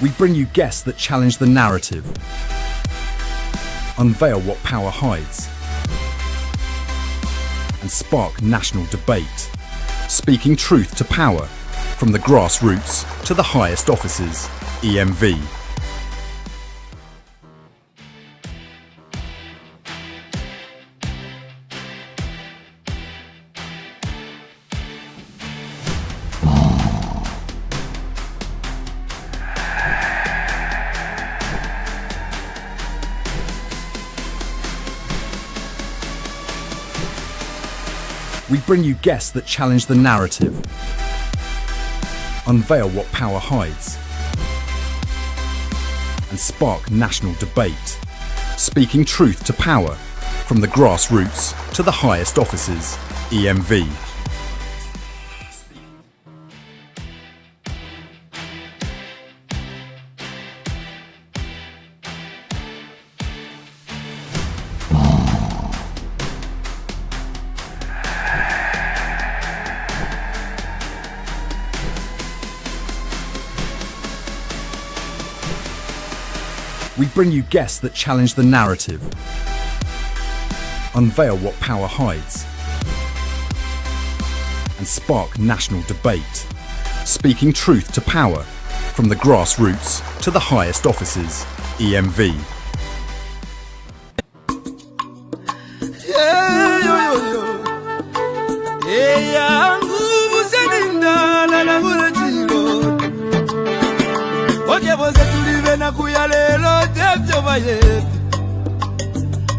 We bring you guests that challenge the narrative, unveil what power hides, and spark national debate, speaking truth to power, from the grassroots to the highest offices. EMV. We bring you guests that challenge the narrative, unveil what power hides, and spark national debate, speaking truth to power, from the grassroots to the highest offices. EMV. We bring you guests that challenge the narrative, unveil what power hides, and spark national debate, speaking truth to power, from the grassroots to the highest offices. EMV.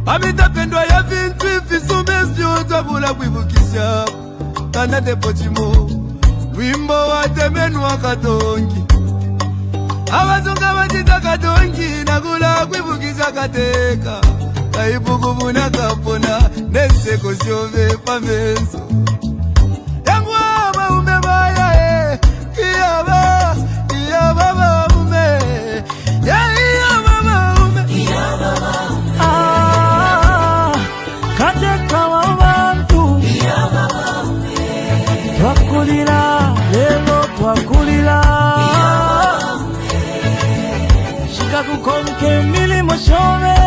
Pamitapendwa ya vintu ifisume vyoza kula kuibukisha Tana depotimo Wimbo wa temenu wa katongi Awazunga wajita katongi na kula kuibukisha kateka Kaibuku muna kapona Nese koshove pamenso Yangu ama umebaya Iyaba baba ume Iya baba ume Iya baba ume Twakulila, lelo twakulila Shika kukonke milimo shove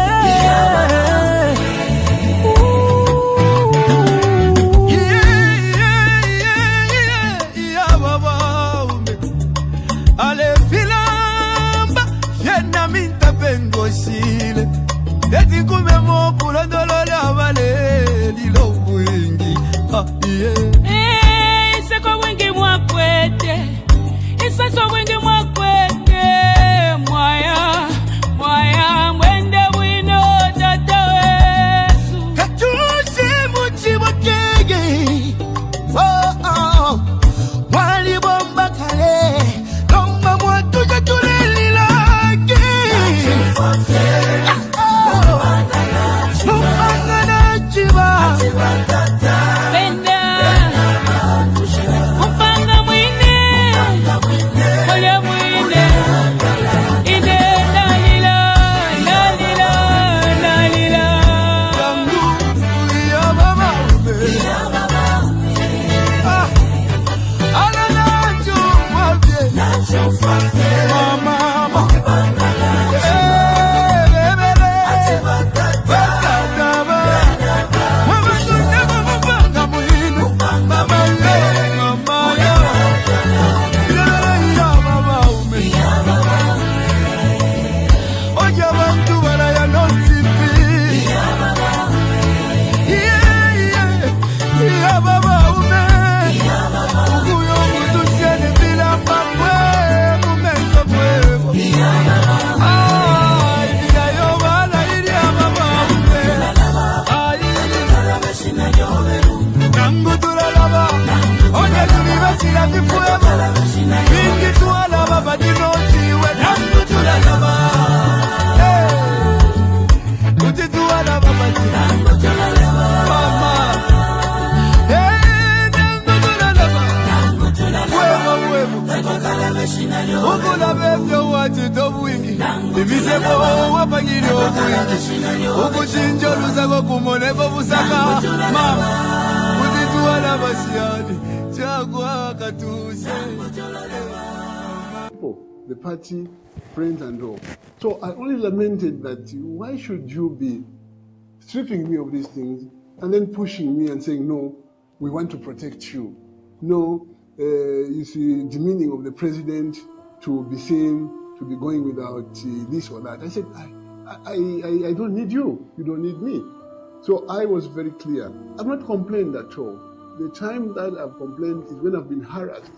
Ale filamba, yena minta pengo shile Deti kume mopu la dolole avale Lilo mwingi, Iseko wengi mwakwete, isaso wengi mwakwete Mwaya, mwende wino tata wesu Katusi muchi wakege Wali bomba kale Lomba mwatu jatuleli lake Lumbanga chiba Ukula bevyo watu wingi Ibisebo wapangiri okuingi Ukuchinjo lusako kumonebo busaka Mama Kutituwa na basiani Chagwa katuse The party friends and all. So I only lamented that why should you be stripping me of these things and then pushing me and saying, no, we want to protect you. No, you see, demeaning of the president to be seen to be going without this or that. I said, I don't need you. You don't need me. So I was very clear. I've not complained at all. The time that I've complained is when I've been harassed.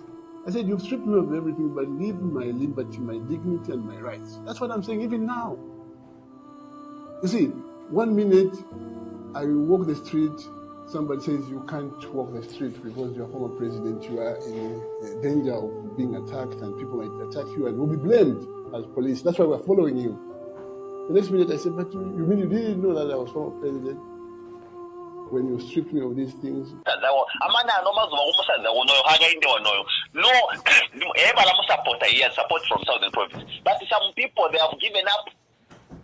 I said, you've stripped me of everything, but leave my liberty, my dignity, and my rights. That's what I'm saying even now. You see, 1 minute I walk the street, somebody says you can't walk the street because you're former president, you are in danger of being attacked and people might attack you and will be blamed as police. That's why we're following you. The next minute I said, but you mean you didn't know that I was former president? When you strip me of these things. No, support from Southern Province. But some people, they have given up.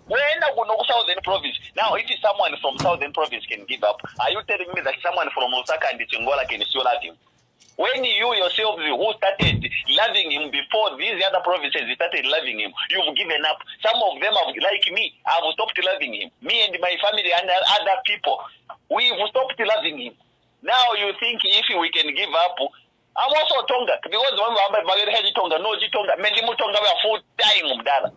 When I go to Southern Province, now if someone from Southern Province can give up, are you telling me that someone from Osaka and Chingola can still love him? When you yourself who started loving him before these other provinces started loving him, you've given up. Some of them have, like me, have stopped loving him. Me and my family and other people, we've stopped loving him. Now you think if we can give up, I'm also Tonga, because when we have Tonga, no Tonga, many Tonga were full time Mdala.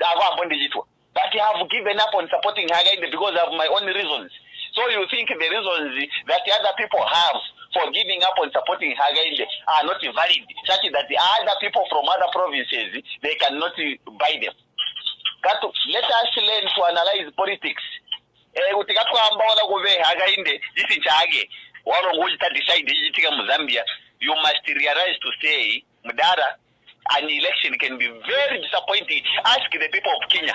But I have given up on supporting Hagainde because of my own reasons. So you think the reasons that the other people have for giving up on supporting Hagainde are not valid, such that the other people from other provinces, they cannot buy them. Let us learn to analyze politics. You must realize to say, Mdara, an election can be very disappointing. Ask the people of Kenya.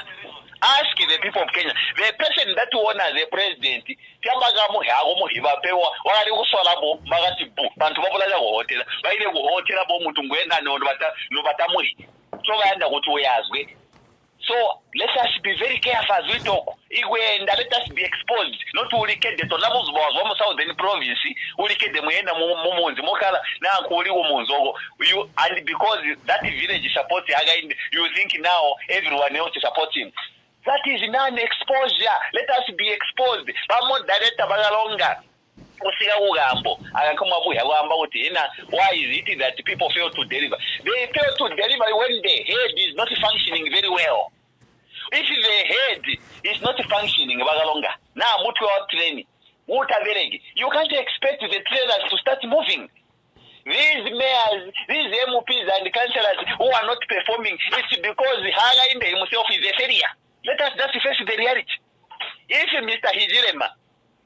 Ask the people of Kenya. The person that won as a president, so let us be very careful as we talk. And let us be exposed. Not to look at the levels of Southern Province, look at the and because that village supports Hagainde, you think now everyone else is supporting. That is non-exposure. Let us be exposed. Why is it that people fail to deliver? They fail to deliver when the head is not functioning very well. If the head is not functioning, now training, you can't expect the trailers to start moving. These mayors, these MPs and councillors who are not performing, it's because Hagainde himself is a failure. Let us just face the reality. If Mr. Hijirema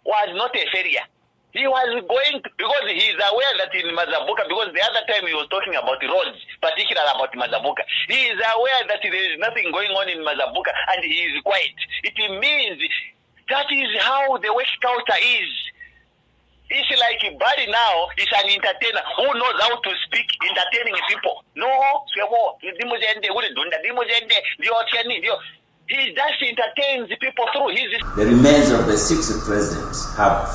was not a failure, he was going, because he is aware that in Mazabuka, because the other time he was talking about the roads, particularly about Mazabuka, he is aware that there is nothing going on in Mazabuka and he is quiet. It means that is how the West culture is. It's like Barry now is an entertainer who knows how to speak, entertaining people. No, he just entertains people through his... The remains of the 6th president have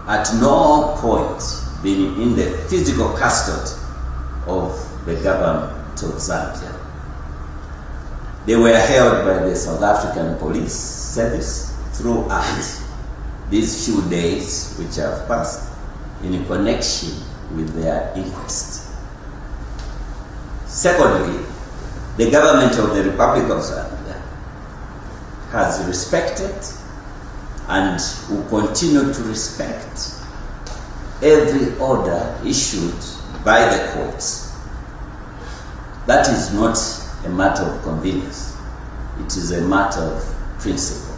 at no point been in the physical custody of the government of Zambia. They were held by the South African Police Service throughout these few days which have passed in connection with their inquest. Secondly, the government of the Republic of Zambia has respected and will continue to respect every order issued by the courts. That is not a matter of convenience. It is a matter of principle.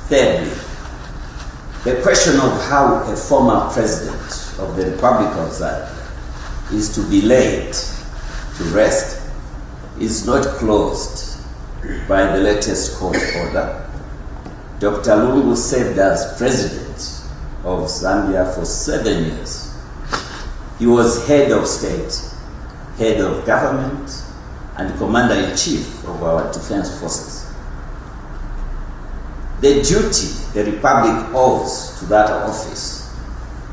Thirdly, the question of how a former president of the Republic of Zambia is to be laid to rest is not closed by the latest court order. Dr. Lungu served as president of Zambia for 7 years. He was head of state, head of government, and commander-in-chief of our defense forces. The duty the Republic owes to that office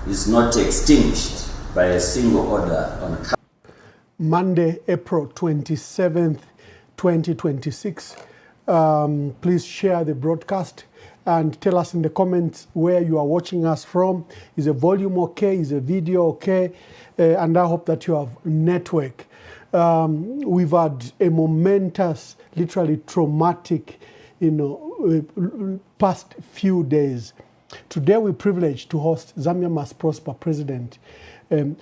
is not extinguished by a single order on... Monday, April 27th, 2026. Please share the broadcast and tell us in the comments where you are watching us from. Is the volume okay? Is the video okay? And I hope that you have network. We've had a momentous, literally traumatic, past few days. Today we're privileged to host Zambia Must Prosper President,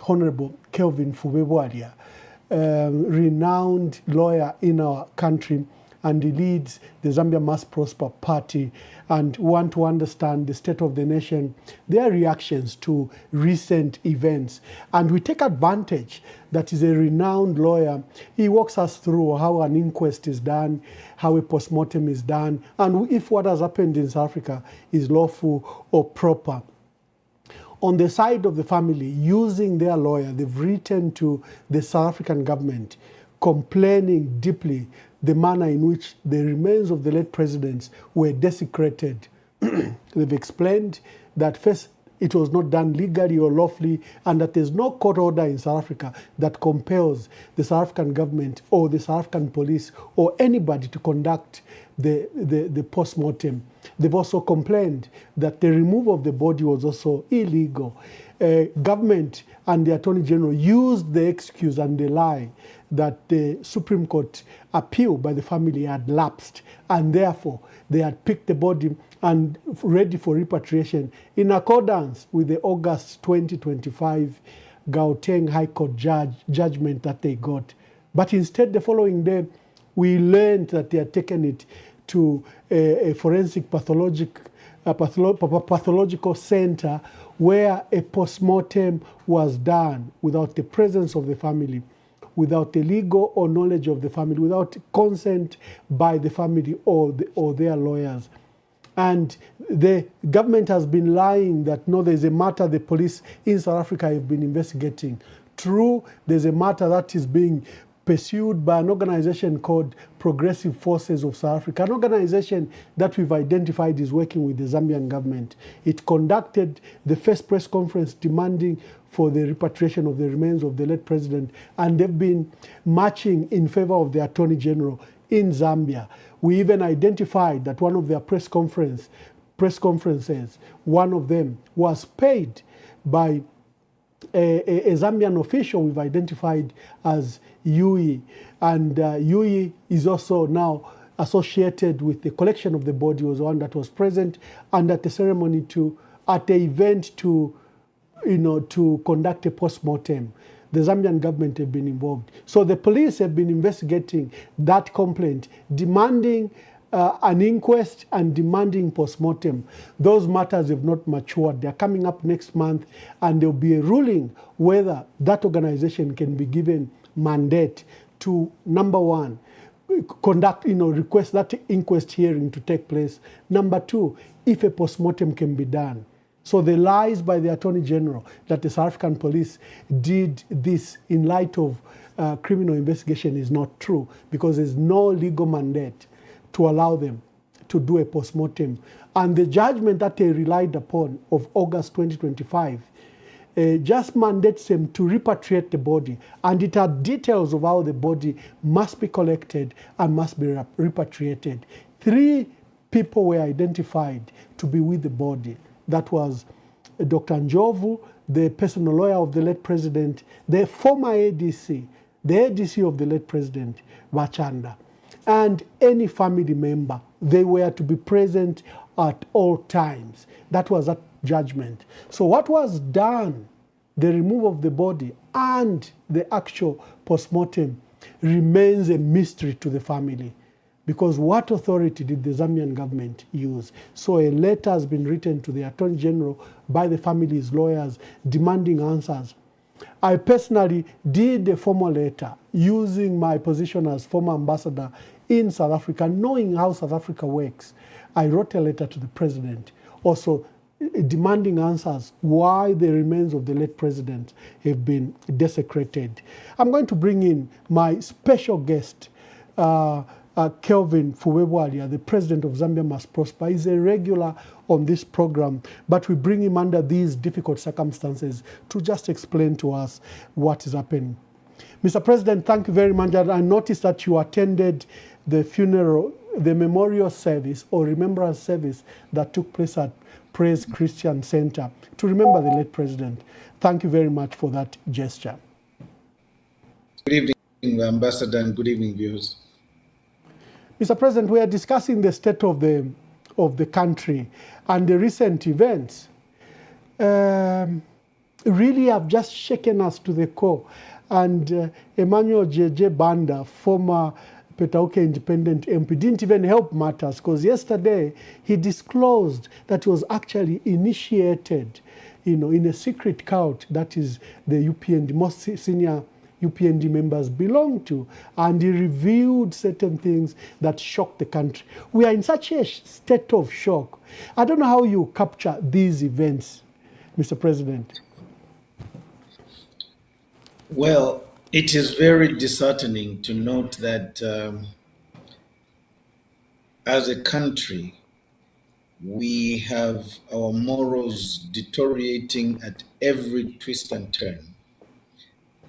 Honorable Kelvin Fubebwalia, renowned lawyer in our country, and he leads the Zambia Must Prosper Party, and want to understand the state of the nation, their reactions to recent events. And we take advantage that he's a renowned lawyer. He walks us through how an inquest is done, how a postmortem is done, and if what has happened in South Africa is lawful or proper. On the side of the family, using their lawyer, they've written to the South African government, complaining deeply the manner in which the remains of the late presidents were desecrated. They've explained that first, it was not done legally or lawfully, and that there's no court order in South Africa that compels the South African government or the South African police or anybody to conduct the post-mortem. They've also complained that the removal of the body was also illegal. Government and the Attorney General used the excuse and the lie that the Supreme Court appeal by the family had lapsed, and therefore they had picked the body and ready for repatriation in accordance with the August 2025 Gauteng High Court judgment that they got. But instead, the following day, we learned that they had taken it to a forensic pathological center where a postmortem was done without the presence of the family, without the legal or knowledge of the family, without consent by the family or their lawyers. And the government has been lying that no, there's a matter the police in South Africa have been investigating. True, there's a matter that is being pursued by an organization called Progressive Forces of South Africa, an organization that we've identified is working with the Zambian government. It conducted the first press conference demanding for the repatriation of the remains of the late president, and they've been marching in favor of the Attorney General in Zambia. We even identified that one of their press conferences, one of them was paid by a Zambian official we've identified as Yui, and Yui is also now associated with the collection of the body, was the one that was present and at the ceremony at the event to conduct a post-mortem. The Zambian government have been involved. So the police have been investigating that complaint, demanding an inquest and demanding post-mortem. Those matters have not matured. They're coming up next month, and there'll be a ruling whether that organization can be given mandate to, number one, request that inquest hearing to take place. Number two, if a post-mortem can be done. So the lies by the Attorney General that the South African police did this in light of criminal investigation is not true, because there's no legal mandate to allow them to do a post-mortem. And the judgment that they relied upon of August 2025 just mandates them to repatriate the body, and it had details of how the body must be collected and must be repatriated. 3 people were identified to be with the body. That was Dr. Njovu, the personal lawyer of the late president, the former ADC, the ADC of the late president, Bachanda, and any family member. They were to be present at all times. That was that judgment. So what was done, the removal of the body and the actual postmortem, remains a mystery to the family. Because what authority did the Zambian government use? So a letter has been written to the Attorney General by the family's lawyers demanding answers. I personally did a formal letter using my position as former ambassador in South Africa, knowing how South Africa works. I wrote a letter to the president, also demanding answers why the remains of the late president have been desecrated. I'm going to bring in my special guest, Kelvin Fubebwalia, the president of Zambia Must Prosper. He's a regular on this program, but we bring him under these difficult circumstances to just explain to us what is happening. Mr. President, thank you very much. I noticed that you attended the funeral, the memorial service or remembrance service that took place at Praise Christian Center to remember the late president. Thank you very much for that gesture. Good evening, Ambassador, and good evening, viewers. Mr. President, we are discussing the state of the country and the recent events. Really have just shaken us to the core. And Emmanuel J.J. Banda, former Petauke Independent MP, didn't even help matters because yesterday he disclosed that he was actually initiated, in a secret cult that is the UPND, most senior UPND members belong to, and he revealed certain things that shocked the country. We are in such a state of shock. I don't know how you capture these events, Mr. President. Well, it is very disheartening to note that as a country, we have our morals deteriorating at every twist and turn,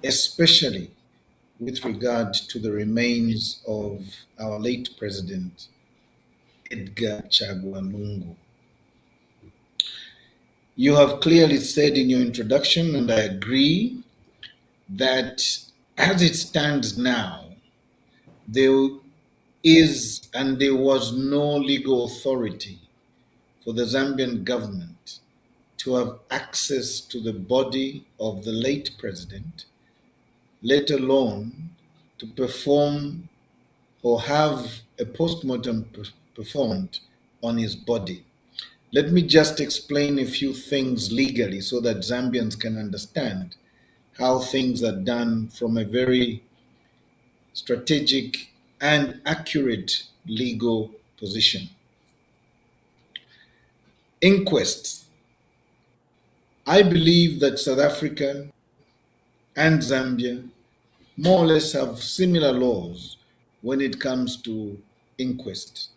especially with regard to the remains of our late president, Edgar Chagwa Lungu. You have clearly said in your introduction, and I agree, that as it stands now, there is and there was no legal authority for the Zambian government to have access to the body of the late president, let alone to perform or have a postmortem performed on his body. Let me just explain a few things legally so that Zambians can understand how things are done from a very strategic and accurate legal position. Inquests. I believe that South Africa and Zambia more or less have similar laws when it comes to inquest.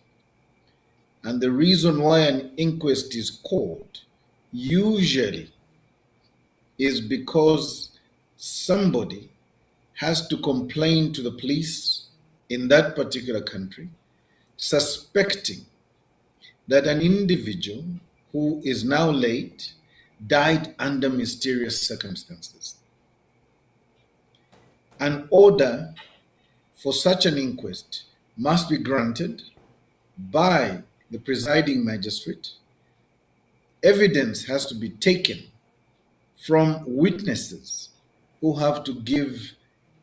And the reason why an inquest is called usually is because somebody has to complain to the police in that particular country, suspecting that an individual who is now late died under mysterious circumstances. An order for such an inquest must be granted by the presiding magistrate. Evidence has to be taken from witnesses who have to give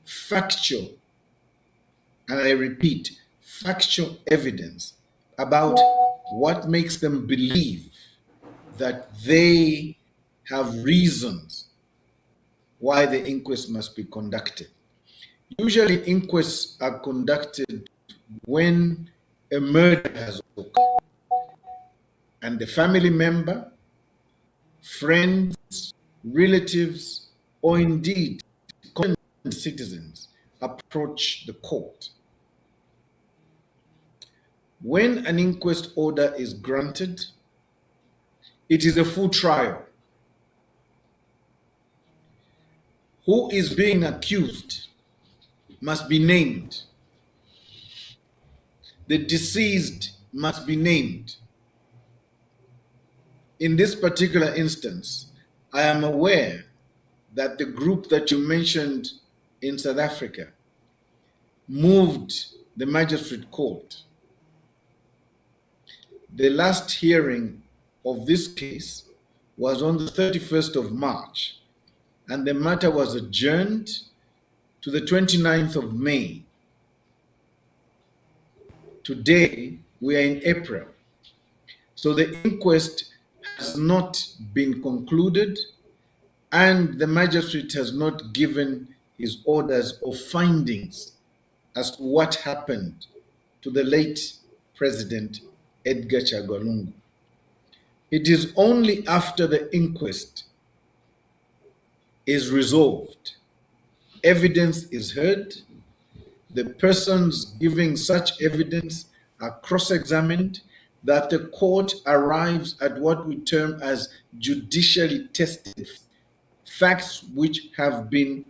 factual, and I repeat, factual evidence about what makes them believe that they have reasons why the inquest must be conducted. Usually inquests are conducted when a murder has occurred and the family member, friends, relatives, or indeed citizens approach the court. When an inquest order is granted, it is a full trial. Who is being accused must be named. The deceased must be named. In this particular instance, I am aware that the group that you mentioned in South Africa moved the magistrate court. The last hearing of this case was on the 31st of March, and the matter was adjourned to the 29th of May. Today, we are in April. So the inquest has not been concluded, and the magistrate has not given his orders or findings as to what happened to the late President Edgar Chagwa Lungu. It is only after the inquest is resolved, evidence is heard, the persons giving such evidence are cross-examined, that the court arrives at what we term as judicially tested facts which have been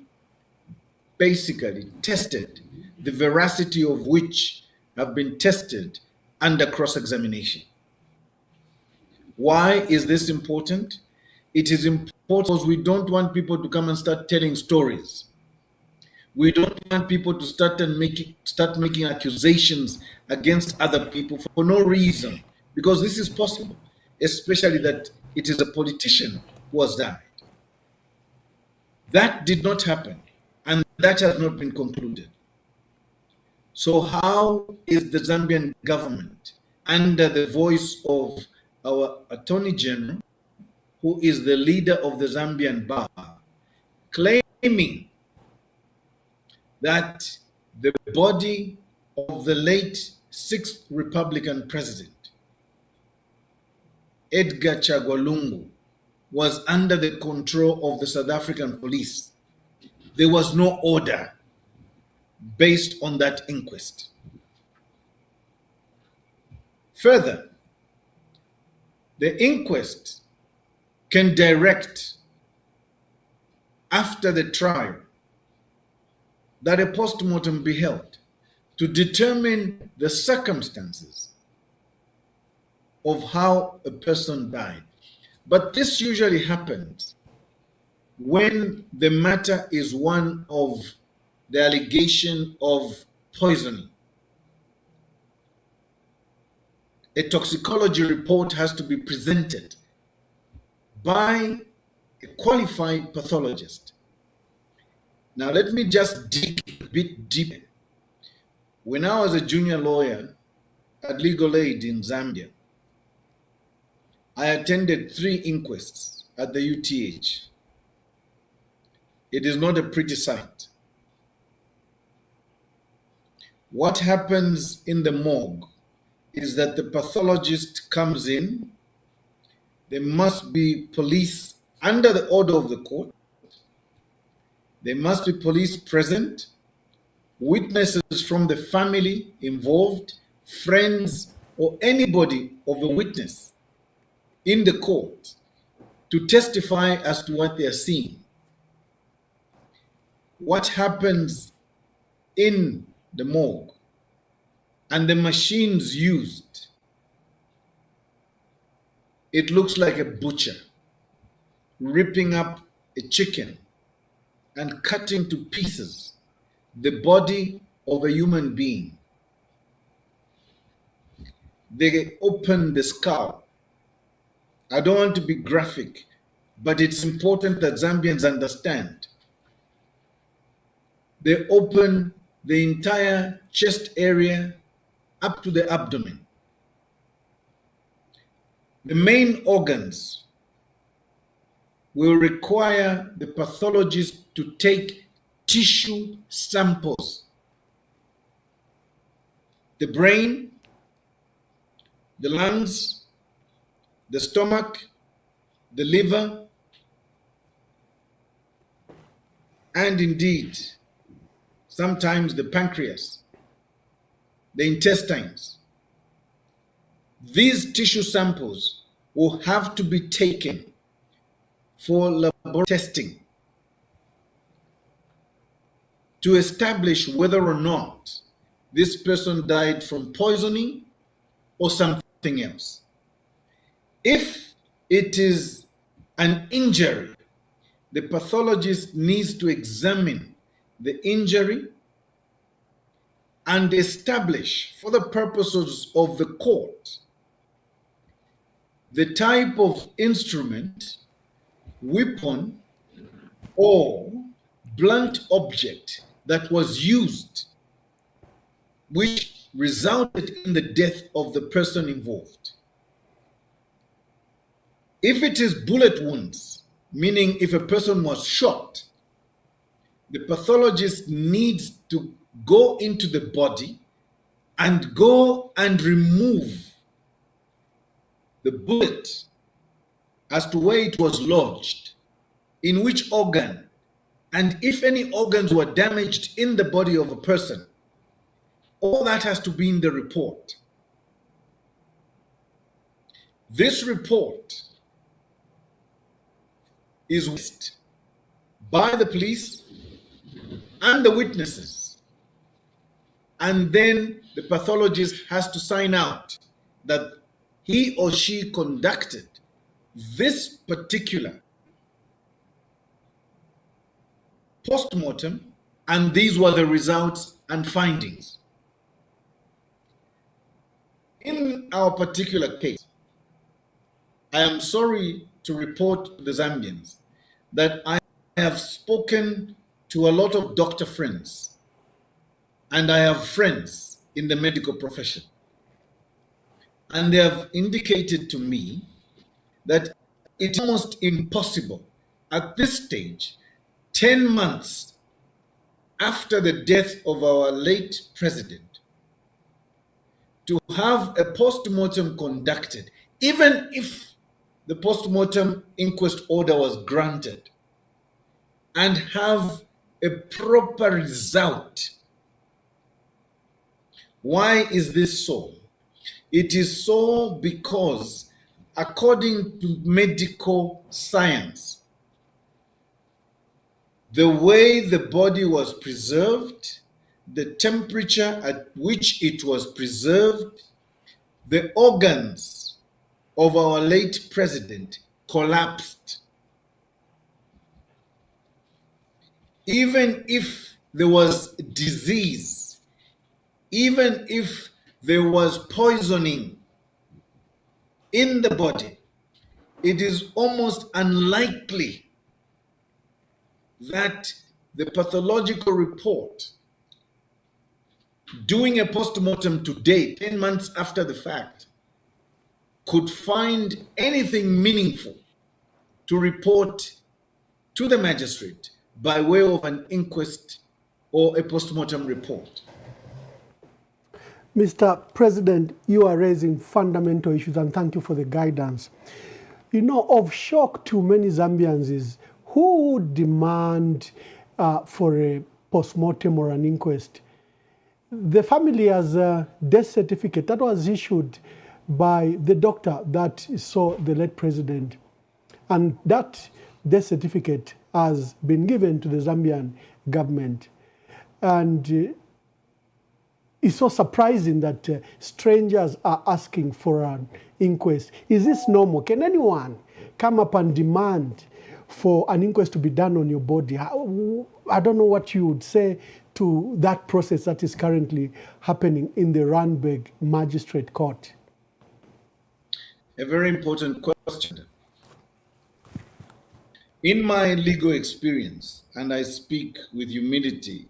basically tested, the veracity of which have been tested under cross-examination. Why is this important? It is important because we don't want people to come and start telling stories. We don't want people to start making accusations against other people for no reason, because this is possible, especially that it is a politician who has died. That did not happen, and that has not been concluded. So how is the Zambian government, under the voice of our Attorney General, who is the leader of the Zambian bar, claiming that the body of the late 6th Republican president, Edgar Chagwa Lungu, was under the control of the South African police? There was no order based on that inquest. Further, the inquest can direct, after the trial, that a postmortem be held to determine the circumstances of how a person died. But this usually happens when the matter is one of the allegation of poisoning. A toxicology report has to be presented by a qualified pathologist. Now, let me just dig a bit deeper. When I was a junior lawyer at Legal Aid in Zambia, I attended 3 inquests at the UTH. It is not a pretty sight. What happens in the morgue is that the pathologist comes in. There must be police under the order of the court. There must be police present, witnesses from the family involved, friends, or anybody of a witness in the court to testify as to what they are seeing. What happens in the morgue and the machines used, it looks like a butcher ripping up a chicken and cutting to pieces the body of a human being. They open the skull. I don't want to be graphic, but it's important that Zambians understand. They open the entire chest area up to the abdomen. The main organs will require the pathologist to take tissue samples. The brain, the lungs, the stomach, the liver, and indeed, sometimes the pancreas, the intestines. These tissue samples will have to be taken for laboratory testing to establish whether or not this person died from poisoning or something else. If it is an injury, the pathologist needs to examine the injury and establish, for the purposes of the court, the type of instrument, weapon, or blunt object that was used, which resulted in the death of the person involved. If it is bullet wounds, meaning if a person was shot, the pathologist needs to go into the body and go and remove the bullet as to where it was lodged, in which organ, and if any organs were damaged in the body of a person. All that has to be in the report. This report is used by the police and the witnesses. And then the pathologist has to sign out that he or she conducted this particular post-mortem, and these were the results and findings. In our particular case, I am sorry to report to the Zambians that I have spoken to a lot of doctor friends, and I have friends in the medical profession. And they have indicated to me that it's almost impossible at this stage, 10 months after the death of our late president, to have a post-mortem conducted, even if the post-mortem inquest order was granted, and have a proper result. Why is this so? It is so because, according to medical science, the way the body was preserved, the temperature at which it was preserved, the organs of our late president collapsed. Even if there was disease, even if there was poisoning in the body, it is almost unlikely that the pathological report, doing a post-mortem today, 10 months after the fact, could find anything meaningful to report to the magistrate by way of an inquest or a post-mortem report. Mr. President, you are raising fundamental issues, and thank you for the guidance. You know, of shock to many Zambians is who would demand for a post-mortem or an inquest? The family has a death certificate that was issued by the doctor that saw the late president. And that death certificate has been given to the Zambian government. And it's so surprising that strangers are asking for an inquest. Is this normal? Can anyone come up and demand for an inquest to be done on your body? I don't know what you would say to that process that is currently happening in the Randburg Magistrate Court. A very important question. In my legal experience, and I speak with humility,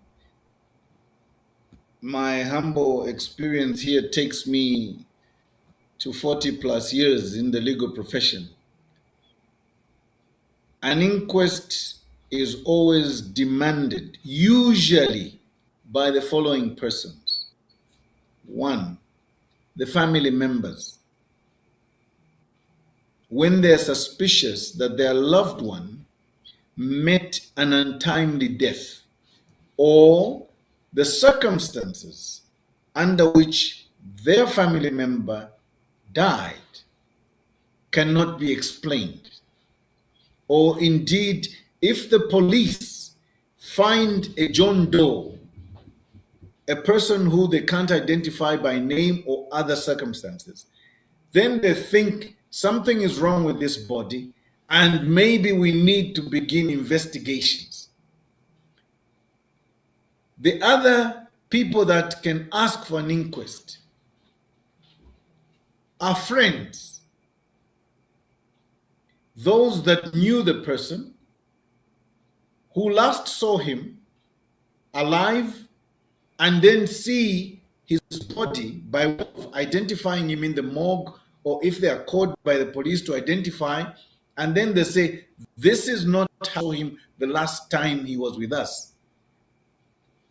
my humble experience here takes me to 40 plus years in the legal profession. An inquest is always demanded, usually by the following persons. One, the family members. When they're suspicious that their loved one met an untimely death, or the circumstances under which their family member died cannot be explained, or indeed, if the police find a John Doe, a person who they can't identify by name or other circumstances, then they think something is wrong with this body and maybe we need to begin investigations. The other people that can ask for an inquest are friends, those that knew the person, who last saw him alive and then see his body by way of identifying him in the morgue, or if they are called by the police to identify, and then they say, this is not how I saw him the last time he was with us.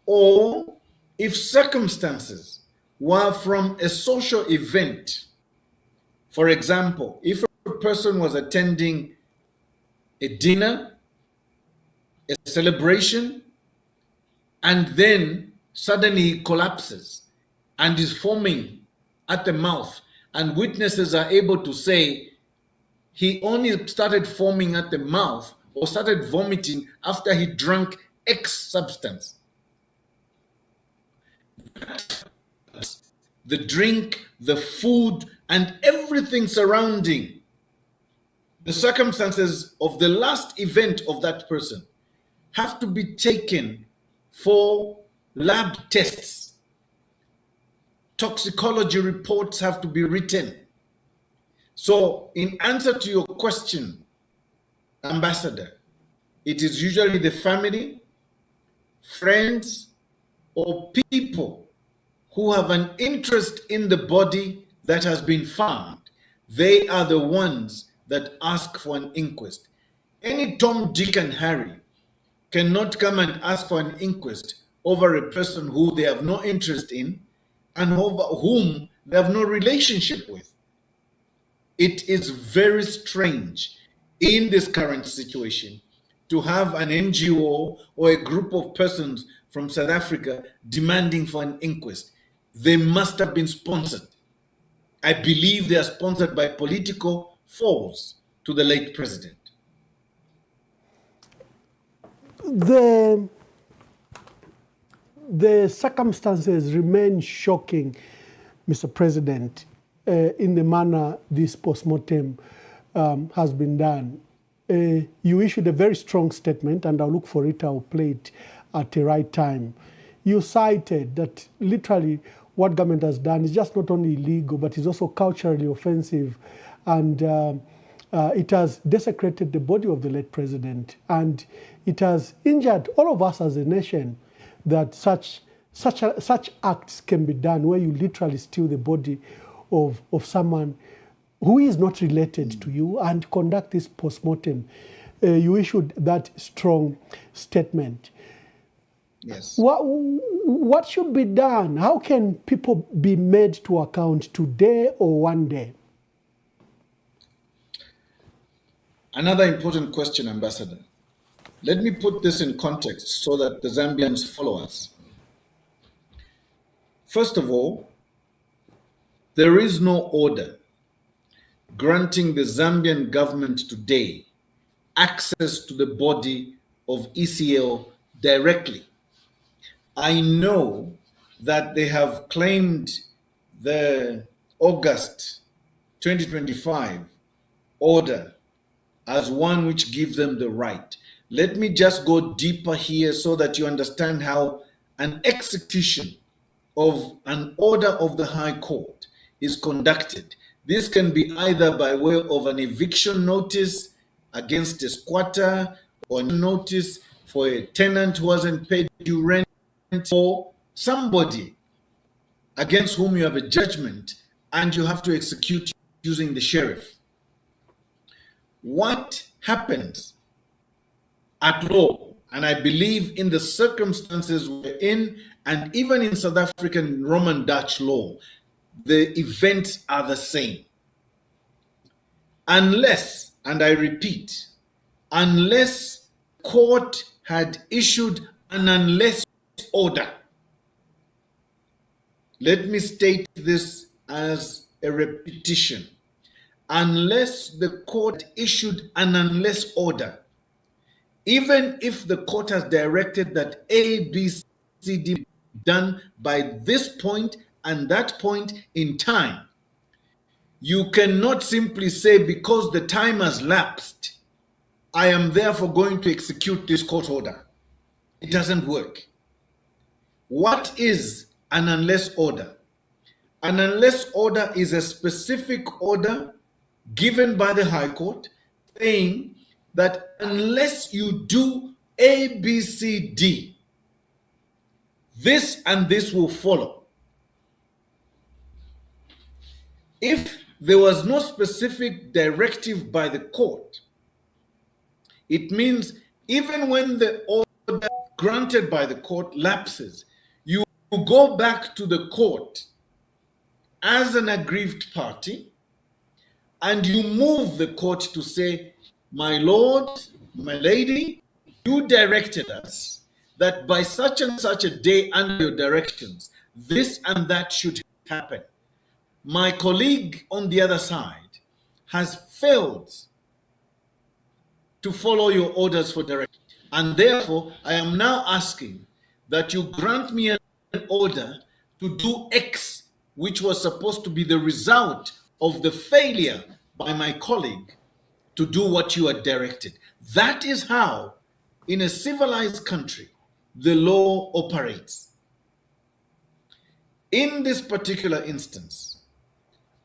Or if circumstances were from a social event, for example, if a person was attending a dinner, a celebration, and then suddenly he collapses and is foaming at the mouth, and witnesses are able to say he only started foaming at the mouth or started vomiting after he drank X substance, the drink, the food, and everything surrounding the circumstances of the last event of that person have to be taken for lab tests. Toxicology reports have to be written. So, in answer to your question, Ambassador, it is usually the family, friends, or people who have an interest in the body that has been found. They are the ones that ask for an inquest. Any Tom, Dick, and Harry cannot come and ask for an inquest over a person who they have no interest in and over whom they have no relationship with. It is very strange in this current situation to have an NGO or a group of persons from South Africa demanding for an inquest. They must have been sponsored. I believe they are sponsored by political foes to the late president. The circumstances remain shocking, Mr. President, in the manner this postmortem has been done. You issued a very strong statement, and I'll look for it, I'll play it at the right time. You cited that literally what government has done is just not only illegal, but is also culturally offensive, and it has desecrated the body of the late president, and it has injured all of us as a nation that such acts can be done, where you literally steal the body of someone who is not related to you and conduct this postmortem. You issued that strong statement. Yes. What should be done? How can people be made to account today or one day? Another important question, Ambassador. Let me put this in context so that the Zambians follow us. First of all, there is no order granting the Zambian government today access to the body of ECL directly. I know that they have claimed the August 2025 order as one which gives them the right. Let me just go deeper here so that you understand how an execution of an order of the High Court is conducted. This can be either by way of an eviction notice against a squatter, or notice for a tenant who hasn't paid you rent, or somebody against whom you have a judgment and you have to execute using the sheriff. What happens at law, and I believe in the circumstances we're in, and even in South African Roman Dutch law, the events are the same. Unless, and I repeat, unless court had issued an unless order. Let me state this as a repetition. Unless the court issued an unless order, even if the court has directed that A, B, C, D be done by this point and that point in time, you cannot simply say, because the time has lapsed, I am therefore going to execute this court order. It doesn't work. What is an unless order? An unless order is a specific order given by the High Court saying that unless you do A, B, C, D, this and this will follow. If there was no specific directive by the court, it means even when the order granted by the court lapses, you go back to the court as an aggrieved party and you move the court to say, my lord, my lady, you directed us that by such and such a day under your directions, this and that should happen. My colleague on the other side has failed to follow your orders for direction. And therefore, I am now asking that you grant me an order to do X, which was supposed to be the result of the failure by my colleague to do what you had directed. That is how, in a civilized country, the law operates. In this particular instance,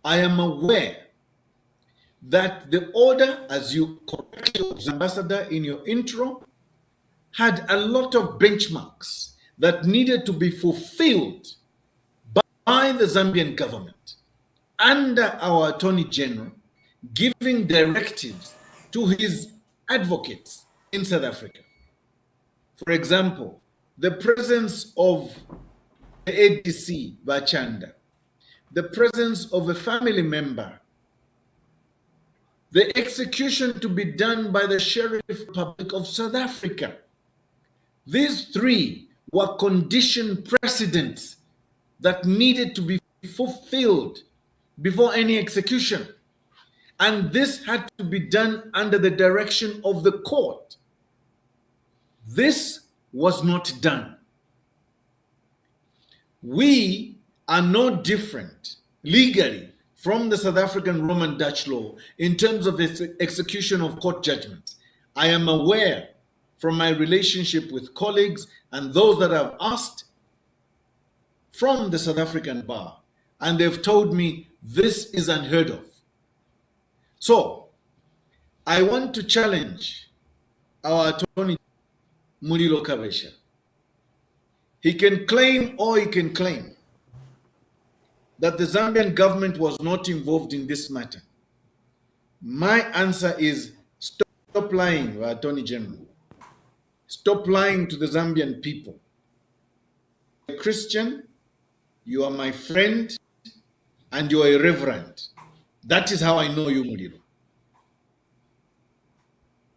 I am aware that the order, as you correctly, Ambassador, in your intro, had a lot of benchmarks that needed to be fulfilled by the Zambian government under our Attorney General, giving directives to his advocates in South Africa. For example, the presence of the ADC Bachanda, the presence of a family member, the execution to be done by the Sheriff Republic of South Africa. These three were condition precedents that needed to be fulfilled before any execution. And this had to be done under the direction of the court. This was not done. We are no different legally from the South African Roman Dutch law in terms of its execution of court judgments. I am aware from my relationship with colleagues and those that I've asked from the South African bar, and they've told me this is unheard of. So, I want to challenge our attorney, Mulilo Kabesha. He can claim or he can claim that the Zambian government was not involved in this matter. My answer is stop lying, Attorney General. Stop lying to the Zambian people. You're a Christian, you are my friend, and you are a reverend. That is how I know you, Mulilo.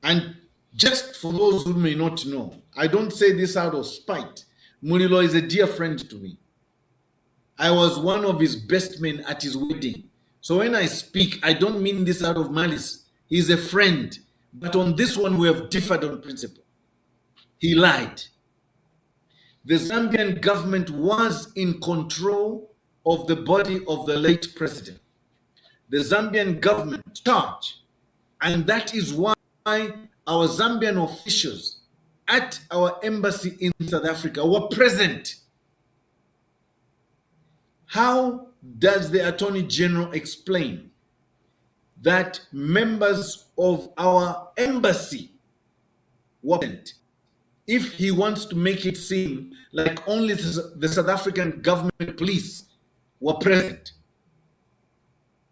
And just for those who may not know, I don't say this out of spite. Mulilo is a dear friend to me. I was one of his best men at his wedding. So when I speak, I don't mean this out of malice. He's a friend. But on this one, we have differed on principle. He lied. The Zambian government was in control of the body of the late president. The Zambian government charged. And that is why our Zambian officials at our embassy in South Africa were present. How does the Attorney General explain that members of our embassy were present if he wants to make it seem like only the South African government police were present?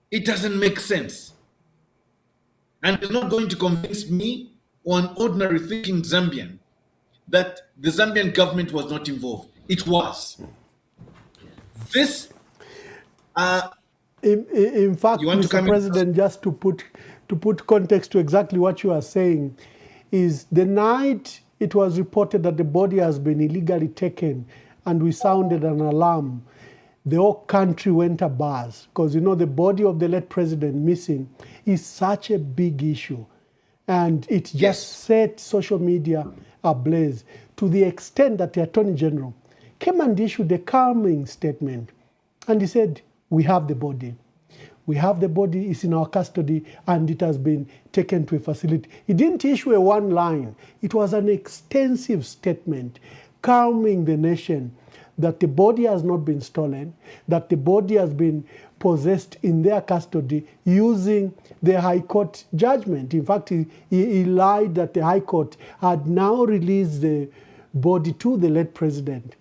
It doesn't make sense. And it's not going to convince me or an ordinary thinking Zambian that the Zambian government was not involved. It was. This in fact, Mr. President, just to put context to exactly what you are saying, is the night it was reported that the body has been illegally taken and we sounded an alarm, the whole country went abuzz, because you know the body of the late president missing is such a big issue, and it just set social media ablaze to the extent that the Attorney General came and issued a calming statement, and he said, we have the body. We have the body, it's in our custody, and it has been taken to a facility. He didn't issue a one line. It was an extensive statement calming the nation that the body has not been stolen, that the body has been possessed in their custody using the High Court judgment. In fact, he lied that the High Court had now released the body to the late president.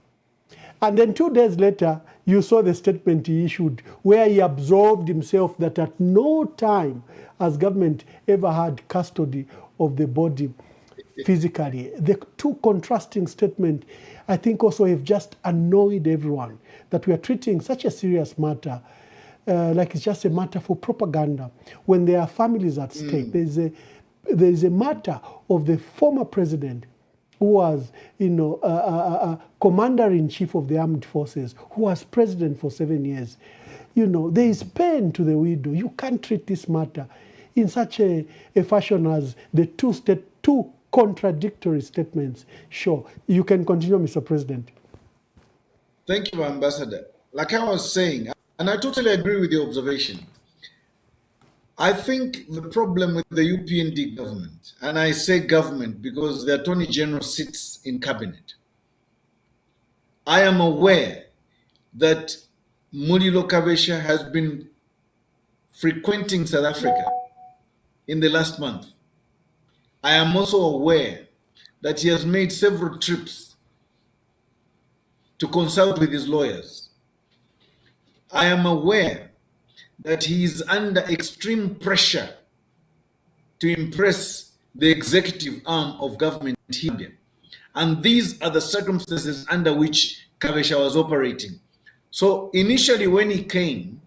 And then 2 days later, you saw the statement he issued where he absolved himself that at no time has government ever had custody of the body physically. The two contrasting statements, I think, also have just annoyed everyone that we are treating such a serious matter like it's just a matter for propaganda when there are families at stake. There is a matter of the former president who was, commander-in-chief of the armed forces, who was president for 7 years. There is pain to the widow. You can't treat this matter in such a fashion as the two contradictory statements show. You can continue, Mr. President. Thank you, Ambassador. like I was saying, and I totally agree with your observation. I think the problem with the UPND government, and I say government because the Attorney General sits in cabinet. I am aware that Mulilo Kabesha has been frequenting South Africa in the last month. I am also aware that he has made several trips to consult with his lawyers. I am aware that he is under extreme pressure to impress the executive arm of government here. And these are the circumstances under which Kabesha was operating. So initially when he came,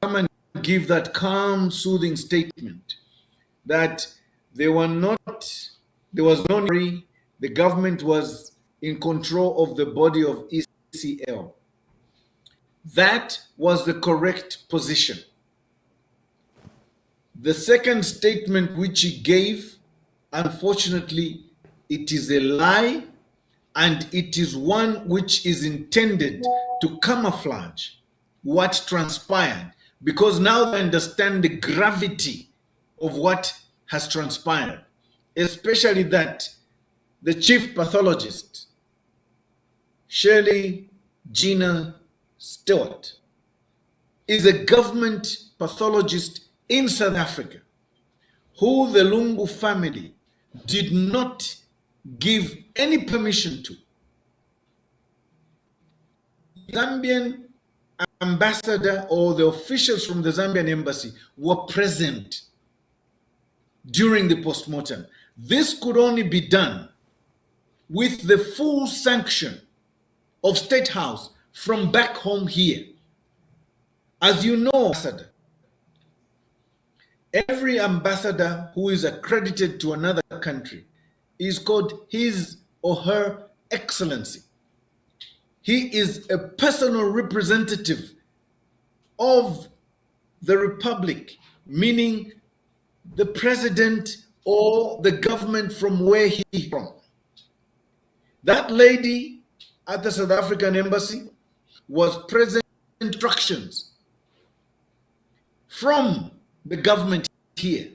come and give that calm, soothing statement that there was no hurry, the government was in control of the body of ECL. That was the correct position. The second statement which he gave, unfortunately, it is a lie, and it is one which is intended to camouflage what transpired, because now they understand the gravity of what has transpired, especially that the chief pathologist, Shirley Gina Stewart, is a government pathologist in South Africa who the Lungu family did not give any permission to. Zambian ambassador or the officials from the Zambian embassy were present during the postmortem. This could only be done with the full sanction of State House from back home here. As you know, ambassador, every ambassador who is accredited to another country is called His or Her Excellency. He is a personal representative of the Republic, meaning the president or the government from where he is from. That lady at the South African embassy was present instructions from the government here,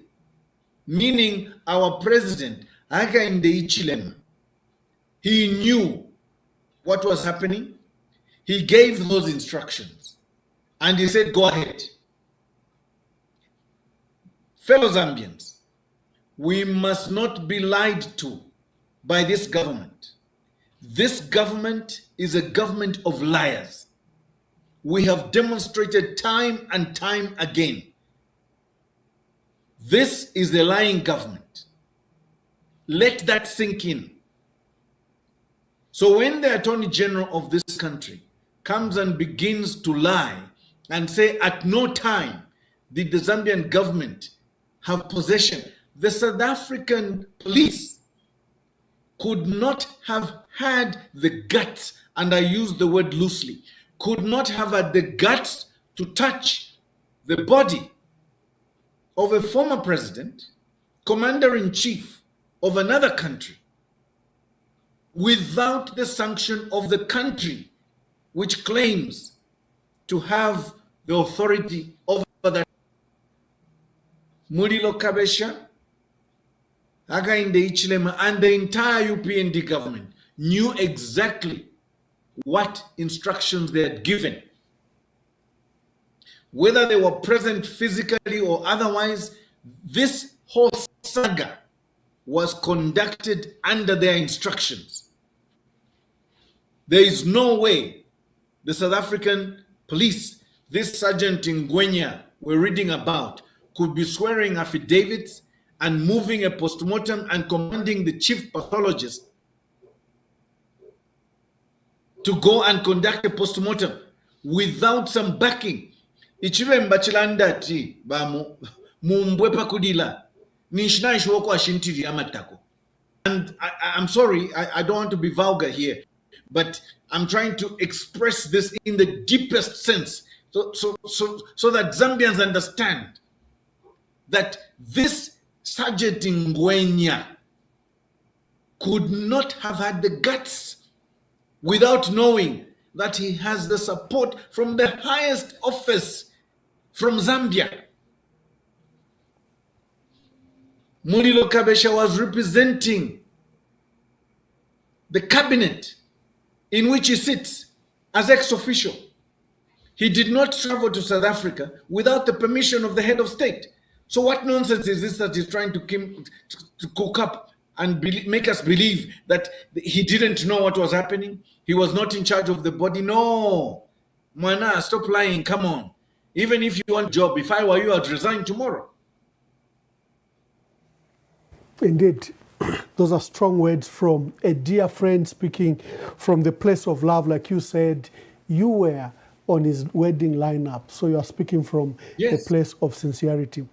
meaning our president, Hakainde Hichilema, he knew what was happening. He gave those instructions and he said, go ahead. Fellow Zambians, we must not be lied to by this government. This government is a government of liars. We have demonstrated time and time again. This is a lying government. Let that sink in. So when the Attorney General of this country comes and begins to lie and say at no time did the Zambian government have possession, the South African police could not have had the guts, and I use the word loosely, could not have had the guts to touch the body of a former president, commander-in-chief of another country, without the sanction of the country which claims to have the authority over that. Mulilo Kabesha, Hakainde Hichilema, and the entire UPND government knew exactly what instructions they had given. Whether they were present physically or otherwise, this whole saga was conducted under their instructions. There is no way the South African police, this Sergeant Ngwenya we're reading about, could be swearing affidavits and moving a postmortem and commanding the chief pathologist to go and conduct a postmortem without some backing. Ichibe mbachilanda ti ba mumbwepa kudila nishna ishwoko ashintiri amatako. And I'm sorry, I don't want to be vulgar here, but I'm trying to express this in the deepest sense so that Zambians understand that this Sergeant Ngwenya could not have had the guts without knowing that he has the support from the highest office from Zambia. Mulilo Kabesha was representing the cabinet in which he sits as ex-official. He did not travel to South Africa without the permission of the head of state. So what nonsense is this that he's trying to cook up and make us believe that he didn't know what was happening? He was not in charge of the body. No. Mwana, stop lying. Come on. Even if you want a job, if I were you, I'd resign tomorrow. Indeed. Those are strong words from a dear friend speaking from the place of love. Like you said, you were on his wedding lineup. So you are speaking from a place of sincerity.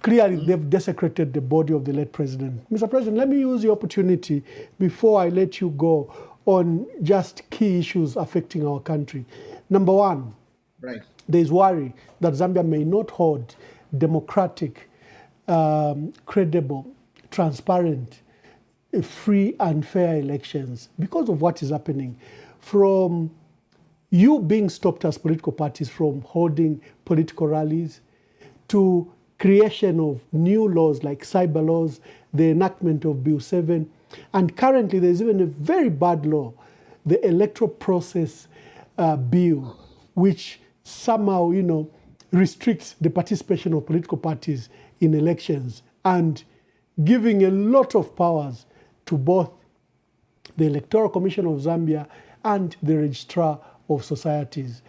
Clearly, they've desecrated the body of the late president. Mr. President, let me use the opportunity before I let you go on just key issues affecting our country. Number one, there's worry that Zambia may not hold democratic, credible, transparent, free and fair elections because of what is happening. From you being stopped as political parties from holding political rallies, to creation of new laws like cyber laws, the enactment of Bill 7, and currently there's even a very bad law, the electoral process bill, which somehow, restricts the participation of political parties in elections and giving a lot of powers to both the Electoral Commission of Zambia and the Registrar of Societies.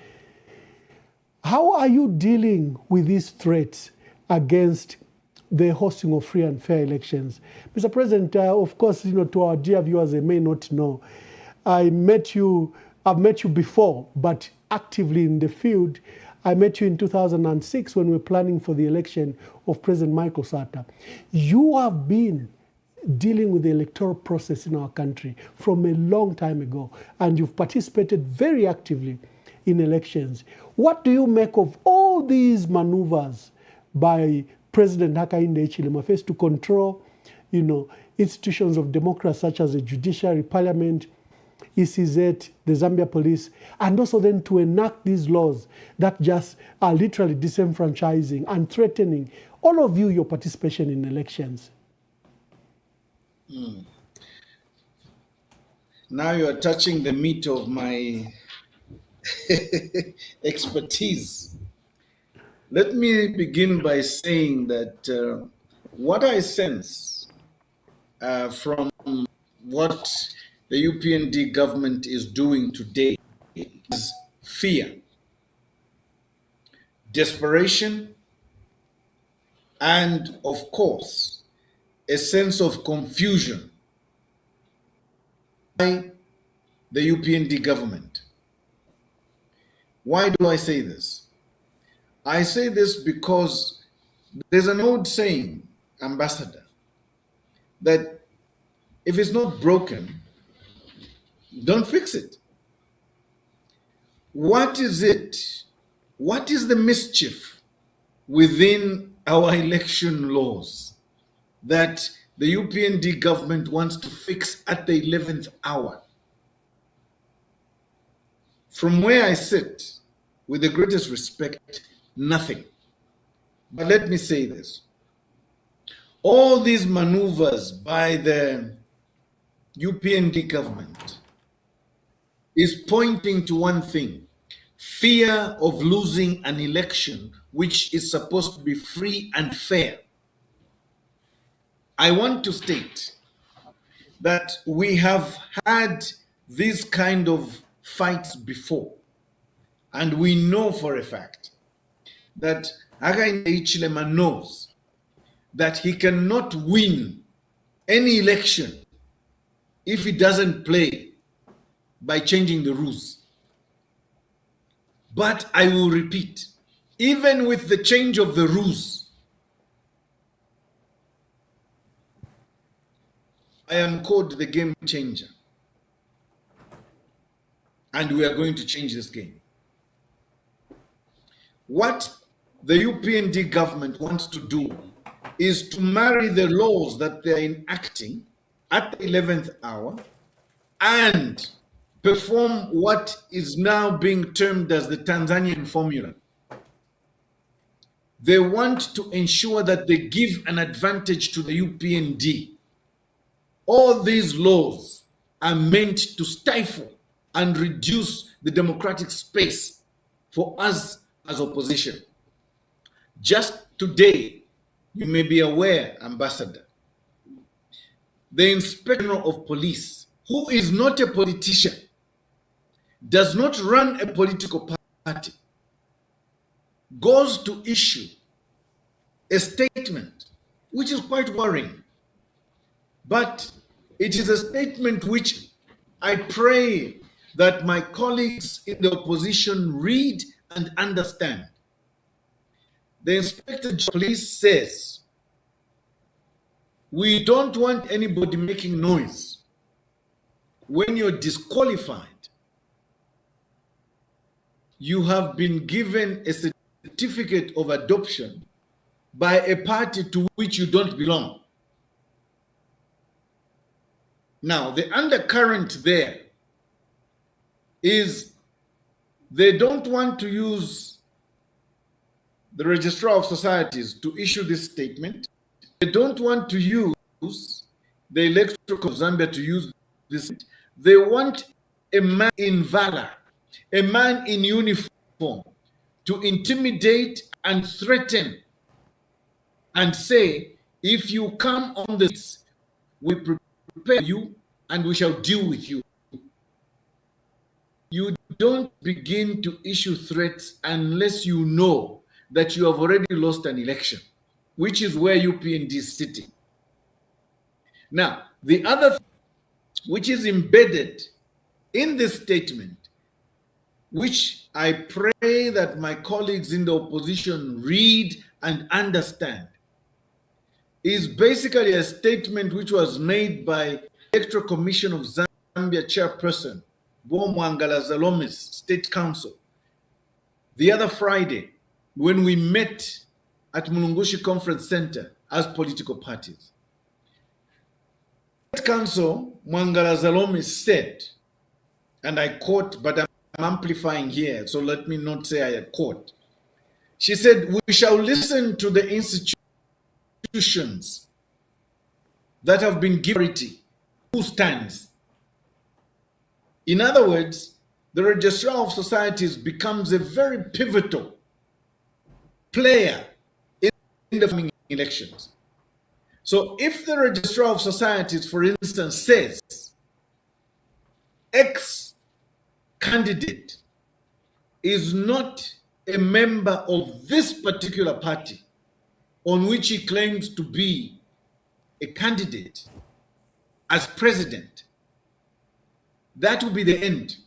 How are you dealing with these threats against the hosting of free and fair elections? Mr. President, of course, to our dear viewers, they may not know, I've met you before, but actively in the field. I met you in 2006 when we were planning for the election of President Michael Sata. You have been dealing with the electoral process in our country from a long time ago, and you've participated very actively in elections. What do you make of all these maneuvers by President Hakainde Hichilema first to control, institutions of democracy such as the judiciary, parliament, ECZ, the Zambia police, and also then to enact these laws that just are literally disenfranchising and threatening all of you, your participation in elections? Now you are touching the meat of my expertise. Let me begin by saying that what I sense from what the UPND government is doing today is fear, desperation, and of course, a sense of confusion by the UPND government. Why do I say this? I say this because there's an old saying, Ambassador, that if it's not broken, don't fix it. What is it? What is the mischief within our election laws that the UPND government wants to fix at the 11th hour? From where I sit, with the greatest respect, nothing. But let me say this. All these maneuvers by the UPND government is pointing to one thing: fear of losing an election which is supposed to be free and fair. I want to state that we have had these kind of fights before, and we know for a fact that Hakainde Hichilema knows that he cannot win any election if he doesn't play by changing the rules. But I will repeat, even with the change of the rules, I am called the game changer. And we are going to change this game. What the UPND government wants to do is to marry the laws that they are enacting at the 11th hour and perform what is now being termed as the Tanzanian formula. They want to ensure that they give an advantage to the UPND. All these laws are meant to stifle and reduce the democratic space for us as opposition. Just today, you may be aware, Ambassador, the Inspector General of Police, who is not a politician, does not run a political party, goes to issue a statement, which is quite worrying. But it is a statement which I pray that my colleagues in the opposition read and understand. The Inspector General of Police says, we don't want anybody making noise. When you're disqualified, you have been given a certificate of adoption by a party to which you don't belong. Now, the undercurrent there is they don't want to use the Registrar of Societies to issue this statement. They don't want to use the Electoral of Zambia to use this. They want a man in valor, a man in uniform, to intimidate and threaten and say, if you come on the streets, we prepare you and we shall deal with you. You don't begin to issue threats unless you know that you have already lost an election, which is where UPND is sitting. Now, the other thing which is embedded in this statement, which I pray that my colleagues in the opposition read and understand, is basically a statement which was made by Electoral Commission of Zambia Chairperson, Bomwangala Zalome's State Council, the other Friday when we met at Mulungushi Conference Center as political parties. State Council, Mwangala Zalome said, and I quote, but I'm amplifying here, so let me not say I quote. She said, we shall listen to the institutions that have been given who stands. In other words, the Registrar of Societies becomes a very pivotal player in the coming elections. So if the Registrar of Societies, for instance, says X candidate is not a member of this particular party on which he claims to be a candidate as president, that will be the end.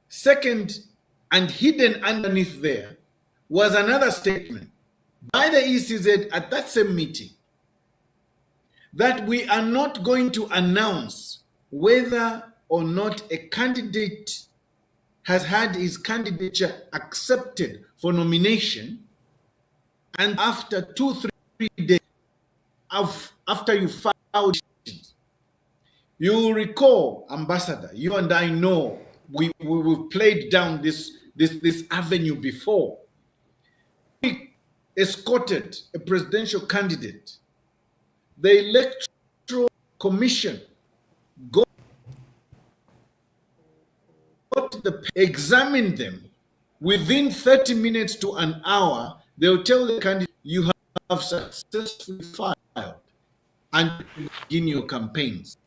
Second, and hidden underneath there, was another statement by the ECZ at that same meeting that we are not going to announce whether or not a candidate has had his candidature accepted for nomination, and after 2-3 days after you filed, you will recall, Ambassador, you and I know we've played down this avenue before. We escorted a presidential candidate. The Electoral Commission examined them. Within 30 minutes to an hour, they'll tell the candidate, you have successfully filed and begin your campaigns.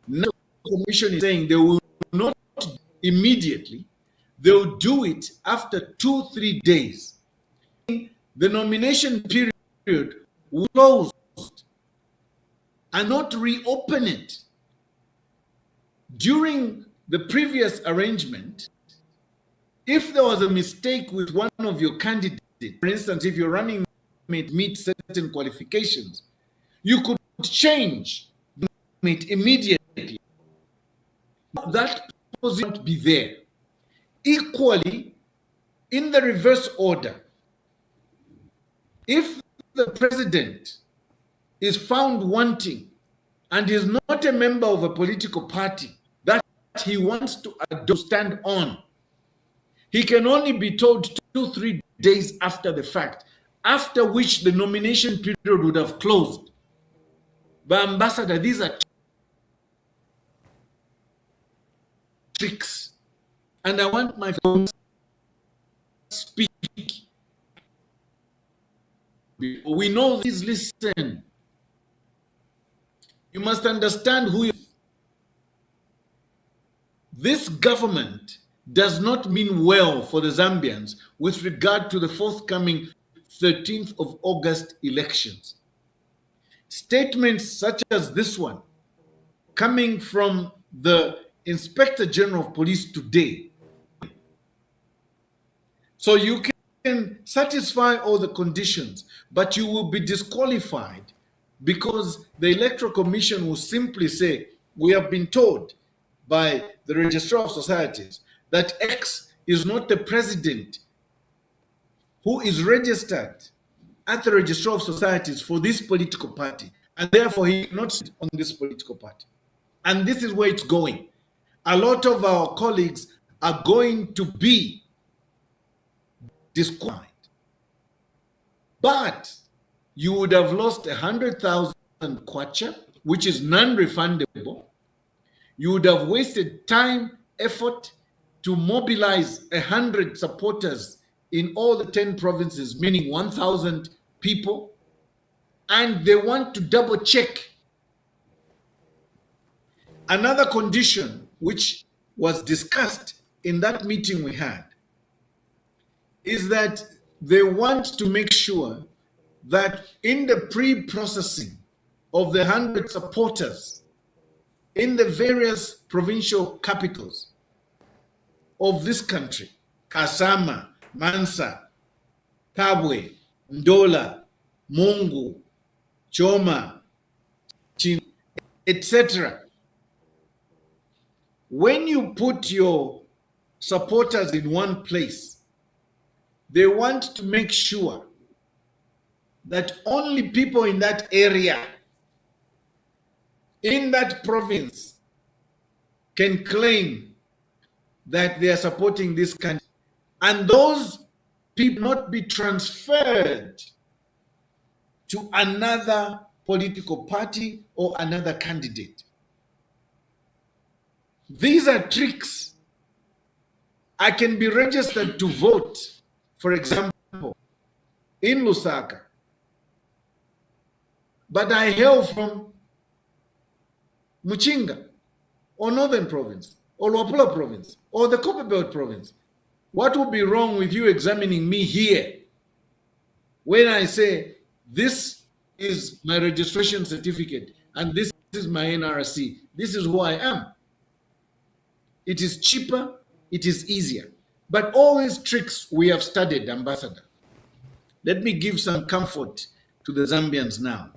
Now the commission is saying they will not immediately, they'll do it after 2-3 days. The nomination period will close and not reopen it. During the previous arrangement, if there was a mistake with one of your candidates, for instance, if your running mate meets certain qualifications, you could change it immediately. That position won't be there. Equally, in the reverse order, if the president is found wanting and is not a member of a political party that he wants to stand on, he can only be told 2-3 days after the fact, after which the nomination period would have closed. But Ambassador, these are tricks. And I want my friends to speak. We know this, listen. You must understand who you are. This government does not mean well for the Zambians with regard to the forthcoming 13th of August elections. Statements such as this one, coming from the Inspector General of Police today, so you can satisfy all the conditions, but you will be disqualified because the Electoral Commission will simply say, we have been told by the Registrar of Societies that X is not the president who is registered at the Registrar of Societies for this political party, and therefore he cannot sit on this political party. And this is where it's going. A lot of our colleagues are going to be disqualified. But you would have lost 100,000 kwacha, which is non-refundable. You would have wasted time, effort to mobilize 100 supporters in all the 10 provinces, meaning 1,000 people, and they want to double check. Another condition which was discussed in that meeting we had is that they want to make sure that in the pre-processing of the 100 supporters in the various provincial capitals of this country, Kasama, Mansa, Kabwe, Ndola, Mungu, Choma, Chin, etc. When you put your supporters in one place, they want to make sure that only people in that area, in that province, can claim that they are supporting this country. And those people not be transferred to another political party or another candidate. These are tricks. I can be registered to vote, for example, in Lusaka, but I hail from Muchinga, or Northern Province, or Luapula Province, or the Copperbelt Province. What would be wrong with you examining me here when I say this is my registration certificate and this is my NRC, this is who I am? It is cheaper, it is easier. But all these tricks we have studied, Ambassador. Let me give some comfort to the Zambians now.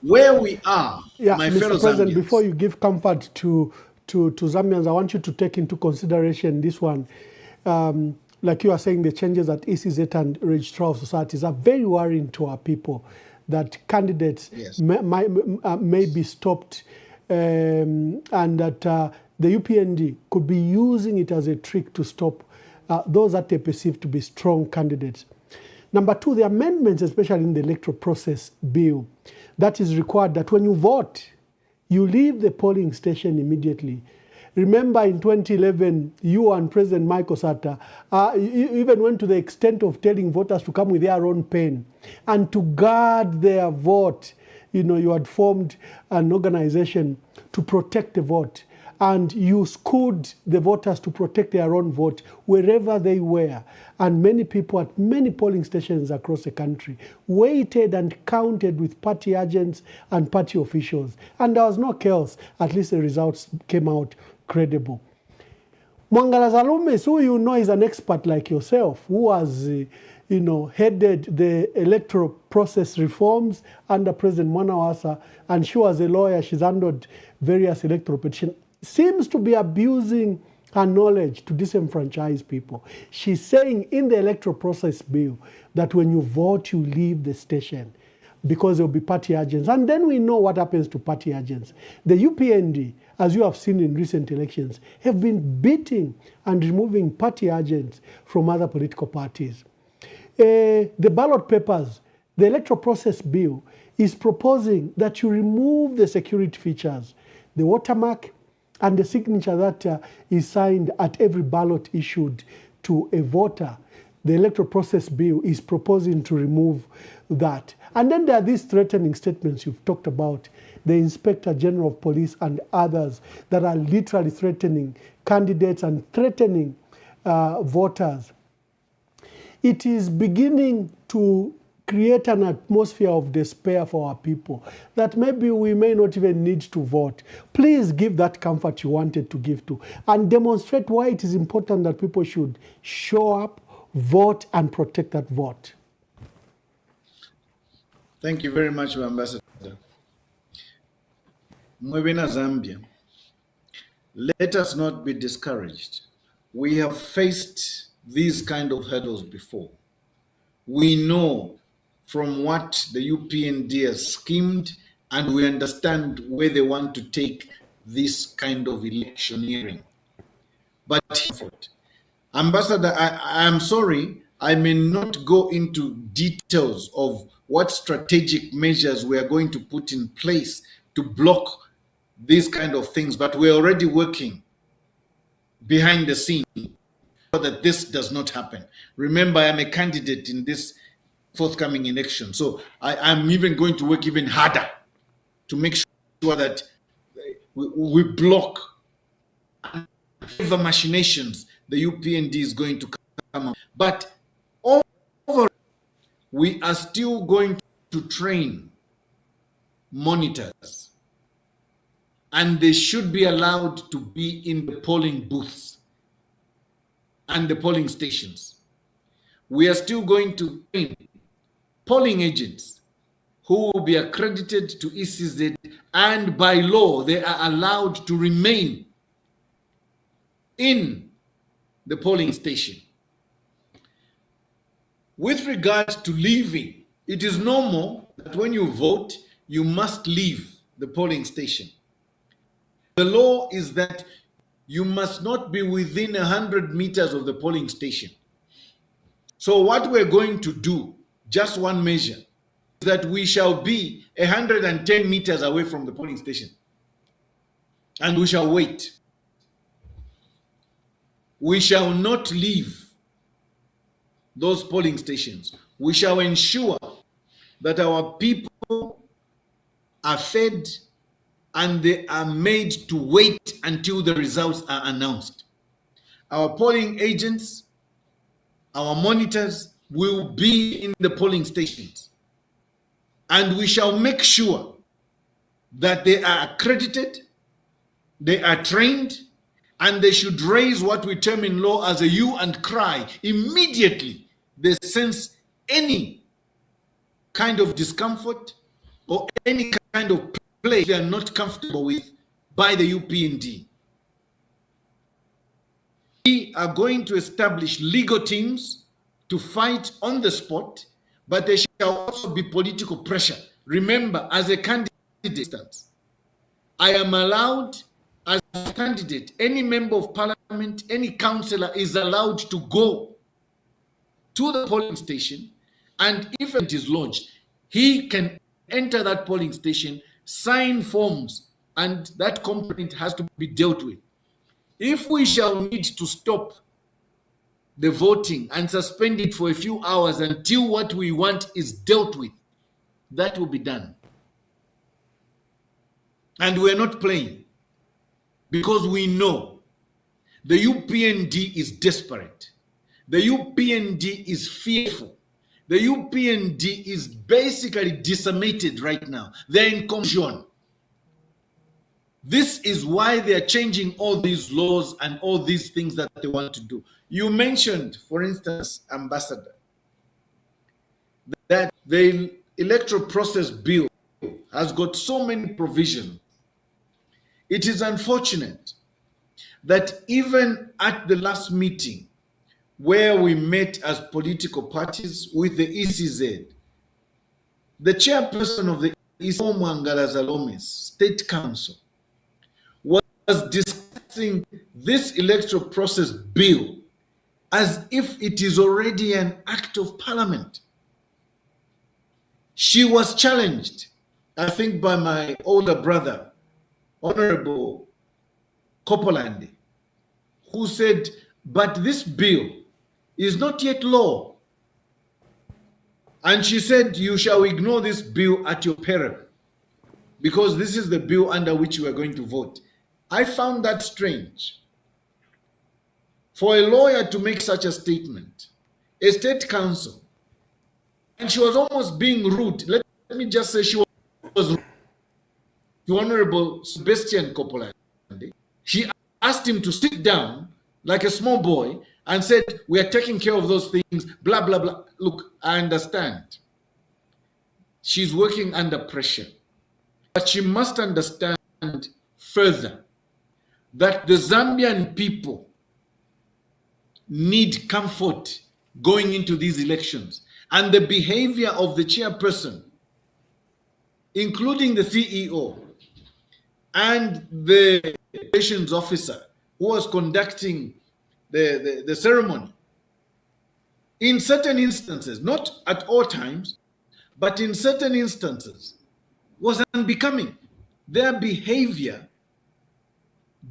Where we are, my fellow Mr. President, Zambians. before you give comfort to Zambians, I want you to take into consideration this one. Like you are saying, the changes at ECZ and Registrar of Societies are very worrying to our people, that candidates may be stopped and that the UPND could be using it as a trick to stop those that they perceive to be strong candidates. Number two, the amendments, especially in the electoral process bill, that is required that when you vote, you leave the polling station immediately. Remember in 2011, you and President Michael Sata even went to the extent of telling voters to come with their own pen and to guard their vote. You know, you had formed an organization to protect the vote, and you schooled the voters to protect their own vote wherever they were. And many people at many polling stations across the country waited and counted with party agents and party officials. And there was no chaos. At least the results came out credible. Mwangala Zalume, who you know is an expert like yourself, who has headed the electoral process reforms under President Mwanawasa, and she was a lawyer, she's handled various electoral petitions, seems to be abusing her knowledge to disenfranchise people. She's saying in the electoral process bill that when you vote, you leave the station. because there will be party agents. And then we know what happens to party agents. The UPND, as you have seen in recent elections, have been beating and removing party agents from other political parties. The ballot papers, the electoral process bill, is proposing that you remove the security features, the watermark and the signature that is signed at every ballot issued to a voter. The electoral process bill is proposing to remove that. And then there are these threatening statements you've talked about, the Inspector General of Police and others that are literally threatening candidates and threatening voters. It is beginning to create an atmosphere of despair for our people, that maybe we may not even need to vote. Please give that comfort you wanted to give to, and demonstrate why it is important that people should show up, vote, and protect that vote. Thank you very much, Ambassador. Mwebena Zambia, let us not be discouraged. We have faced these kind of hurdles before. We know from what the UPND has schemed, and we understand where they want to take this kind of electioneering. But, Ambassador, I am sorry, I may not go into details of what strategic measures we are going to put in place to block these kind of things, but we're already working behind the scenes so that this does not happen. Remember, I am a candidate in this forthcoming election, so I'm even going to work even harder to make sure that we block the machinations the UPND is going to come up. But overall, we are still going to train monitors, and they should be allowed to be in the polling booths and the polling stations. We are still going to train polling agents who will be accredited to ECZ, and by law, they are allowed to remain in the polling station. With regard to leaving, it is normal that when you vote, you must leave the polling station. The law is that you must not be within 100 meters of the polling station. So what we're going to do, just one measure, is that we shall be 110 meters away from the polling station. And we shall wait. We shall not leave those polling stations. We shall ensure that our people are fed and they are made to wait until the results are announced. Our polling agents, our monitors will be in the polling stations, and we shall make sure that they are accredited, they are trained, and they should raise what we term in law as a hue and cry immediately they sense any kind of discomfort or any kind of play they are not comfortable with by the UPND. We are going to establish legal teams to fight on the spot, but there shall also be political pressure. Remember, as a candidate, I am allowed, as a candidate, any member of parliament, any councillor is allowed to go to the polling station, and if it is lodged, he can enter that polling station, sign forms, and that complaint has to be dealt with. If we shall need to stop the voting and suspend it for a few hours until what we want is dealt with, that will be done. And we're not playing, because we know the UPND is desperate. The UPND is fearful. The UPND is basically decimated right now. They're in confusion. This is why they are changing all these laws and all these things that they want to do. You mentioned, for instance, Ambassador, that the electoral process bill has got so many provisions. It is unfortunate that even at the last meeting where we met as political parties with the ECZ, the chairperson of the Mwangala Zalome's State Council was discussing this electoral process bill as if it is already an act of parliament. She was challenged, I think, by my older brother, Honorable Kopolandi, who said, but this bill is not yet law. And she said, you shall ignore this bill at your peril, because this is the bill under which you are going to vote. I found that strange. For a lawyer to make such a statement, a state council, and she was almost being rude. Let me just say she was rude to Honorable Sebastian Coppola. She asked him to sit down like a small boy and said, we are taking care of those things, blah, blah, blah. Look, I understand. She's working under pressure. But she must understand further that the Zambian people need comfort going into these elections. And the behavior of the chairperson, including the CEO and the elections officer who was conducting the ceremony, in certain instances, not at all times, but in certain instances, was unbecoming. Their behavior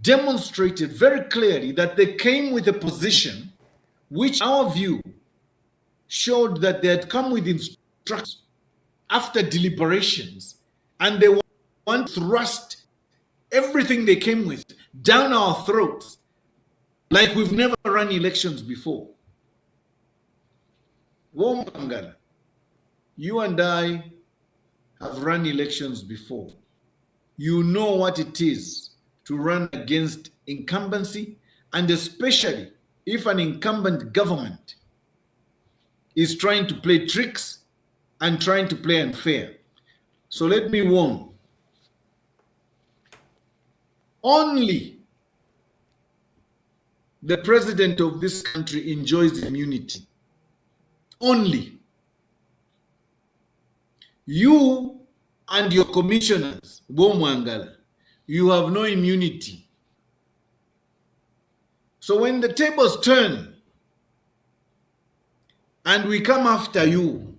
demonstrated very clearly that they came with a position which, our view, showed that they had come with instructions after deliberations, and they want to thrust everything they came with down our throats like we've never run elections before. Womangala, you and I have run elections before. You know what it is to run against incumbency, and especially if an incumbent government is trying to play tricks and trying to play unfair. So let me warn. Only the president of this country enjoys immunity. Only. You and your commissioners, Bomwangala, you have no immunity. So when the tables turn and we come after you,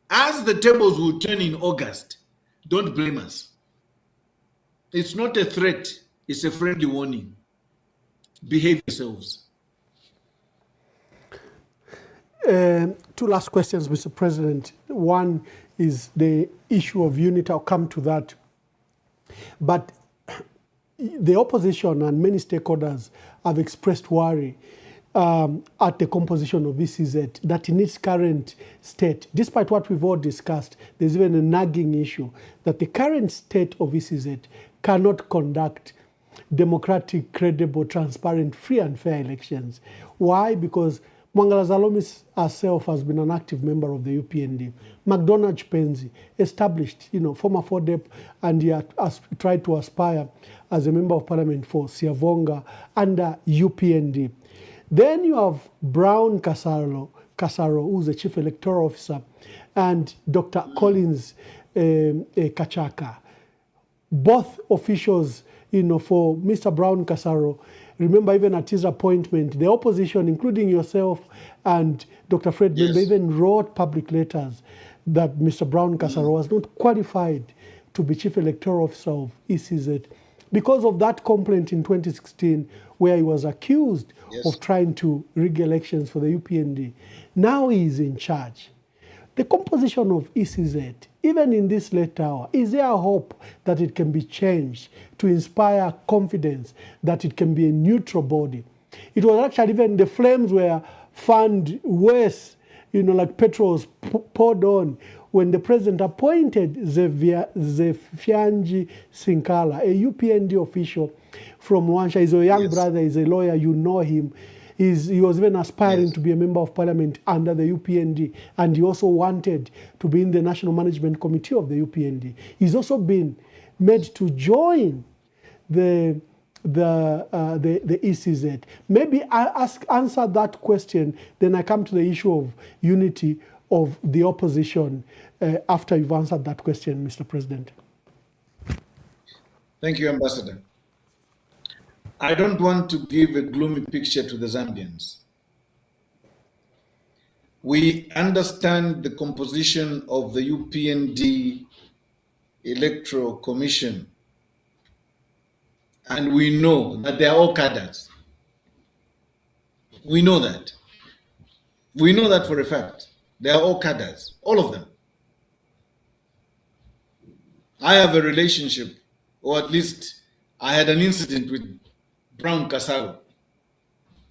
as the tables will turn in August, don't blame us. It's not a threat, it's a friendly warning. Behave yourselves. Two last questions, Mr. President. One is the issue of unity. I'll come to that. But the opposition and many stakeholders have expressed worry at the composition of ECZ, that in its current state, despite what we've all discussed, there's even a nagging issue that the current state of ECZ cannot conduct democratic, credible, transparent, free and fair elections. Why? Because Mwangala Zalomis herself has been an active member of the UPND. McDonald Chipenzi, established, former FODEP, and he has tried to aspire as a member of parliament for Siavonga under UPND. Then you have Brown Kasaro, who's the chief electoral officer, and Dr. Collins Kachaka. Both officials, for Mr. Brown Kasaro, remember even at his appointment, the opposition, including yourself and Dr. Fred Membe, even wrote public letters that Mr. Brown Kasaro was not qualified to be chief electoral officer of ECZ because of that complaint in 2016 where he was accused of trying to rig elections for the UPND. Now he is in charge. The composition of ECZ, even in this late hour, is there a hope that it can be changed to inspire confidence that it can be a neutral body? It was actually even the flames were fanned worse, like petrol was poured on when the president appointed Zefianji Sinkala, a UPND official from Luansha. He's a young brother, he's a lawyer, you know him. He was even aspiring to be a member of parliament under the UPND, and he also wanted to be in the National Management Committee of the UPND. He's also been made to join the ECZ. Maybe I answer that question, then I come to the issue of unity of the opposition after you've answered that question, Mr. President? Thank you, Ambassador. I don't want to give a gloomy picture to the Zambians. We understand the composition of the UPND Electoral Commission, and we know that they are all cadres. We know that. We know that for a fact. They are all cadres, all of them. I have a relationship, or at least I had an incident with Brown Kasaro.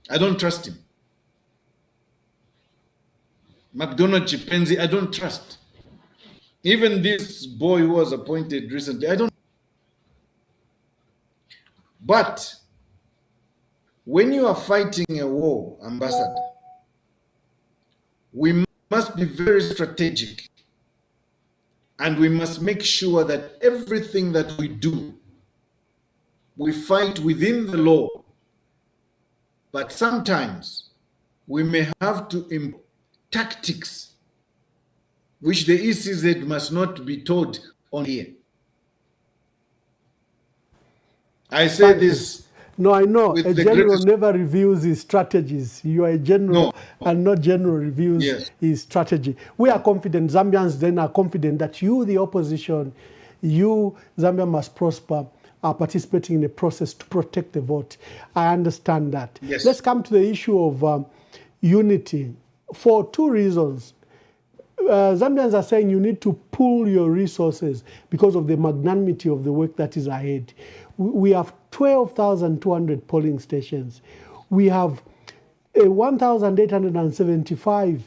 I don't trust him. McDonald Chipenzi, I don't trust. Even this boy who was appointed recently, I don't. But when you are fighting a war, Ambassador, we must be very strategic, and we must make sure that everything that we do, we fight within the law. But sometimes we may have to employ tactics which the ECZ must not be told on here. I say this. No, I know. A general never reveals his strategies. You are a general, and not general reveals his strategy. We are confident, Zambians then are confident that you, the opposition, you, Zambia must prosper, are participating in the process to protect the vote. I understand that. Yes. Let's come to the issue of unity for two reasons. Zambians are saying you need to pool your resources because of the magnanimity of the work that is ahead. We have 12,200 polling stations. We have 1,875,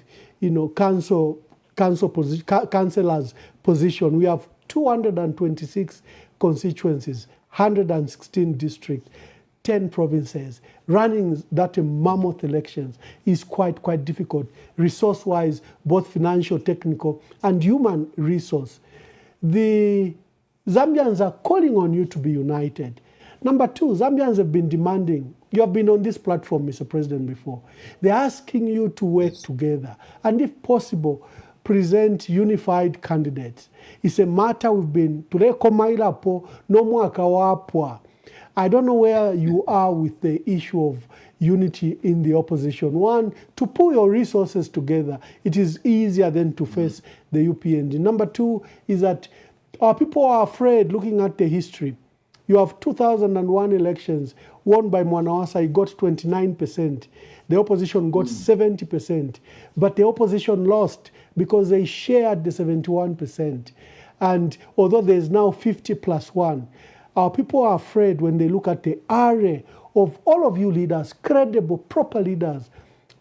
councillors position. We have 226 constituencies, 116 districts, 10 provinces. Running that mammoth elections is quite difficult, resource-wise, both financial, technical, and human resource. The Zambians are calling on you to be united. Number two, Zambians have been demanding, you have been on this platform, Mr. President, before. They're asking you to work together, and if possible, present unified candidates. It's a matter we've been, po no mwaka wapwa. I don't know where you are with the issue of unity in the opposition. One, to pull your resources together, it is easier than to face the UPND. Number two is that our people are afraid, looking at the history. You have 2001 elections won by Mwanawasa, he got 29%. The opposition got 70%. But the opposition lost because they shared the 71%. And although there's now 50+1, our people are afraid when they look at the array of all of you leaders, credible, proper leaders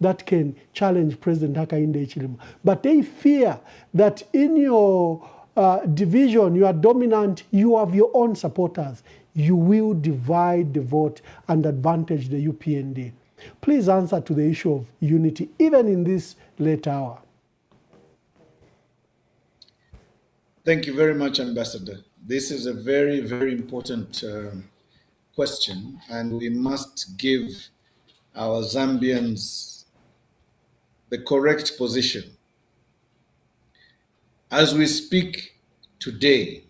that can challenge President Hakainde Hichilema. But they fear that in your division, you are dominant, you have your own supporters. You will divide the vote and advantage the UPND. Please answer to the issue of unity, even in this late hour. Thank you very much, Ambassador. This is a very, very important question, and we must give our Zambians the correct position. As we speak today,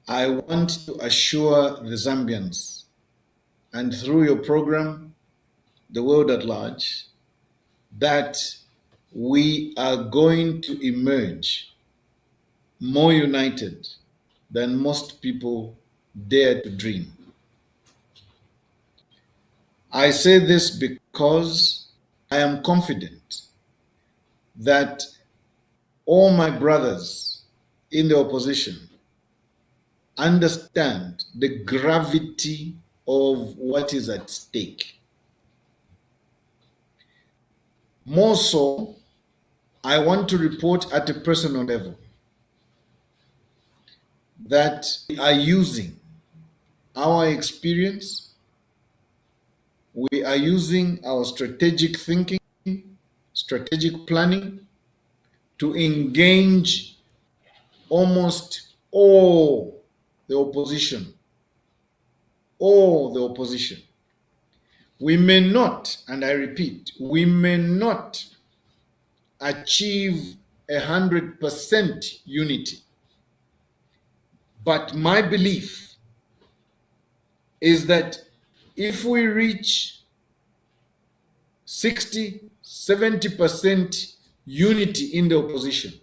I want to assure the Zambians, and through your program, the world at large, that we are going to emerge more united than most people dare to dream. I say this because I am confident that all my brothers in the opposition understand the gravity of what is at stake. More so, I want to report at a personal level that we are using our experience, we are using our strategic thinking, strategic planning to engage almost all the opposition. All the opposition. We may not, and I repeat, we may not achieve 100% unity. But my belief is that if we reach 60, 70% unity in the opposition,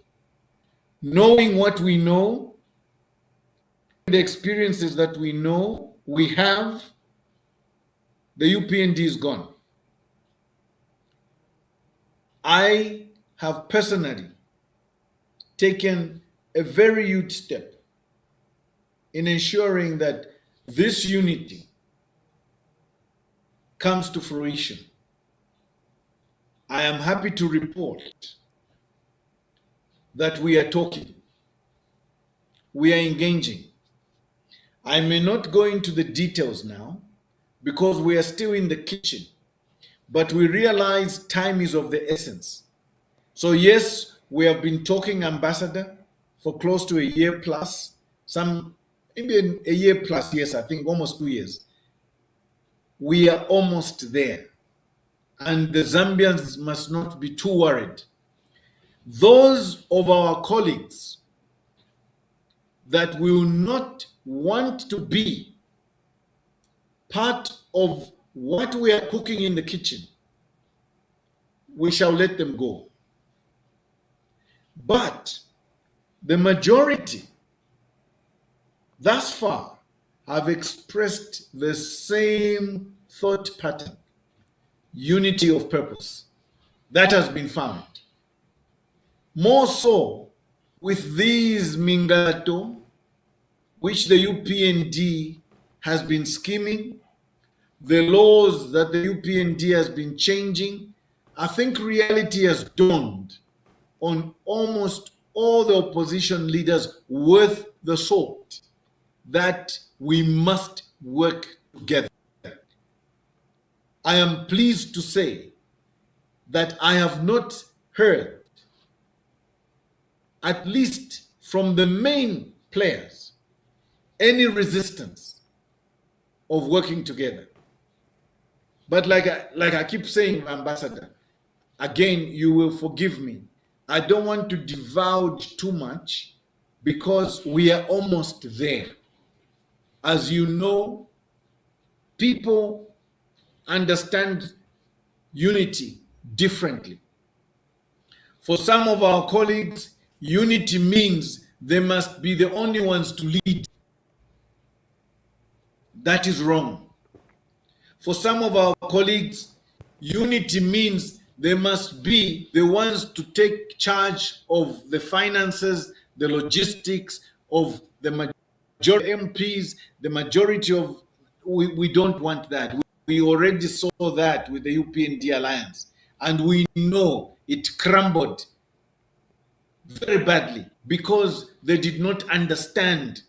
knowing what we know, the experiences that we know we have, the UPND is gone. I have personally taken a very huge step in ensuring that this unity comes to fruition. I am happy to report that we are talking, we are engaging. I may not go into the details now because we are still in the kitchen, but we realize time is of the essence. So yes, we have been talking, Ambassador, for close to a year plus, maybe a year plus, yes, I think almost 2 years. We are almost there. And the Zambians must not be too worried. Those of our colleagues that will not want to be part of what we are cooking in the kitchen, we shall let them go. But the majority thus far have expressed the same thought pattern, unity of purpose. That has been found. More so with these Mingato, which the UPND has been scheming, the laws that the UPND has been changing. I think reality has dawned on almost all the opposition leaders worth the salt that we must work together. I am pleased to say that I have not heard, at least from the main players, any resistance of working together. But like I keep saying, Ambassador, again, you will forgive me. I don't want to divulge too much because we are almost there. As you know, people understand unity differently. For some of our colleagues, unity means they must be the only ones to lead. That is wrong. For some of our colleagues, unity means they must be the ones to take charge of the finances, the logistics of the majority MPs, the majority of, we don't want that. We already saw that with the UPND alliance, and we know it crumbled very badly because they did not understand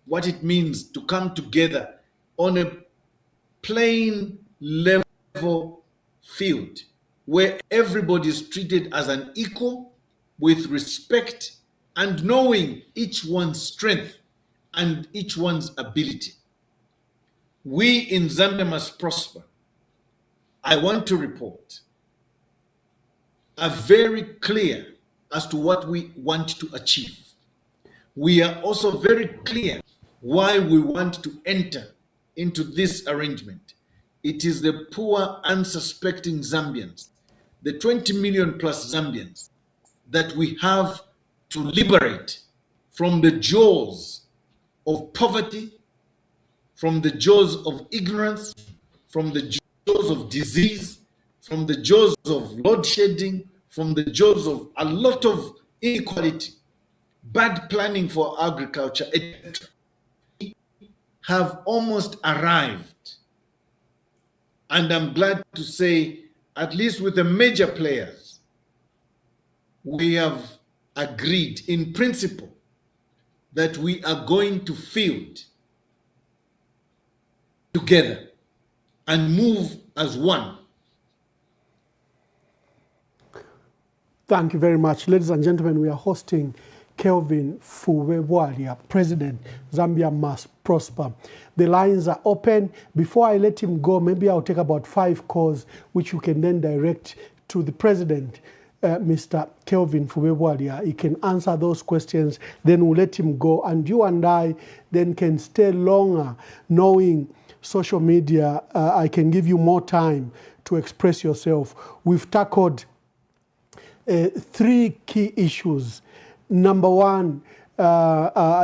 what it means to come together on a plain level field where everybody is treated as an equal with respect and knowing each one's strength and each one's ability. We in Zambia must prosper. I want to report are very clear as to what we want to achieve. We are also very clear why we want to enter into this arrangement. It is the poor, unsuspecting Zambians, the 20 million plus Zambians that we have to liberate from the jaws of poverty, from the jaws of ignorance, from the jaws of disease, from the jaws of load shedding, from the jaws of a lot of inequality, bad planning for agriculture, etc. We have almost arrived. And I'm glad to say, at least with the major players, we have agreed in principle that we are going to field together and move as one. Thank you very much. Ladies and gentlemen, we are hosting Kelvin Fuwewalia, President, Zambia Must Prosper. The lines are open. Before I let him go, maybe I'll take about 5 calls, which you can then direct to the President. Mr. Kelvin Fubebwalia. He can answer those questions, then we'll let him go. And you and I then can stay longer, knowing social media, I can give you more time to express yourself. We've tackled 3 key issues. Number 1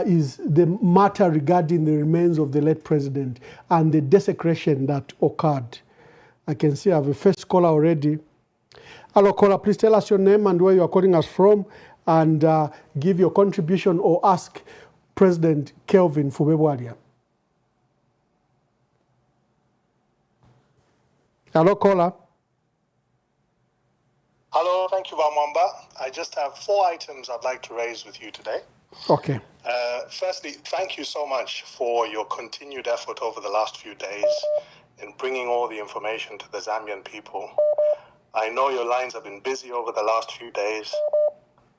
is the matter regarding the remains of the late president and the desecration that occurred. I can see I have a first caller already. Hello, caller, please tell us your name and where you are calling us from, and give your contribution or ask President Kelvin Fubebwalia. Hello, caller. Hello, thank you, Bamwamba. I just have 4 items I'd like to raise with you today. Okay. Firstly, thank you so much for your continued effort over the last few days in bringing all the information to the Zambian people. I know your lines have been busy over the last few days.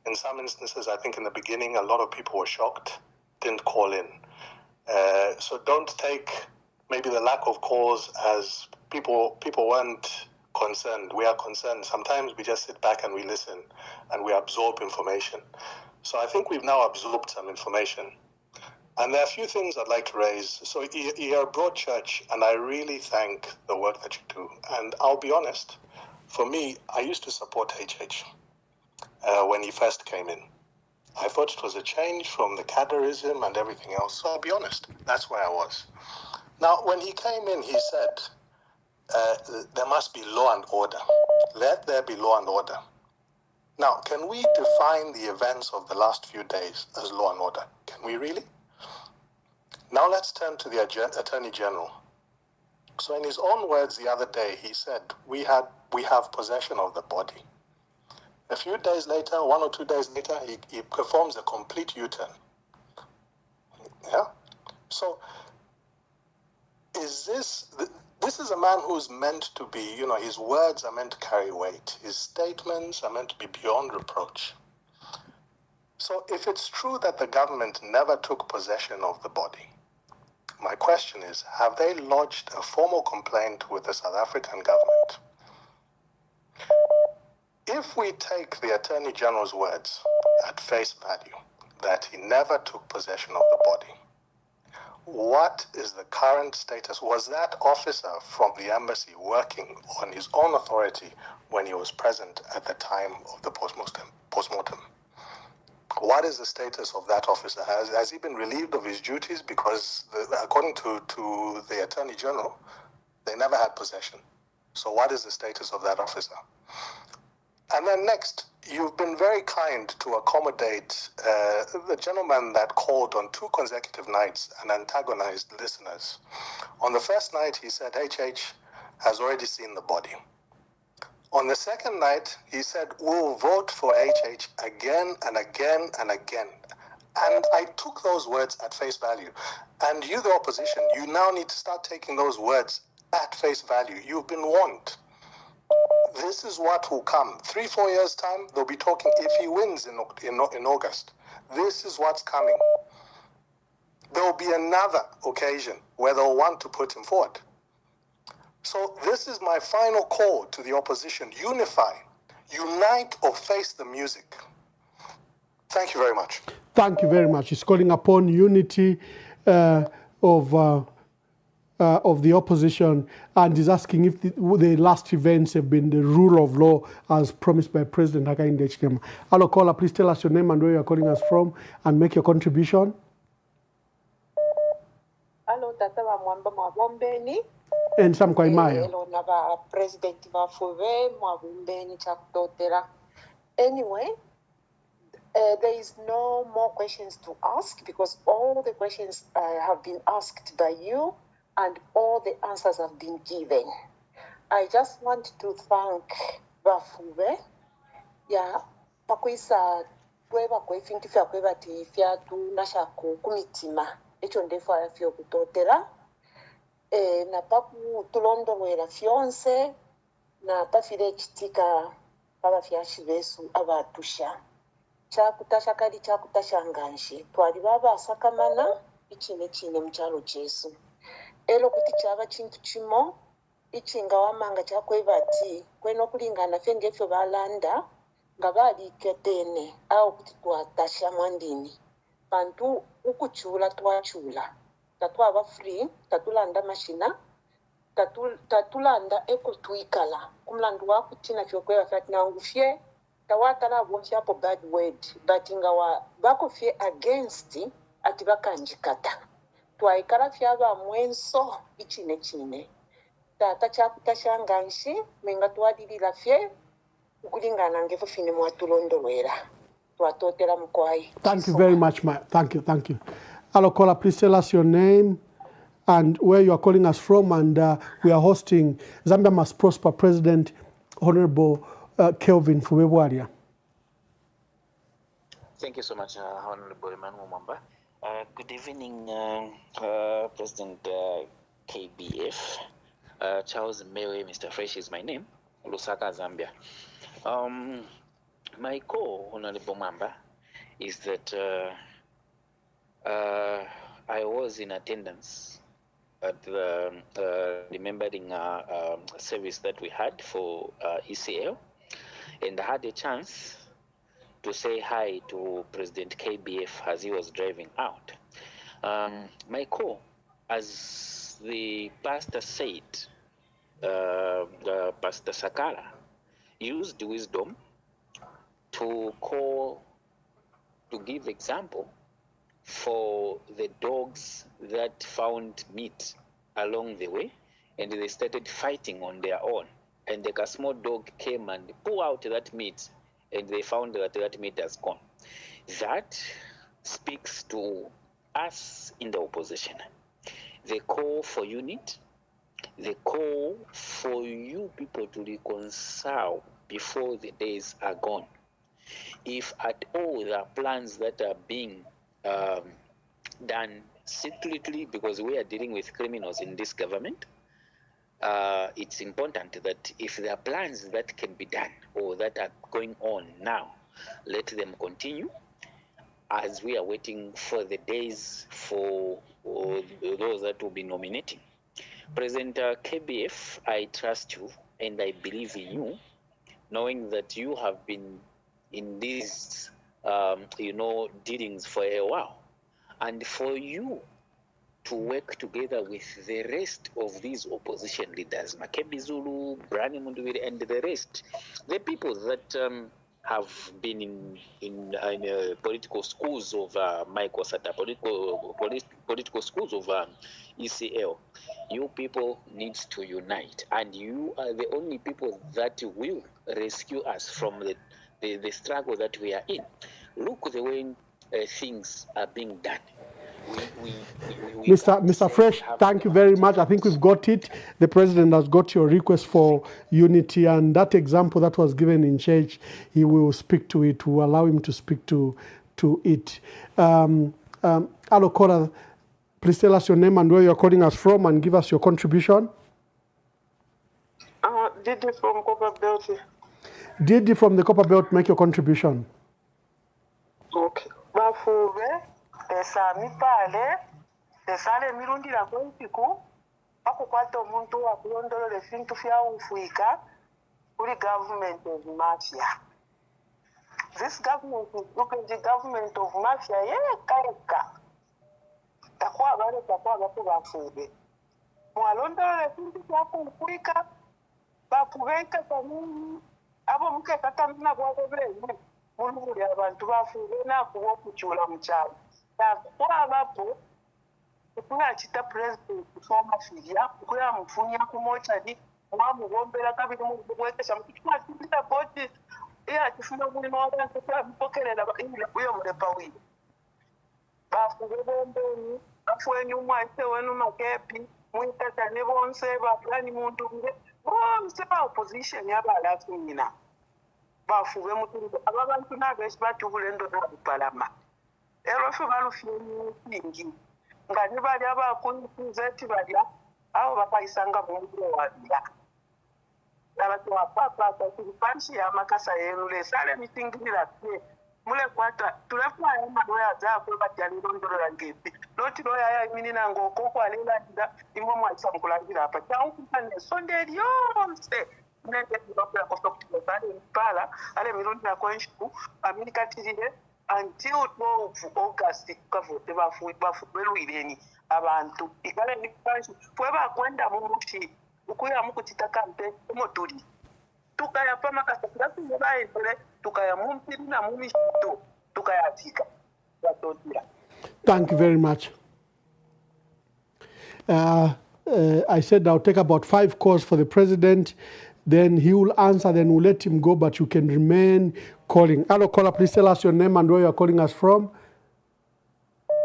In some instances, I think in the beginning, a lot of people were shocked, didn't call in. So don't take maybe the lack of calls as people weren't concerned. We are concerned. Sometimes we just sit back and we listen and we absorb information. So I think we've now absorbed some information. And there are a few things I'd like to raise. So you're a broad church, and I really thank the work that you do. And I'll be honest, for me, I used to support HH when he first came in. I thought it was a change from the cadreism and everything else. So I'll be honest, that's where I was. Now, when he came in, he said, there must be law and order. Let there be law and order. Now, can we define the events of the last few days as law and order? Can we really? Now let's turn to the Attorney General. So in his own words the other day, he said, we have possession of the body. A few days later, 1 or 2 days later, he performs a complete U-turn. Yeah? So this is a man who's meant to be, his words are meant to carry weight. His statements are meant to be beyond reproach. So if it's true that the government never took possession of the body, my question is, have they lodged a formal complaint with the South African government? If we take the Attorney General's words at face value, that he never took possession of the body, what is the current status? Was that officer from the embassy working on his own authority when he was present at the time of the postmortem? What is the status of that officer? Has he been relieved of his duties? Because according to the Attorney General, they never had possession. So what is the status of that officer? And then next, you've been very kind to accommodate the gentleman that called on 2 consecutive nights and antagonized listeners. On the first night, he said HH has already seen the body. On the second night, he said, we'll vote for HH again and again and again. And I took those words at face value. And you, the opposition, you now need to start taking those words at face value. You've been warned. This is what will come. 3-4 years' time, they'll be talking, if he wins in August, this is what's coming. There'll be another occasion where they'll want to put him forward. So this is my final call to the opposition. Unify, unite, or face the music. Thank you very much. Thank you very much. It's calling upon unity of the opposition, and is asking if the last events have been the rule of law as promised by President Hakainde Hichilema. Hello, caller, please tell us your name and where you are calling us from and make your contribution. Hello, Tata Mwamba Mwabombeni. And Sam Kwaimaya. Hello, Naba President Vafuve Mwabombeni Chakutotera. Anyway, there is no more questions to ask because all the questions have been asked by you and all the answers have been given. I just want to thank Vafuve. Yeah, pakwisa kweba kwefintu fya kweba tifya tu nashako kumitima. Echo ndefa ya fyo kutotera. Na papu tulondo wera fionse na pafire chitika paba fya shivesu abatusha. Chakutasha kali chakutasha nganshi. Twali baba asakamana ichine mchalo chesu. Elo kuti chava chintu chimo ichinga wamanga chakweva ati kweno kulingana fengefyo balanda nga baliketene au kuti twatasha mwandini bantu ukuchula twachula tatwaba free tatulanda mashina tatulanda ekutwikala kumlandu wakutina fyokwewa fati nangufye tawatala abonshapo bad word but nga bakufye against ati bakanjikata twaikala fyaba mwenso ichine tata chakutashanganshi menga twadilila fye ukulingana ngefu fine mwatulondolwera twatotela mkwai. Thank you very much, thank you. Hello, caller, please tell us your name and where you are calling us from, and we are hosting Zambia Must Prosper President Honorable Kelvin Fubebwaria. Thank you so much, Honorable Emmanuel Mwamba. Good evening, President KBF. Charles Mewe, Mr. Fresh is my name, Lusaka, Zambia. My call, Honorable Mwamba, is that I was in attendance at the remembering service that we had for ECL, and I had a chance to say hi to President KBF as he was driving out. My call, as the pastor said, Pastor Sakala used wisdom to give example for the dogs that found meat along the way, and they started fighting on their own. And a small dog came and pulled out that meat, and they found that meat has gone. That speaks to us in the opposition. The call for unity, the call for you people to reconcile before the days are gone. If at all there are plans that are being done secretly, because we are dealing with criminals in this government, it's important that if there are plans that can be done or that are going on now, let them continue as we are waiting for the days for those that will be nominating. President KBF, I trust you and I believe in you, knowing that you have been in these dealings for a while, and for you to work together with the rest of these opposition leaders, Makebi Zulu, Brani Munduwiri, and the rest, the people that have been in political schools of Michael Sata, political schools of ECL. You people need to unite, and you are the only people that will rescue us from the struggle that we are in. Look the way things are being done. Mr. Fresh, thank you very much. I think we've got it. The president has got your request for unity, and that example that was given in church, he will speak to it. We'll allow him to speak to it. Hello, caller, please tell us your name and where you're calling us from, and give us your contribution. Didi from Copper Belt. Didi from the Copper Belt, make your contribution. Okay. Bafuwe, esami pale, esale mirundira kwensiku, akukwata omuntu wakulondolera efintu fyawufuika kuli government of mafia. This government is looking the government of mafia yeka. Takwa bako bafuwe. Mwalondolera efintu fyawufuika, bafuweka kanini, abo muke katamina bwagobere. Muluri abantu bafuwe nakuwa okuchula mukyalo. Abapo okunakita president former filia okuya mufunya kumochani wamugombera kabiri mu bwekesha mukitwatira bodi kifuna mulimo w'abantu bamupokerera uyo mulepa wili bafuwe bomboni bafuwe nyumwaite wenu makepi mwitata ne bonse bapulani muntu bonse ba opposition yabalafunyina bafuwe mutundu ababantu nabeshi batubulendo nabupalama erofe balufyenye ningi ngani bali abakunzeti bali abo bakayisanga mu wabya abantu wapapa kulipanshi ya makasa yenu lesale mitingirira pye mule kwata tulefa ya madoya zako batali ndondorola ngepi loti loya ya imini nango koko alela nda imwe mwacha mkulangira hapa changu kane sonderi yonse until 12 August kavote bafuberwireni abantu ikale nipanshi fweba kwenda mumushi ukuya mukutita kampe moturi tukaya pama kasakira tubaendele tukaya mumpiri na mumishito tukaya tika batotira. Thank you very much. I said I'll take about 5 calls for the president, then he will answer, then we'll let him go, but you can remain calling. Hello, caller, please tell us your name and where you are calling us from.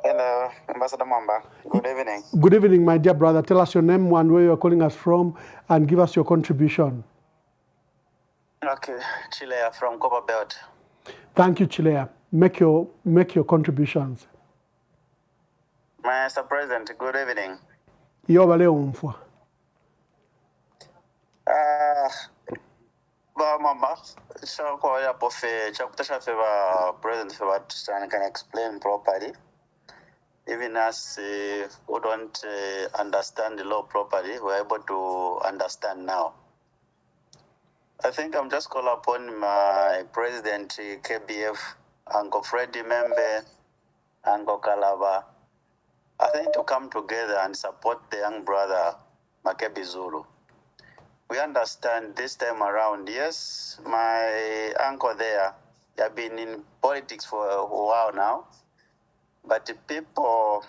Hello, Ambassador Mamba. Good evening. Good evening, my dear brother. Tell us your name and where you are calling us from and give us your contribution. Okay, Chilea from Copperbelt. Thank you, Chilea. Make your contributions. Mr. President, good evening. Mamba, Chakoya Pofe, Chakutasha Feva, President Feva, can explain properly. Even us who don't understand the law properly, we're able to understand now. I think I'm just calling upon my President KBF, Uncle Freddie Membe, Uncle Kalaba, I think to come together and support the young brother, Makebi Zulu. We understand this time around, yes, my uncle there, they have been in politics for a while now, but the people,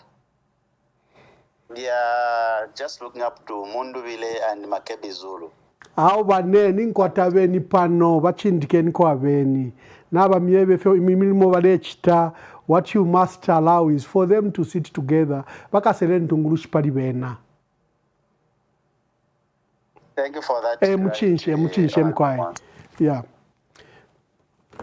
they are just looking up to Munduvile and Makebi Zulu. Aho baneni nkwatabeni pano bachindikeni kwa beni naba myebe fe imilimo balechita. What you must allow is for them to sit together bakaseleni tungulushi pali bena. Thank you for that. Muchinshe mkwai. Yeah.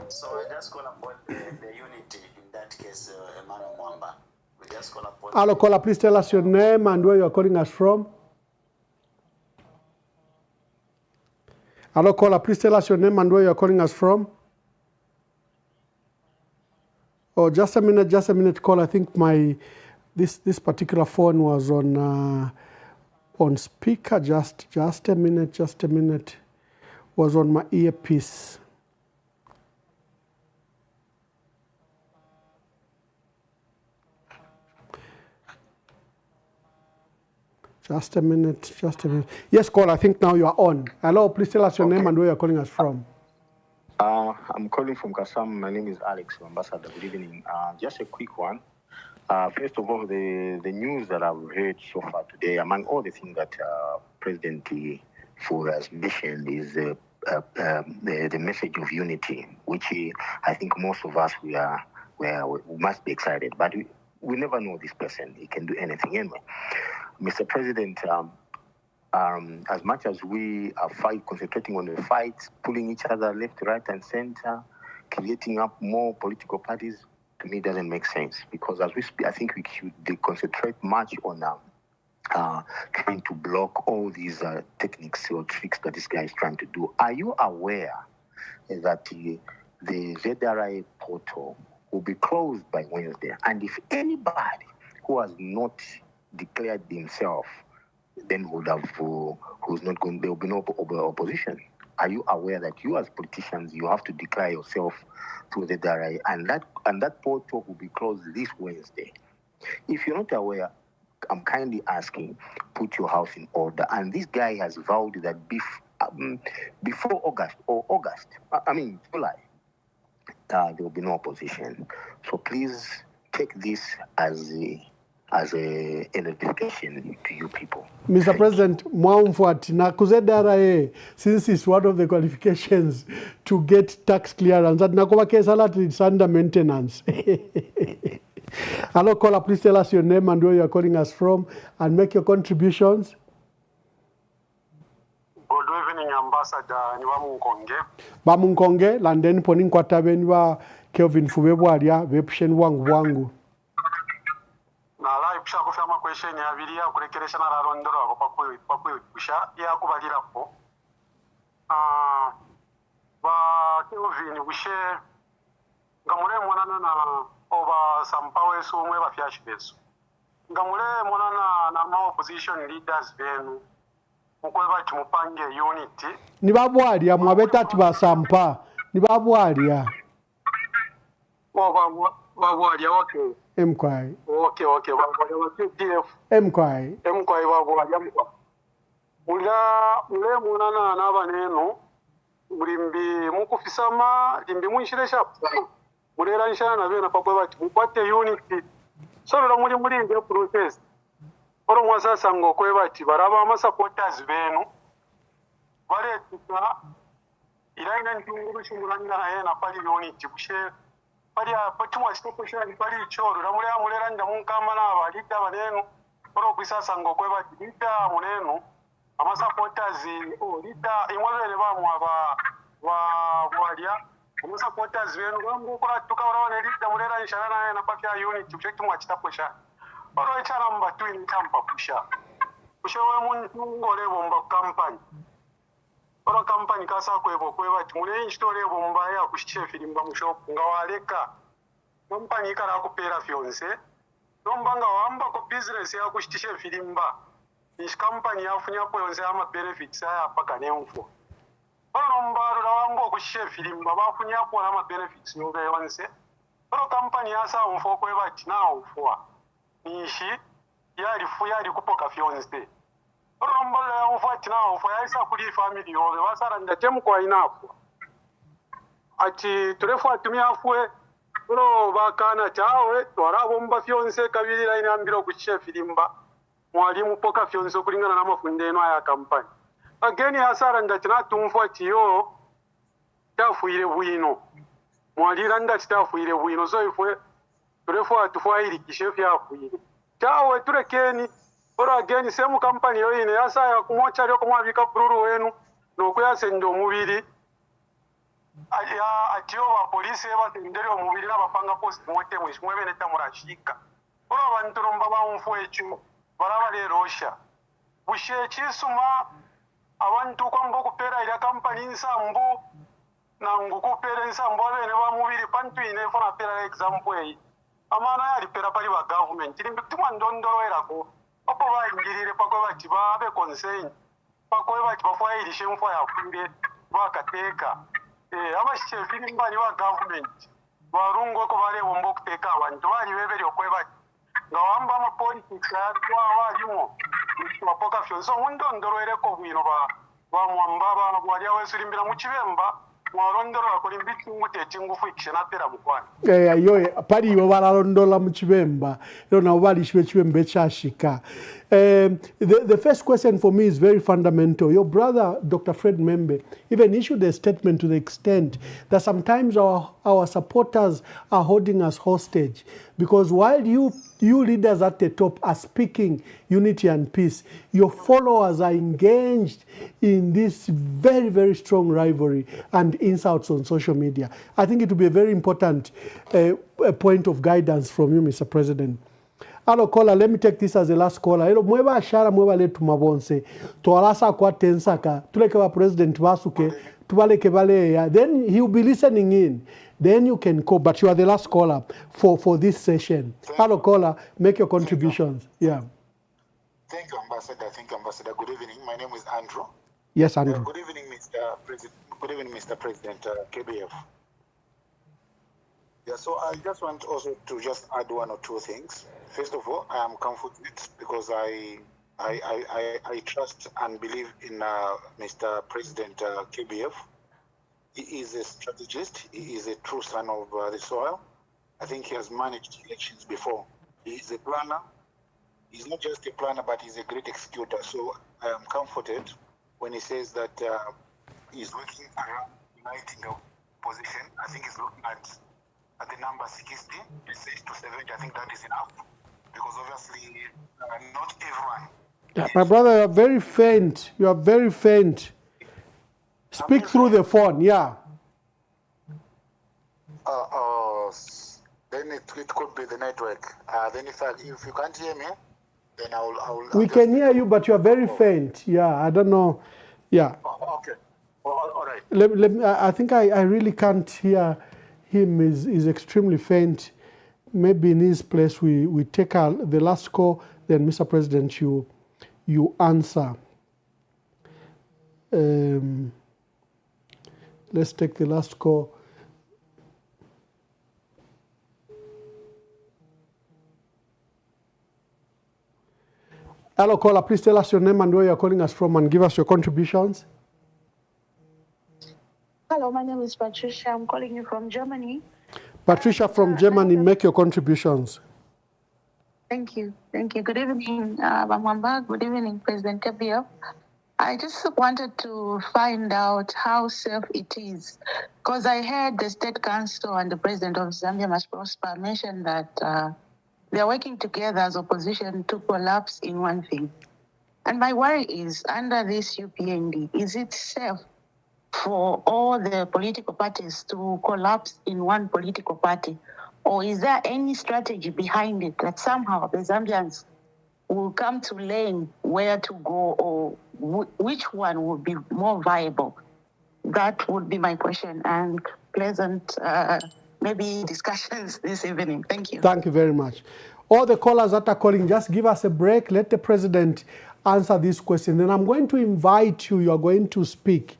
So I just call upon the unity in that case, Emmanuel Mwamba. We just call upon. Hello, caller, please tell us your name and where you are calling us from. Hello, caller, please tell us your name and where you are calling us from. Oh, just a minute, call. I think this particular phone was on speaker. Just a minute. Was on my earpiece. Just a minute. Yes, call. I think now you are on. Hello, please tell us your name and where you are calling us from. I'm calling from Kasam. My name is Alex, Ambassador. Good evening. Just a quick one. First of all, the news that I've heard so far today, among all the things that President Fu has mentioned, is the message of unity, which I think most of us we must be excited. But we never know this person. He can do anything anyway. Mr. President, as much as we are concentrating on the fights, pulling each other left, right, and center, creating up more political parties, to me doesn't make sense. Because as we speak, I think we should concentrate much on trying to block all these techniques or tricks that this guy is trying to do. Are you aware that the ZRI portal will be closed by Wednesday? And if anybody who has not declared himself, then who's not going, there will be no opposition. Are you aware that you as politicians, you have to declare yourself through the DRI, and that portal will be closed this Wednesday? If you're not aware, I'm kindly asking, put your house in order. And this guy has vowed that before July, there will be no opposition. So please take this as a notification to you people. Mr. President, Mwamfuati, na kuzedara since it's one of the qualifications to get tax clearance, that nakuba kesa is under maintenance. Hello, caller, please tell us your name and where you are calling us from and make your contributions. Good evening, Ambassador. Ni Bamunkonge. Bamunkonge, London poning kwa tabeni wa Kelvin Fubebwalia, vepshen wangu. Na live pisha kufama question ya bilia kurekeresha na rondoro wako pakwe pisha ya kubalira ko. Ba Kelvin wishe ngamule mwanana na over sampawe sumwe bafyashi beso. Ngamule mwanana na ma opposition leaders benu mukwebati mupange unity nibabwalya mwabetati basampa nibabwalya babwalya okay emkwai babwalya ba KDF emkwai babwalya mulemuna n'abaneno mulimbi mukufisama limbi munshiresha mulera nshana nabena pakwe bati mukwate unity solera mulinde protest oro mwasasa ngo kwe bati baraba ama supporters benu baletuka ilaina ntunguru shimulanga na yena pali unity kushe pali patumwa stopusha pali choro mulera nda munkama na balita banenu oro kwisasa ngo kwe bati lita munenu ama supporters lita imwabele bamwa bwalya ama supporters benu bambu kola tukaora lita mulera nshana na yena pakya unity kushe tumwa chitapusha oro echana mbatu ni tampa pusha we muntu ngole bomba kampani oro kampani kasa kwebo kwebati mule instore bomba ya kushiche filimba mushopu ngawaleka kampani ikara kupera fyonse nombanga wamba ko business ya kushitishe filimba ish kampani yafunya ko yonse ama benefits ya paka nemfo oro nombaro rawambo kushiche filimba bafunya ko ama benefits yobe yonse oro kampani yasa umfo kwebati na ufwa nishi yali kupoka fyonse rombala ya ufati na ufa ya isa kuli family yobe basara ndatemu kwa inafu ati turefu atumia afwe ro bakana tawe twarabomba fyonse kabiri la inambiro kuchie filimba mwalimu poka fyonse kulingana na mafundeno ya kampani ageni hasara ndatina tumfuati yo tafuire buino mwalira ndati tafuire buino so ifwe turefu atufairi kishefi afuire tawe turekeni ora again same company yo ine yasa ya kumocha lyo kumwabika bururu wenu nokuyase ndo mubiri atiyo ba police batendere omubiri n'abapanga post mote mwishimwe bene tamurashika ora abantu romba bamfu echo baraba le rosha bushe chisuma abantu kwambo kupera ila company nsambu na ngukupera nsambu bene bamubiri pantu ine fona pera example yi amana yali pera pali ba government limbi tumwa ndondoro erako opo bayingirire pako bati babe consent pako bati bafayirishe mfo yakwire bakateka abashe filimba ni wa government barungo ko bare bombo kuteka abantu bali bebere okwebati ngawamba ama politics ya kwa walimo mapoka fyonso mundondoro ereko bwino ba mwambaba bwali awesirimbira mu kibemba mwarondoro akolimbiti nguteti ngufu ikishena pera mukwana yo pali yo baralondola mu kibemba yo na bali shibe kibembe chashika. The first question for me is very fundamental. Your brother Dr. Fred Membe even issued a statement to the extent that sometimes our supporters are holding us hostage because while you leaders at the top are speaking unity and peace, your followers are engaged in this very, very strong rivalry and insults on social media. I think it will be a very important point of guidance from you, Mr. President. Hello, caller, let me take this as the last caller. Hello, mweba ashara mweba letu mabonse. Tuwalasa kwa tensaka. Tuleke wa president wasuke. Tuwaleke bale ya. Then he will be listening in. Then you can call. But you are the last caller for this session. Hello, caller, make your contributions. Yeah. Thank you, Ambassador. Thank you, Ambassador. Good evening. My name is Andrew. Yes, Andrew. Good evening, Mr. President. Good evening, Mr. President, KBF. Yeah, so I just want also to just add one or two things. First of all, I am comforted because I trust and believe in Mr. President KBF. He is a strategist. He is a true son of the soil. I think he has managed elections before. He is a planner. He's not just a planner, but he's a great executor. So I am comforted when he says that he's working around uniting the opposition. I think he's looking at the number 60, to 70. I think that is enough. Because obviously, not everyone. My brother, you are very faint. You are very faint. Speak through the phone, yeah. Then it could be the network. Then if you can't hear me, then I'll we can hear you, but you are very faint. Yeah, I don't know. Yeah. Okay. All right. I think I really can't hear him. Is extremely faint. Maybe in his place we take the last call, then Mr. President, you answer. Let's take the last call. Hello, caller. Please tell us your name and where you're calling us from and give us your contributions. Hello, my name is Patricia. I'm calling you from Germany. Patricia from Germany, make your contributions. Thank you. Thank you. Good evening, Bamwamba. Good evening, President Kabir. I just wanted to find out how safe it is, because I heard the State Council and the President of Zambia Must Prosper mention that they are working together as opposition to collapse in one thing. And my worry is, under this UPND, is it safe for all the political parties to collapse in one political party? Or is there any strategy behind it that somehow the Zambians will come to learn where to go, or which one would be more viable? That would be my question, and pleasant maybe discussions this evening. Thank you. Thank you very much. All the callers that are calling, just give us a break. Let the president answer this question. Then I'm going to invite you. You are going to speak.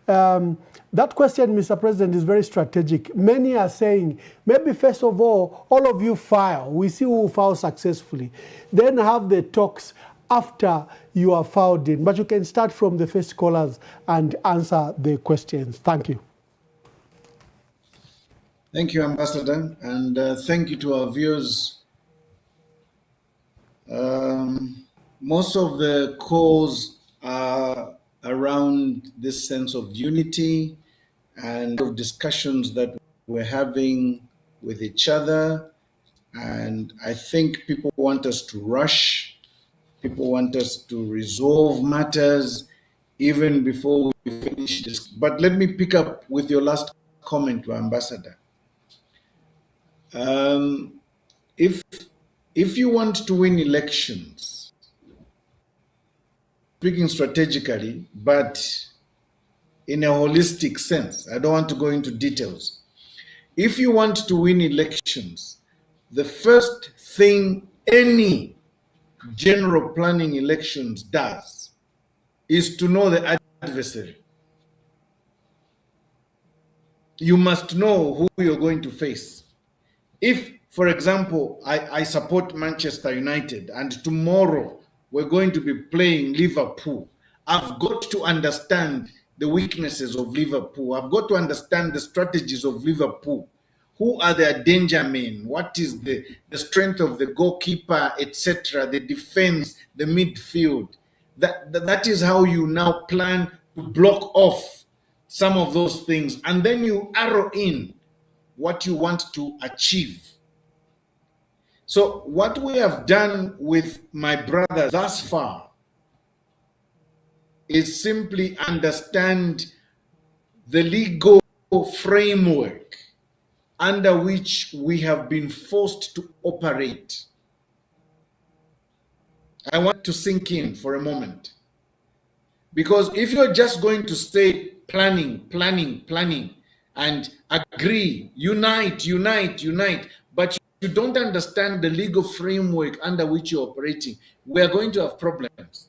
That question, Mr. President, is very strategic. Many are saying, maybe first of all of you file. We see who will file successfully. Then have the talks after you are filed in. But you can start from the first callers and answer the questions. Thank you. Thank you, Ambassador, and thank you to our viewers. Most of the calls are around this sense of unity and of discussions that we're having with each other. And I think people want us to rush. People want us to resolve matters even before we finish this. But let me pick up with your last comment, Ambassador. If you want to win elections, speaking strategically, but in a holistic sense, I don't want to go into details. If you want to win elections, the first thing any general planning elections does is to know the adversary. You must know who you're going to face. If, for example, I support Manchester United and tomorrow we're going to be playing Liverpool, I've got to understand the weaknesses of Liverpool. I've got to understand the strategies of Liverpool. Who are their danger men? What is the strength of the goalkeeper, etc., the defense, the midfield? That is how you now plan to block off some of those things. And then you arrow in what you want to achieve. So what we have done with my brother thus far is simply understand the legal framework under which we have been forced to operate. I want to sink in for a moment. Because if you're just going to stay planning, and agree, unite, but you don't understand the legal framework under which you're operating, we are going to have problems.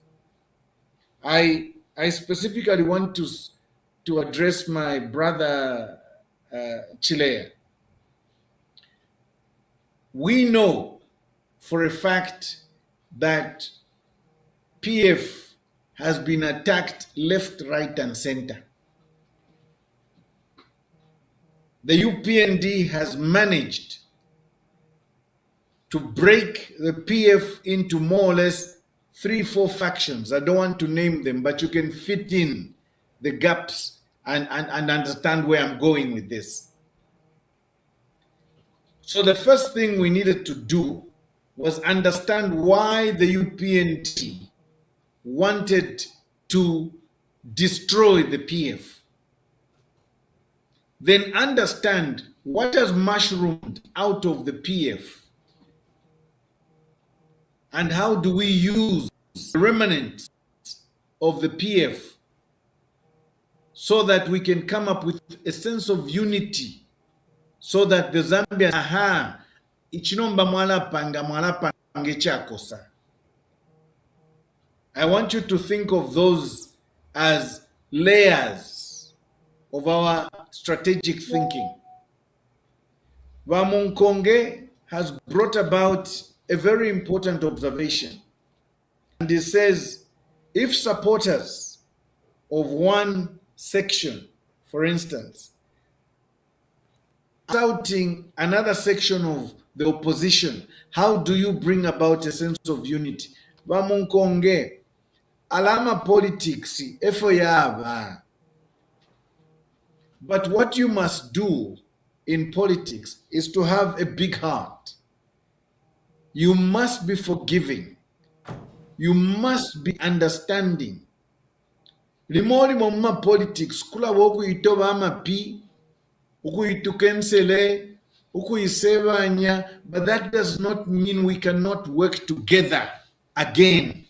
I specifically want to address my brother Chilea. We know for a fact that PF has been attacked left, right, and center. The UPND has managed to break the PF into more or less 3-4 factions. I don't want to name them, but you can fit in the gaps and understand where I'm going with this. So the first thing we needed to do was understand why the UPND wanted to destroy the PF. Then understand what has mushroomed out of the PF and how do we use the remnants of the PF so that we can come up with a sense of unity, so that the Zambians, ichinomba mwala pange chakosa. I want you to think of those as layers of our strategic thinking. Wamunkonge has brought about a very important observation. And he says, if supporters of one section, for instance, shouting another section of the opposition, how do you bring about a sense of unity? Wamunkonge, alama politics, efo yaba. But what you must do in politics is to have a big heart. You must be forgiving. You must be understanding. Limori moma politics kula woku itoba amapi, uku itukensele, uku isevanya, but that does not mean we cannot work together again.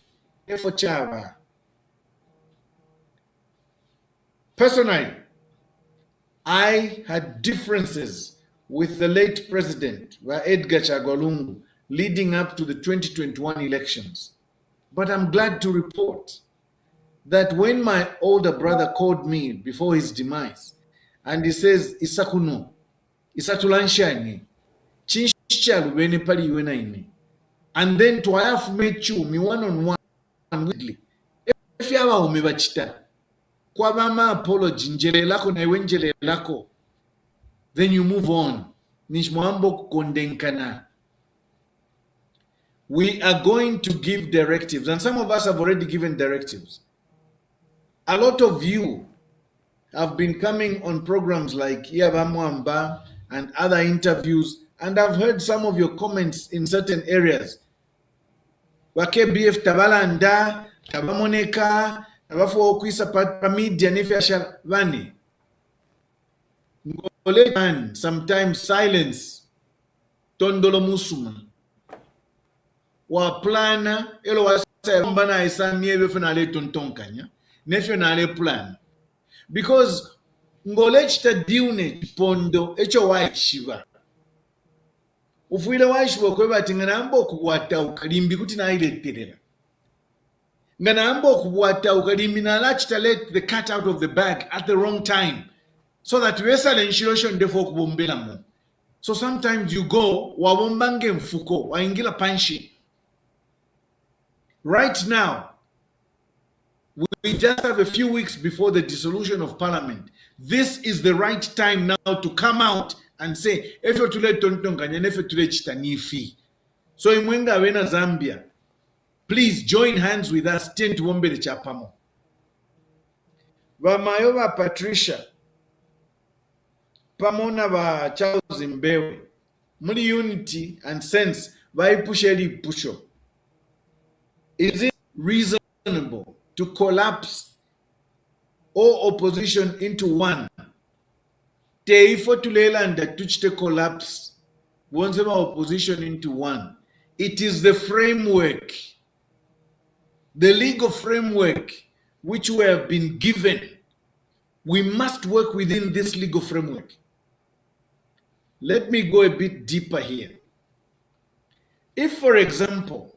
Personally, I had differences with the late president, Edgar Chagwa leading up to the 2021 elections. But I'm glad to report that when my older brother called me before his demise, and he says, Isakuno, Isatulanshani, Chinshalu Bene Pali Wenaine, and then to I have met you, me one-on-one weekly. If you have a umebachita, kwa mama apology, njele lako na iwe njele lako, then you move on. Nishmoambo kondenkana. We are going to give directives, and some of us have already given directives. A lot of you have been coming on programs like Iyabamwamba and other interviews, and I've heard some of your comments in certain areas. Wake BF tabalanda, tabamoneka, tabafu okwisa pa media nefyasha vani. Ngole sometimes silence tondolo musuma. Wa plana elo wasa mbana isani ebe fenale tontonkanya. Nefyo nale plan. Because ngole chita diune pondo echo waishiva. Ufuile waishiva kweba tinganambo kuwata ukalimbi kuti na ile terera. Nganambo kuwata ukalimbi na la chita let the cat out of the bag at the wrong time. So that wesa le nshirosho ndefo kubombela mo. So sometimes you go, wabombange mfuko, waingila panshi. Right now, we just have a few weeks before the dissolution of parliament. This is the right time now to come out and say, efo tule tontonganya nefe tule chitanifi. So imwenga wena Zambia, please join hands with us, tend to wombele chapamo. Vamayowa Patricia, pamona va Charles Mbewe, muli unity and sense, vaipusheli pusho. Is it reasonable to collapse all opposition into one? Teifo tulela and tuchite collapse wonsema opposition into one. It is the framework, the legal framework which we have been given. We must work within this legal framework. Let me go a bit deeper here. If, for example,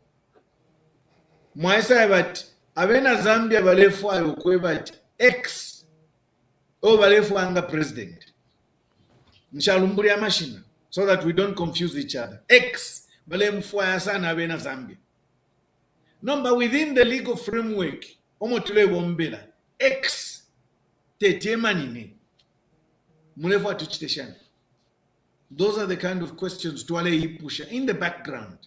Mwaisa bat avena Zambia balefu ayokwe bat X o balefu anga president. Nshalumburi ya machina so that we don't confuse each other. X balemfu ayasana avena Zambia. Number within the legal framework omotule wombela X tete manine mulefu atuchiteshana. Those are the kind of questions tuwale ipusha in the background.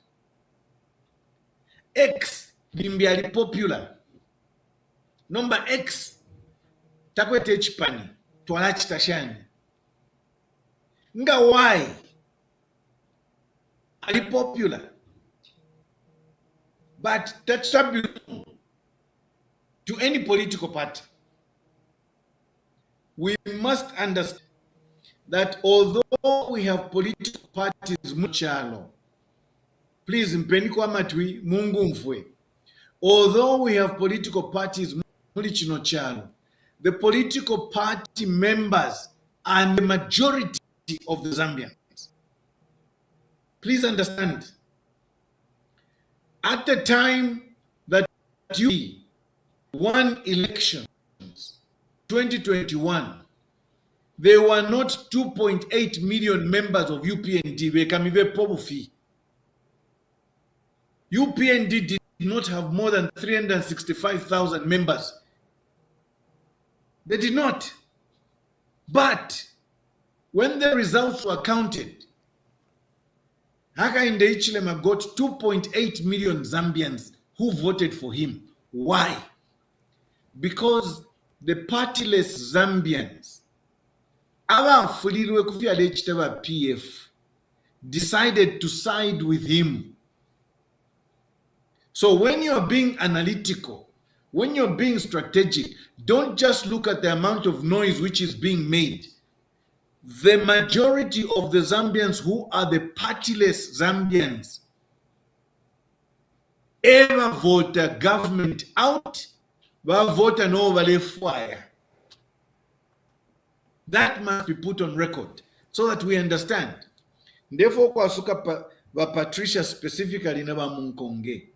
X Limbiali popular. Number X takwete chipani twala chitashani. Nga why ali popular, but that's belong to any political party. We must understand that although we have political parties muchalo, please mpeni kwa matwi mungu mfwe. Although we have political parties, the political party members are the majority of the Zambians. Please understand, at the time that you won elections, 2021, there were not 2.8 million members of UPND. UPND did not have more than 365,000 members. They did not. But when the results were counted, Hakainde Hichilema got 2.8 million Zambians who voted for him. Why? Because the partyless Zambians, PF, decided to side with him. So when you're being analytical, when you're being strategic, don't just look at the amount of noise which is being made. The majority of the Zambians who are the partyless Zambians ever vote the government out, but vote an overlay fire. That must be put on record so that we understand. Therefore, Patricia specifically never munkonge.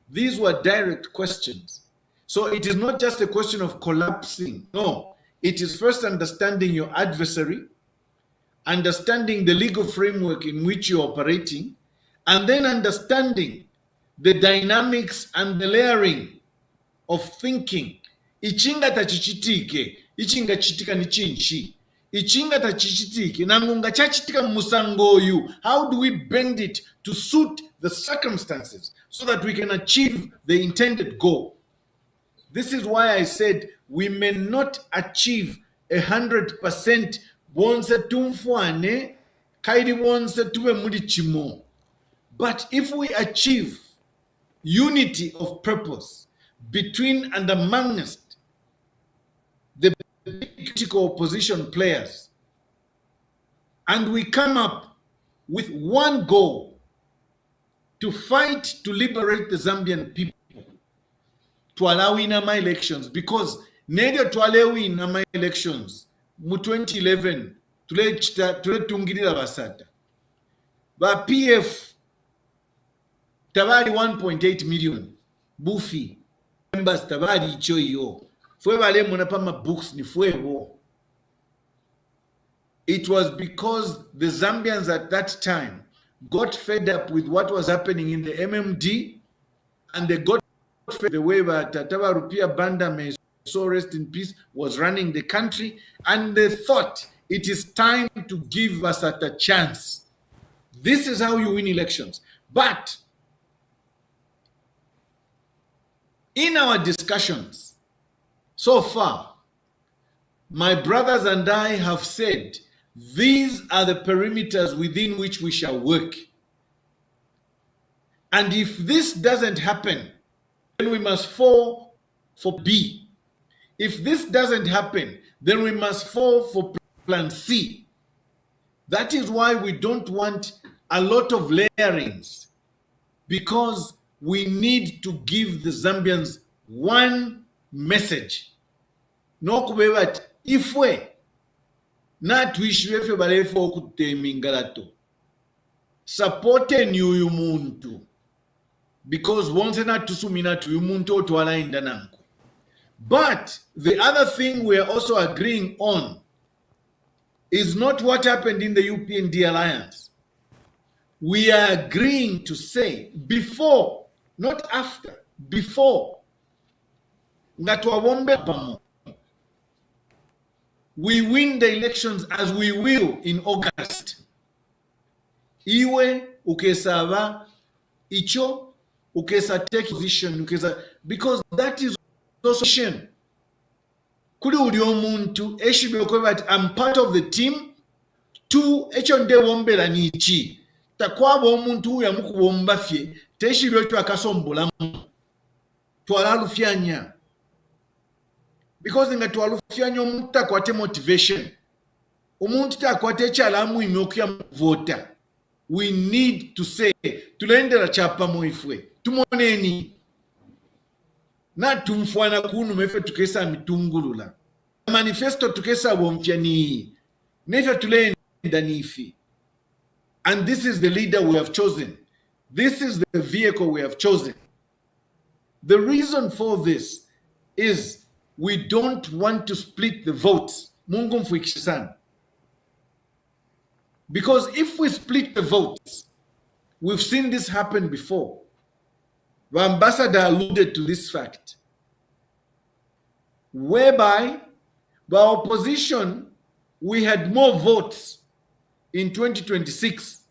These were direct questions. So it is not just a question of collapsing. No, it is first understanding your adversary, understanding the legal framework in which you're operating, and then understanding the dynamics and the layering of thinking. Ichinga tachichitike, ichinga chitika ni chinchi. Ichinga tachichitike, nangunga chachitika musangoyu. How do we bend it to suit the circumstances so that we can achieve the intended goal? This is why I said we may not achieve 100% bonse tumfuane, kaidi bonse tuwe mudi chimo. But if we achieve unity of purpose between and amongst the critical opposition players, and we come up with one goal to fight to liberate the Zambian people, to allow in my elections, because neither to allow in my elections mu 2011 tule tungirira basata ba PF tabali 1.8 million bufi members tabali icho iyo fwe bale muna pama books ni fwewo. It was because the Zambians at that time got fed up with what was happening in the MMD, and they got fed the way that Tatawa Rupia Banda, may so rest in peace, was running the country, and they thought it is time to give us a chance. This is how you win elections. But in our discussions so far, my brothers and I have said these are the perimeters within which we shall work. And if this doesn't happen, then we must fall for B. If this doesn't happen, then we must fall for plan C. That is why we don't want a lot of layerings, because we need to give the Zambians one message. No kubeba ifwe na tuishwefe balefo kutemingalato. Supporte ni uyu muntu, because once na tusumina tu umuntu otwala indananko. But the other thing we are also agreeing on is not what happened in the UPND alliance. We are agreeing to say before, not after, before, we win the elections as we will in August. Iwe ukesava icho ukesa take position ukesa, because that is association. Kuli uli omuntu eshibe kweba I'm part of the team. Tu echo nde wombera nichi takwaba omuntu uya mukubomba fye teshibe tu akasombola twalufyanya, because nga twalufyanya omuntu takwate motivation, omuntu takwate chalamu imyokuya vota. We need to say tulendera chapa moifwe tumoneni na tumfwana kunu mefe tukesa mitungulula manifesto tukesa womfyani nefe tulenda nifi. And this is the leader we have chosen. This is the vehicle we have chosen. The reason for this is we don't want to split the votes. Mungu mfuikishe sana. Because if we split the votes, we've seen this happen before. The ambassador alluded to this fact, whereby the opposition, we had more votes in 2026,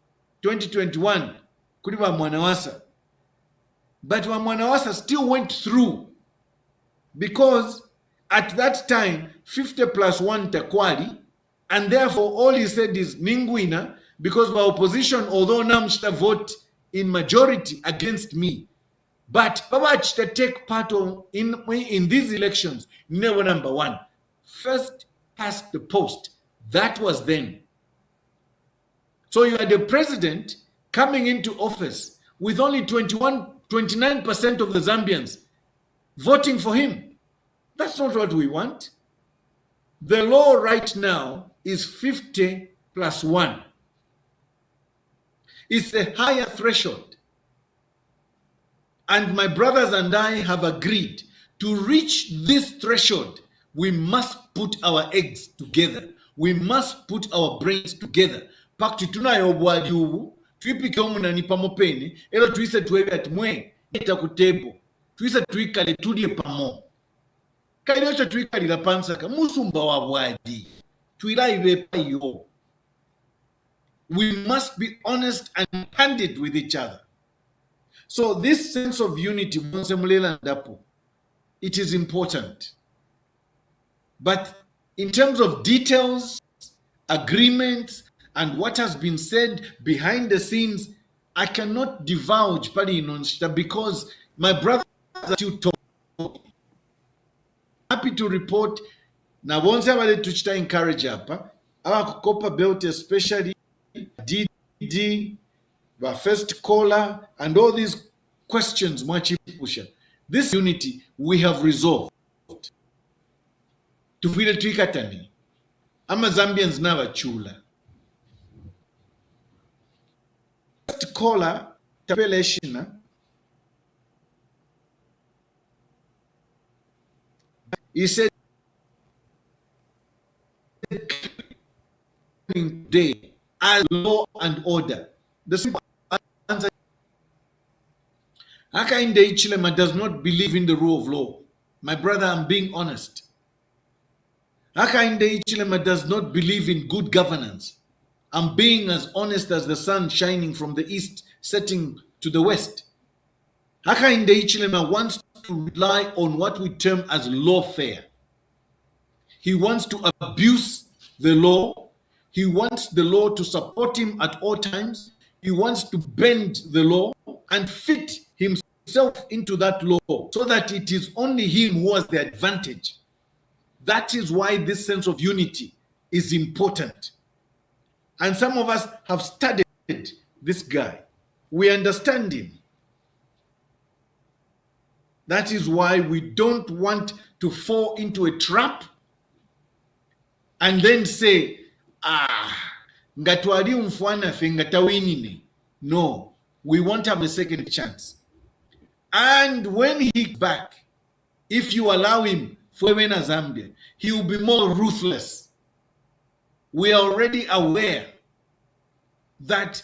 2021, kuri wa Mwanawasa. But wa Mwanawasa still went through because at that time, 50 plus 1 takwali, and therefore all he said is Ningwina, because the opposition, although Namshta vote in majority against me, but Babachta take part in these elections, never number one. First past the post. That was then. So you had the president coming into office with only 29% of the Zambians voting for him. That's not what we want. The law right now is 50 plus 1. It's a higher threshold. And my brothers and I have agreed to reach this threshold. We must put our eggs together. We must put our brains together. Pakti tunayo bwali ubu, tuipike omunani pamopeni, elo tuise tuwewe atimwe, ita kutebo, tuise tuikale tudie pamo. Kaidocho tuikali la pansaka, musumba wa bwadi, tuilaiwe payo. We must be honest and candid with each other. So this sense of unity, it is important. But in terms of details, agreements, and what has been said behind the scenes, I cannot divulge because my brother still talk. Happy to report. Now, once I wanted to encourage our copper belt, especially DD, the first caller, and all these questions, this unity we have resolved. To feel a trikatani. Ama Zambians never chula. First caller, Tapeleshina. He said, today, as law and order. The simple answer, Hakainde Ichilema does not believe in the rule of law. My brother, I'm being honest. Hakainde Ichilema does not believe in good governance. I'm being as honest as the sun shining from the east, setting to the west. Hakainde Ichilema wants to rely on what we term as lawfare. He wants to abuse the law. He wants the law to support him at all times. He wants to bend the law and fit himself into that law so that it is only him who has the advantage. That is why this sense of unity is important. And some of us have studied this guy. We understand him. That is why we don't want to fall into a trap and then say, ngatwali umfwana fe ngatawinine. No, we won't have a second chance. And when he's back, if you allow him for Zambia, he will be more ruthless. We are already aware that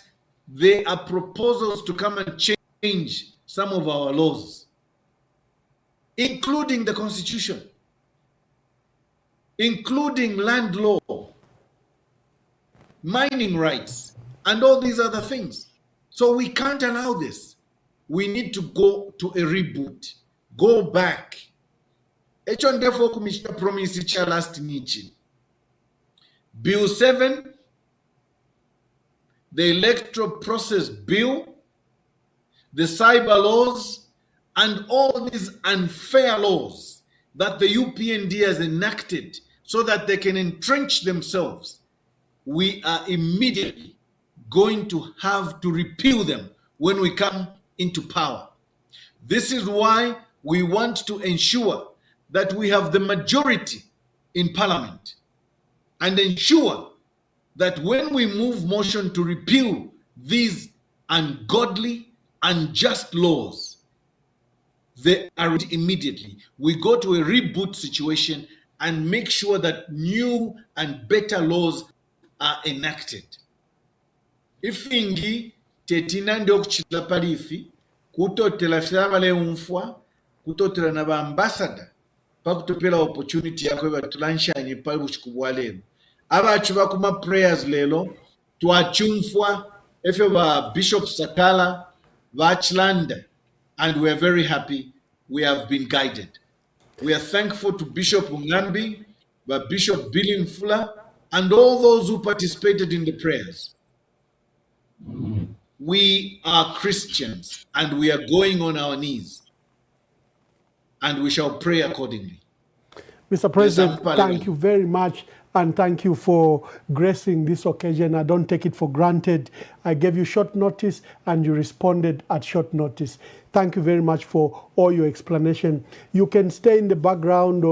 there are proposals to come and change some of our laws, including the Constitution, including land law, mining rights, and all these other things. So we can't allow this. We need to go to a reboot, go back. Therefore, Commissioner promised last meeting. Bill 7, the electoral process bill, the cyber laws, and all these unfair laws that the UPND has enacted so that they can entrench themselves, we are immediately going to have to repeal them when we come into power. This is why we want to ensure that we have the majority in Parliament and ensure that when we move motion to repeal these ungodly, unjust laws, they are immediately. We go to a reboot situation and make sure that new and better laws are enacted. Ifingi tetina ndi okuchita palifi kutotela fyavale unfwa kutotela na baambasada pakutopela opportunity yakwe batulanshanye pali buchikubwa lero abachu bakuma prayers lelo twachumfwa efe ba Bishop Sakala bachilanda, and we are very happy we have been guided. We are thankful to Bishop Ungambi, Bishop Billy Fuller, and all those who participated in the prayers. We are Christians and we are going on our knees, and we shall pray accordingly. Mr. President, thank you very much, and thank you for gracing this occasion. I don't take it for granted. I gave you short notice and you responded at short notice. Thank you very much for all your explanation. You can stay in the background,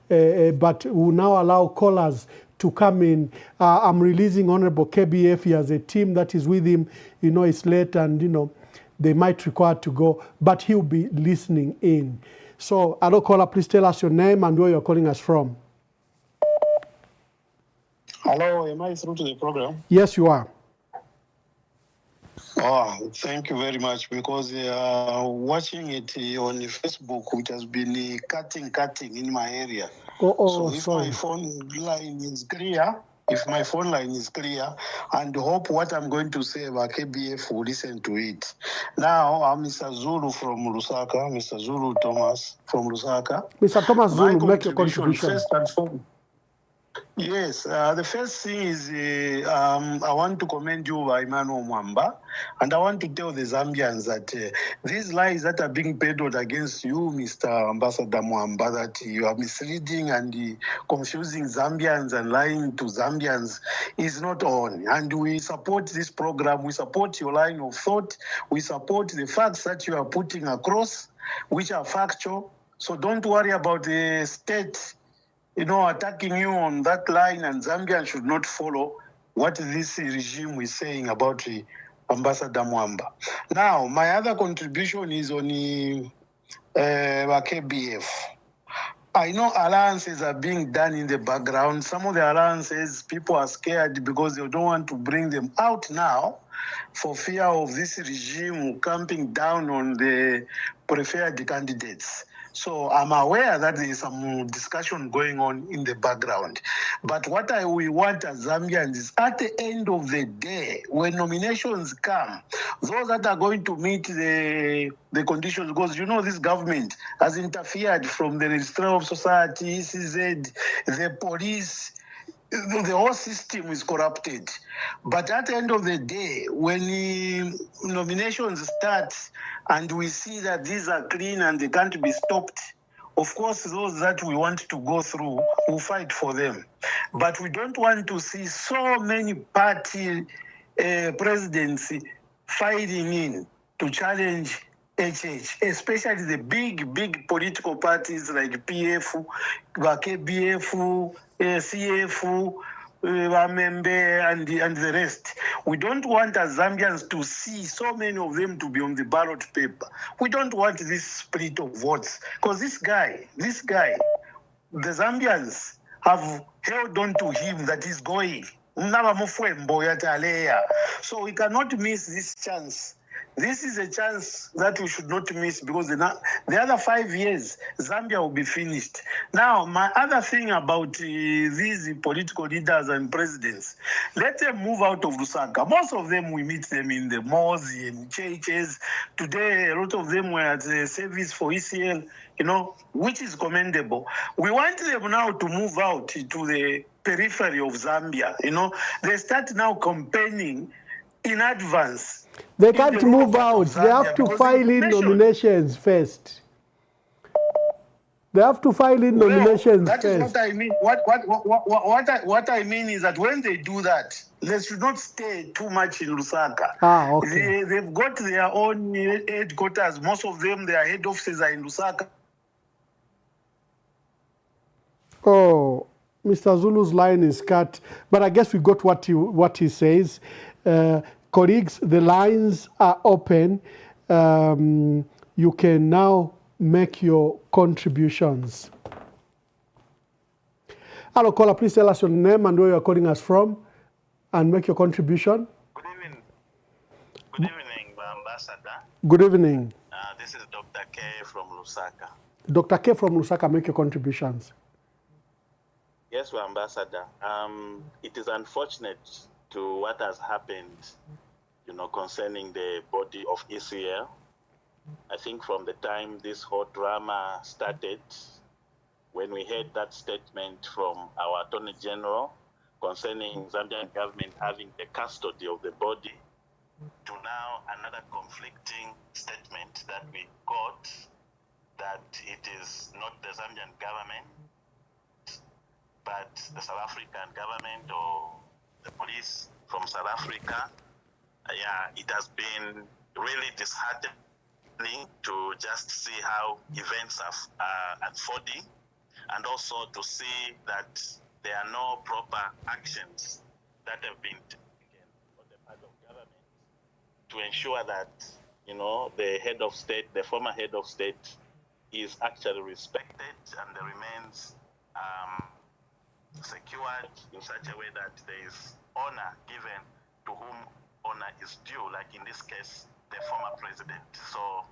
but we'll now allow callers to come in. I'm releasing Honorable KBF. He has a team that is with him. You know, it's late and, you know, they might require to go, but he'll be listening in. So, hello caller, please tell us your name and where you're calling us from. Hello, am I through to the program? Yes, you are. Oh, thank you very much, because watching it on Facebook, which has been cutting in my area. So if my phone line is clear, and hope what I'm going to say about KBF will listen to it. Now, I'm Mr. Zulu from Lusaka, Mr. Zulu Thomas from Lusaka. Mr. Thomas Zulu, make your contribution. First and foremost. Yes, the first thing is I want to commend you, Emmanuel Mwamba, and I want to tell the Zambians that these lies that are being peddled against you, Mr. Ambassador Mwamba, that you are misleading and confusing Zambians and lying to Zambians is not on. And we support this program. We support your line of thought. We support the facts that you are putting across, which are factual. So don't worry about the state, you know, attacking you on that line, and Zambia should not follow what this regime is saying about Ambassador Mwamba. Now, my other contribution is on KBF. I know alliances are being done in the background. Some of the alliances, people are scared because they don't want to bring them out now for fear of this regime clamping down on the preferred candidates. So I'm aware that there is some discussion going on in the background. But what we want as Zambians is at the end of the day, when nominations come, those that are going to meet the conditions, because you know this government has interfered from the Registrar of Society, ECZ, the police. The whole system is corrupted. But at the end of the day, when the nominations start and we see that these are clean and they can't be stopped, of course, those that we want to go through, we'll fight for them. But we don't want to see so many party presidents fighting in to challenge HH, especially the big political parties like PF, KBF, CF, Wamembe, and the rest. We don't want as Zambians to see so many of them to be on the ballot paper. We don't want this split of votes. Because this guy, the Zambians have held on to him that he's going. So we cannot miss this chance. This is a chance that we should not miss, because the other 5 years, Zambia will be finished. Now, my other thing about these political leaders and presidents, let them move out of Lusaka. Most of them, we meet them in the malls, in churches. Today, a lot of them were at the service for ECL, you know, which is commendable. We want them now to move out to the periphery of Zambia. You know, they start now campaigning in advance. They can't move out. They have to file in nominations first. They have to file in nominations first. That is what I mean. What I mean is that when they do that, they should not stay too much in Lusaka. Okay. They've got their own headquarters. Most of them, their head offices are in Lusaka. Oh, Mr. Zulu's line is cut, but I guess we got what he says. Colleagues, the lines are open. You can now make your contributions. Hello, caller, please tell us your name and where you're calling us from and make your contribution. Good evening. Good evening, Ambassador. Good evening. This is Dr. K from Lusaka. Dr. K from Lusaka, make your contributions. Yes, Ambassador. It is unfortunate to what has happened, concerning the body of ECL. I think from the time this whole drama started, when we heard that statement from our Attorney General concerning Zambian government having the custody of the body, to now another conflicting statement that we got that it is not the Zambian government, but the South African government or the police from South Africa. It has been really disheartening to just see how events are unfolding, and also to see that there are no proper actions that have been taken on the part of government to ensure that, the head of state, the former head of state, is actually respected and remains secured in such a way that there is honor given to whom honor is due, like in this case, the former president. So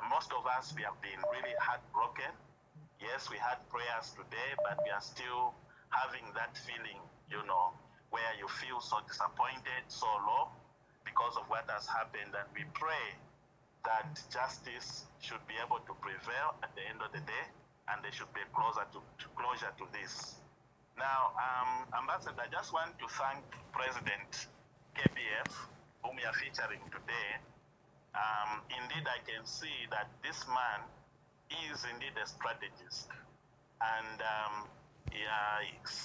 most of us, we have been really heartbroken. Yes, we had prayers today, but we are still having that feeling, where you feel so disappointed, so low because of what has happened. And we pray that justice should be able to prevail at the end of the day, and there should be closure to this. Now, Ambassador, I just want to thank President KBF, whom we are featuring today. Indeed, I can see that this man is indeed a strategist, and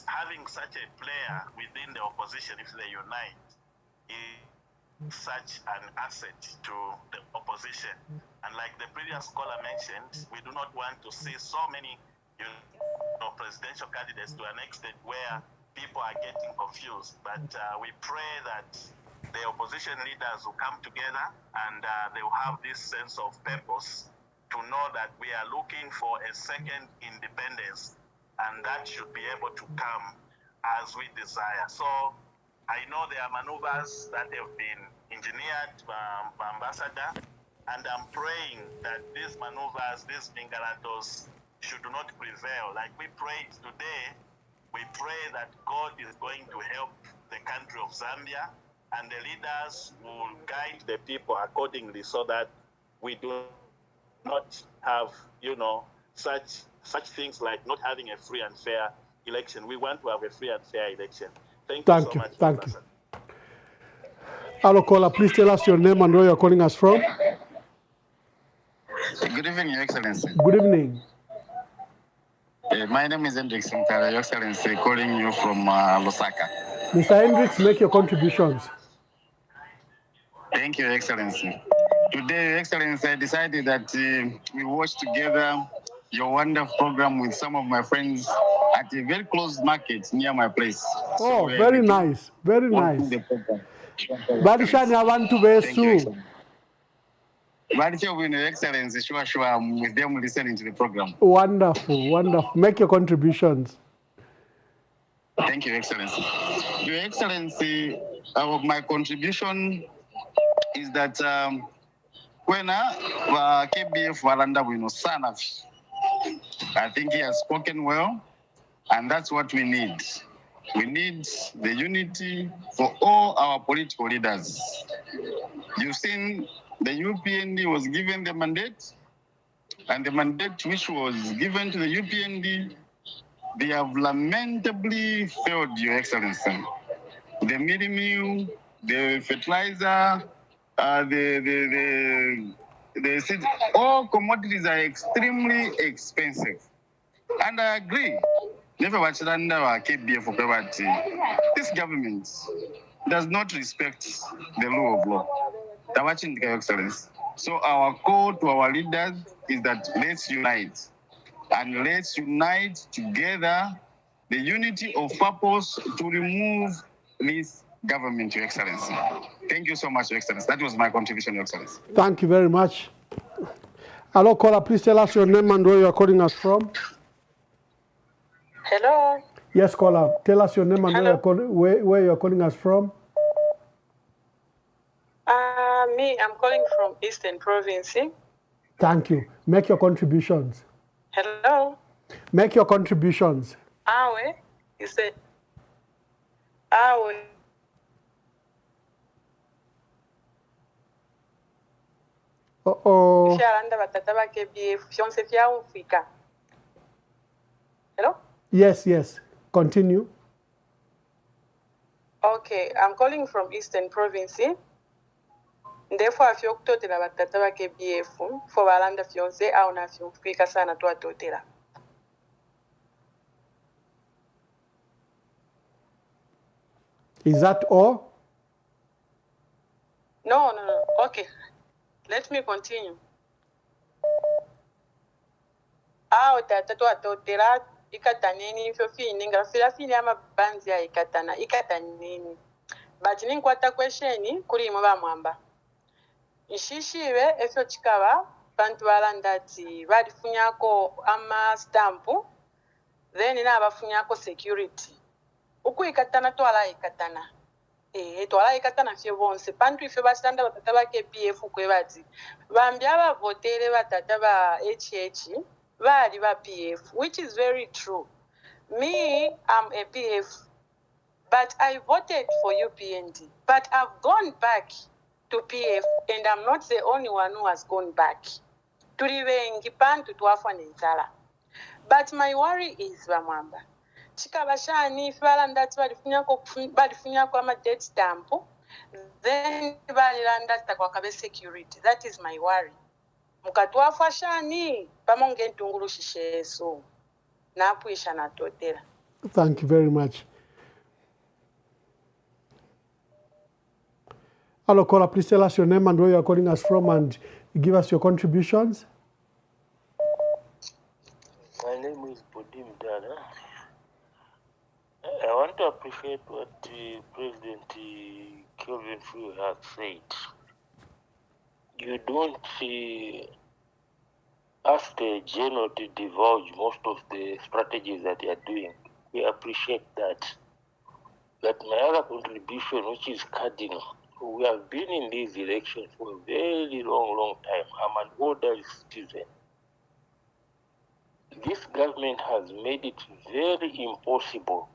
having such a player within the opposition, if they unite, is such an asset to the opposition. And like the previous caller mentioned, we do not want to see so many presidential candidates to an extent where people are getting confused. But we pray that the opposition leaders will come together and they will have this sense of purpose to know that we are looking for a second independence, and that should be able to come as we desire. So I know there are maneuvers that have been engineered by Ambassador, and I'm praying that these maneuvers, these mingalatos, should not prevail. Like we prayed today, we pray that God is going to help the country of Zambia, and the leaders will guide the people accordingly so that we do not have, such things like not having a free and fair election. We want to have a free and fair election. Thank you so much. Thank you. Hello, caller. Please tell us your name and where you're calling us from. Good evening, Your Excellency. Good evening. My name is Hendrix Mtara, Your Excellency, calling you from Lusaka. Mr. Hendrix, make your contributions. Thank you, Your Excellency. Today, Your Excellency, I decided that we watch together your wonderful program with some of my friends at a very close market near my place. Oh, so very nice. Very nice. Barishani abantu besu. Barishani, Your Excellency, sure, I'm with them listening to the program. Wonderful, wonderful. Make your contributions. Thank you, Excellency. Your Excellency, my contribution is that when KBF Walanda Sanafi, I think he has spoken well, and that's what we need. We need the unity for all our political leaders. You've seen the UPND was given the mandate, and the mandate which was given to the UPND, they have lamentably failed, Your Excellency. The mealie meal, the fertilizer, the seeds, all commodities are extremely expensive. And I agree. Never watch KBF for poverty. This government does not respect the rule of law. They're watching the Excellency. So our call to our leaders is that let's unite. And let's unite together the unity of purpose to remove this government, Your Excellency. Thank you so much, Your Excellency. That was my contribution, Your Excellency. Thank you very much. Hello, caller. Please tell us your name and where you are calling us from. Hello. Yes, caller. Tell us your name and where you are calling us from. I'm calling from Eastern Province. Thank you. Make your contributions. Hello. Make your contributions. Awe. You said. Awe. Uh-oh. Hello? Yes. Continue. Okay, I'm calling from Eastern Province. Therefore, I feel kutotela batata ba KBF for balanda fiance au na fika sana tu atotela. Is that all? No. Okay, let me continue. Au tata tu atotela ikataneni fyofi ninga fila ama banzi ya ikataneni. But ninkwata question kuri mu bamwamba. Ishishiwe efyo chikaba bantu balanda ati balifunyako ama stampu then nabafunyako security uku ikatana twala ikatana twala ikatana fye bonse bantu ife basanda batata ba KPF kwebati bambya bavotere batata ba HH bali ba PF, which is very true. Me, I'm a PF, but I voted for UPND, but I've gone back to PF, and I'm not the only one who has gone back. But my worry is Bamwamba. Chikabashani if balanda balifunyako ama dead stamp, then balanda takwakabe security. That is my worry. Mukatwafa shani pamonge ntungulu shisheso. Napuisha na totera. Thank you very much. Hello, caller. Please tell us your name and where you are calling us from and give us your contributions. My name is Bodim Dada. I want to appreciate what President Kelvin Fu has said. You don't ask the general to divulge most of the strategies that they are doing. We appreciate that. But my other contribution, which is cardinal, we have been in these elections for a very long time. I'm an older citizen. This government has made it very impossible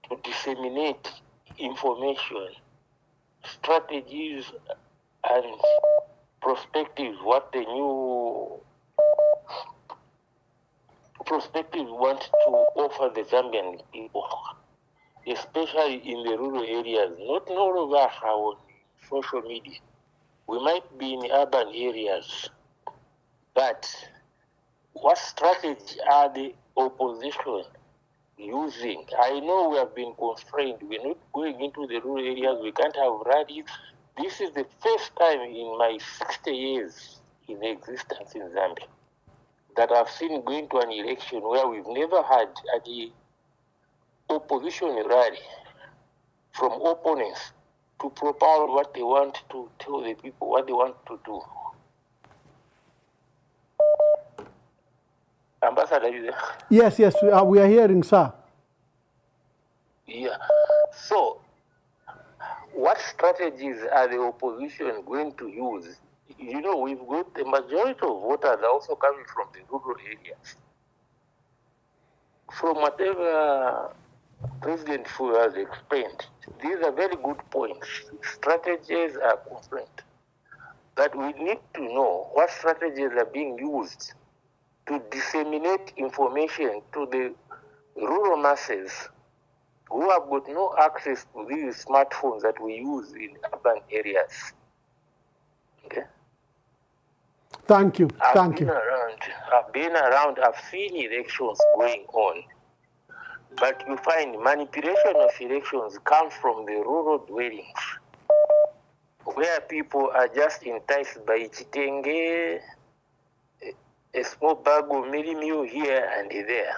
to disseminate information, strategies, and perspectives, what the new perspectives want to offer the Zambian people, especially in the rural areas. Not all of us are on social media. We might be in urban areas, but what strategy are the opposition using? I know we have been constrained. We're not going into the rural areas. We can't have rallies. This is the first time in my 60 years in existence in Zambia that I've seen going to an election where we've never had any opposition rally from opponents to propound what they want to tell the people, what they want to do. Ambassador, you there? Yes, we are hearing, sir. Yeah. So, what strategies are the opposition going to use? You know, we've got the majority of voters are also coming from the rural areas. From whatever President Fu has explained, these are very good points. Strategies are concerned. But we need to know what strategies are being used to disseminate information to the rural masses who have got no access to these smartphones that we use in urban areas. Okay? Thank you. I've been around, I've seen elections going on. But you find manipulation of elections comes from the rural dwellings, where people are just enticed by chitenge, a small bag of meal here and there.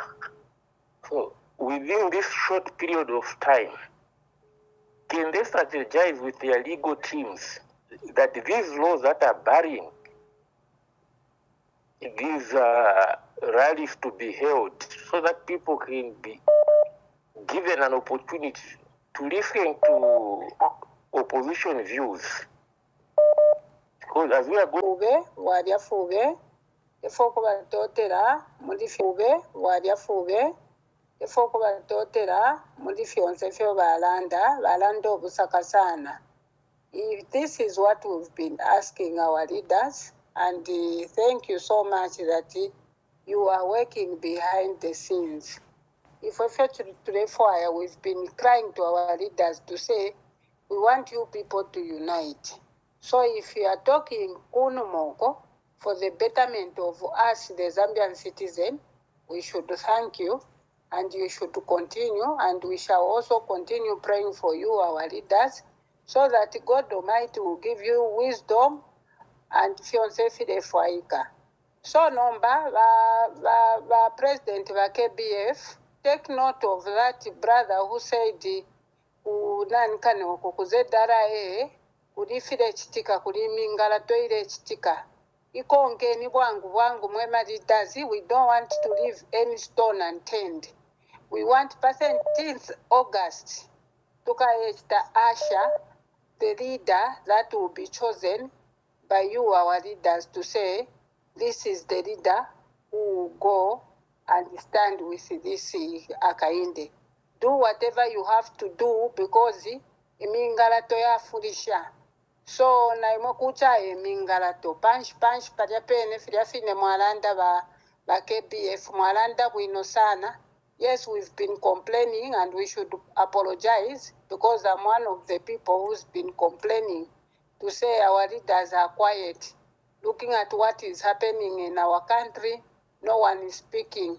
So within this short period of time, can they strategize with their legal teams that these laws that are barring these rallies to be held so that people can be given an opportunity to listen to opposition views. Because as we are going, ifo kuba totera muri fube wadia fube ifo kuba totera muri fionse fio balanda obusaka sana. This is what we've been asking our leaders, and thank you so much that you are working behind the scenes. If we feel to fire, we've been crying to our leaders to say we want you people to unite. So if you are talking Kunumongo for the betterment of us, the Zambian citizen, we should thank you, and you should continue, and we shall also continue praying for you, our leaders, so that God Almighty will give you wisdom and fiancé fide faika. So number the president of KBF, take note of that brother who said unankane okukuzedara kulifire chitika kulimingala toire chitika ikonge ni bwangu mwema leaders. We don't want to leave any stone unturned. We want 10th August tukaeta Asha, the leader that will be chosen by you, our leaders, to say this is the leader who will go and stand with this Akainde. Do whatever you have to do because imingalato ya furisha. So naimokucha imingalato punch pajapene filiafine mwalanda ba KBF mwalanda bwino sana. Yes, we've been complaining and we should apologize because I'm one of the people who's been complaining to say our leaders are quiet. Looking at what is happening in our country, no one is speaking.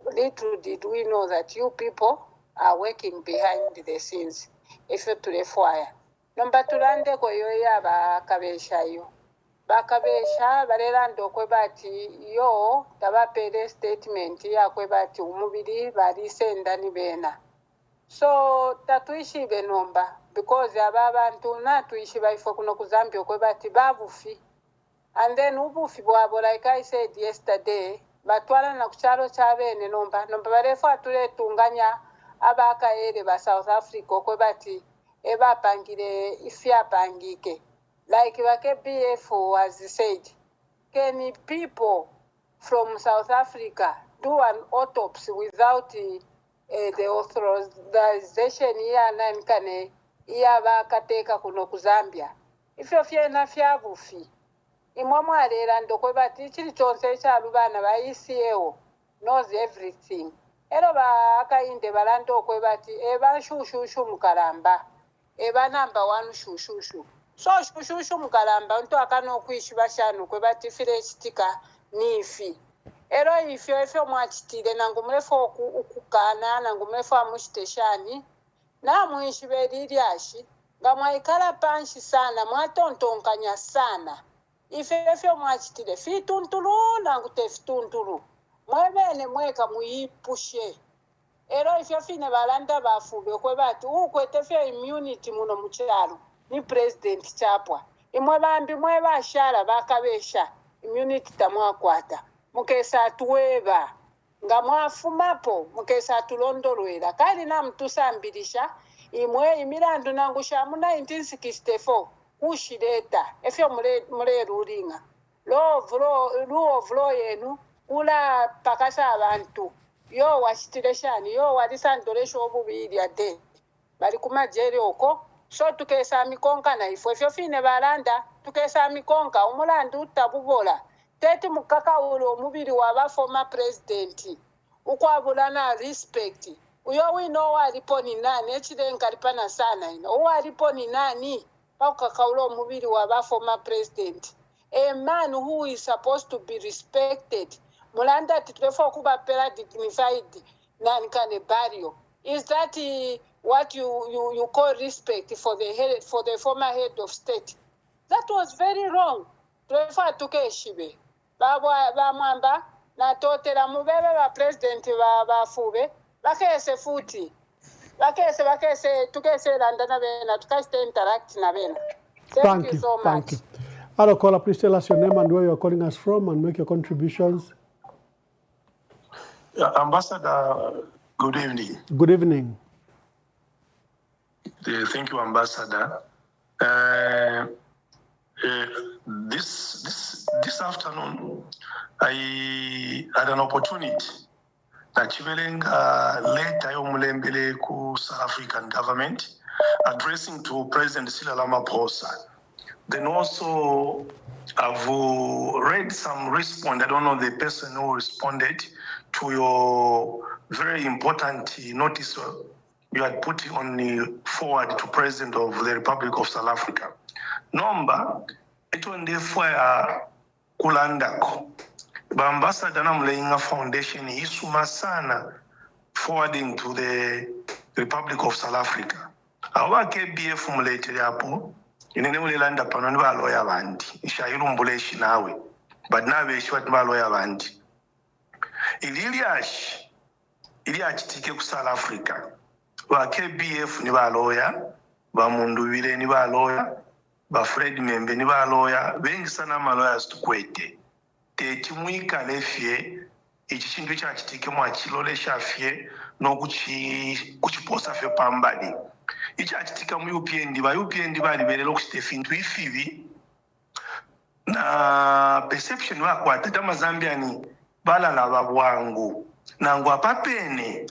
Little did we know that you people are working behind the scenes. If you to the fire. Number two, lande koyoya bakabesha yo. Bakabesha barelando kwebati yo tabapele statement ya kwebati umubiri barisenda ni bena. So tatuishi benomba because abantu natuishi baifo kuno kuzambia kwebati babufi. And then ubufi bwabo, like I said yesterday, batwala na kuchalo chabene nomba barefu atule tunganya abaka ere ba South Africa kwebati eba pangire ifya pangike. Like KBF was said, can people from South Africa do an autopsy without the authorization ya nankane ya bakateka kuno kuzambia? Ifyo fyena fyabufi. Imwamwalera ndokwebati chili chonse chalubana baisiewo knows everything. Ero Akainde balando kwebati eba shushushu mukalamba. Eba number 1 shushushu. So shushushu mukalamba nto akano kwishi bashanu kwebati fire chitika nifi. Ero ifyo mwachitire nangumulefo ukukana nangumulefo amushiteshani na mwishi beliriashi ngamwaikala panshi sana mwatontonkanya sana. Ifefyo mwachitire fitunturu nangute fitunturu mwebene mweka muyipushe. Ero ifyo fine balanda bafube kwebati ukwete fyo immunity muno muchalo ni president chapwa imwe bambi mwe bashara bakabesha immunity tamwakwata mukesa tuweba nga mwafumapo mukesa tulondolwera kali na mtusambilisha imwe imirandu nangusha mu 1964 kushireta efyo mule rulinga lo yenu ula pakasa abantu yo washitireshani yo walisandolesha obubiri ade bali kumajeri oko. So tukesa mikonka na ifo efyo fine balanda tukesa mikonka umulandu utabubola teti mukaka ulo mubiri wa former president ukwabulana respect uyo wino walipo ni nani echirenga lipana sana ino walipo ni nani pakaka ulo mubiri wa former president, a man who is supposed to be respected mulanda titulefo kuba pera dignified nani kane barrio. Is that what you call respect for the former head of state? That was very wrong. Tulefa tuke shibe ba mwamba na totera mubebe ba president ba fube bakese futi bakese tukese landana bena tukase interact na bena. Thank you so much. Thank you. Hello, caller, please tell us your name and where you're calling us from and make your contributions. Ambassador, good evening. Good evening. Thank you, Ambassador. This afternoon, I had an opportunity Chivelenga leta yomulembele ku South African government addressing to President Cyril Ramaphosa. Then also I've read some response. I don't know the person who responded to your very important notice you had put on the forward to President of the Republic of South Africa. Number it on the fire kulandako. Ambassador Namleinga Foundation isuma sana forwarding to the Republic of South Africa. Our KBF mulated hapo inene mulelanda pano ni baloya bandi ishayirumbule nawe but nawe ishwat baloya bandi iliash tike ku South Africa wa KBF ni baloya ba mundu bile ni baloya ba Fred Membe ni baloya bengi sana maloyas tukwete tetimwika lefye ichintu chachitike mwachilole shafye no kuchiposa fye pambali ichachitika mu UPND bali belelo kuchite fintu ifivi na perception wako atatama Zambiani balala babwangu nangu apapene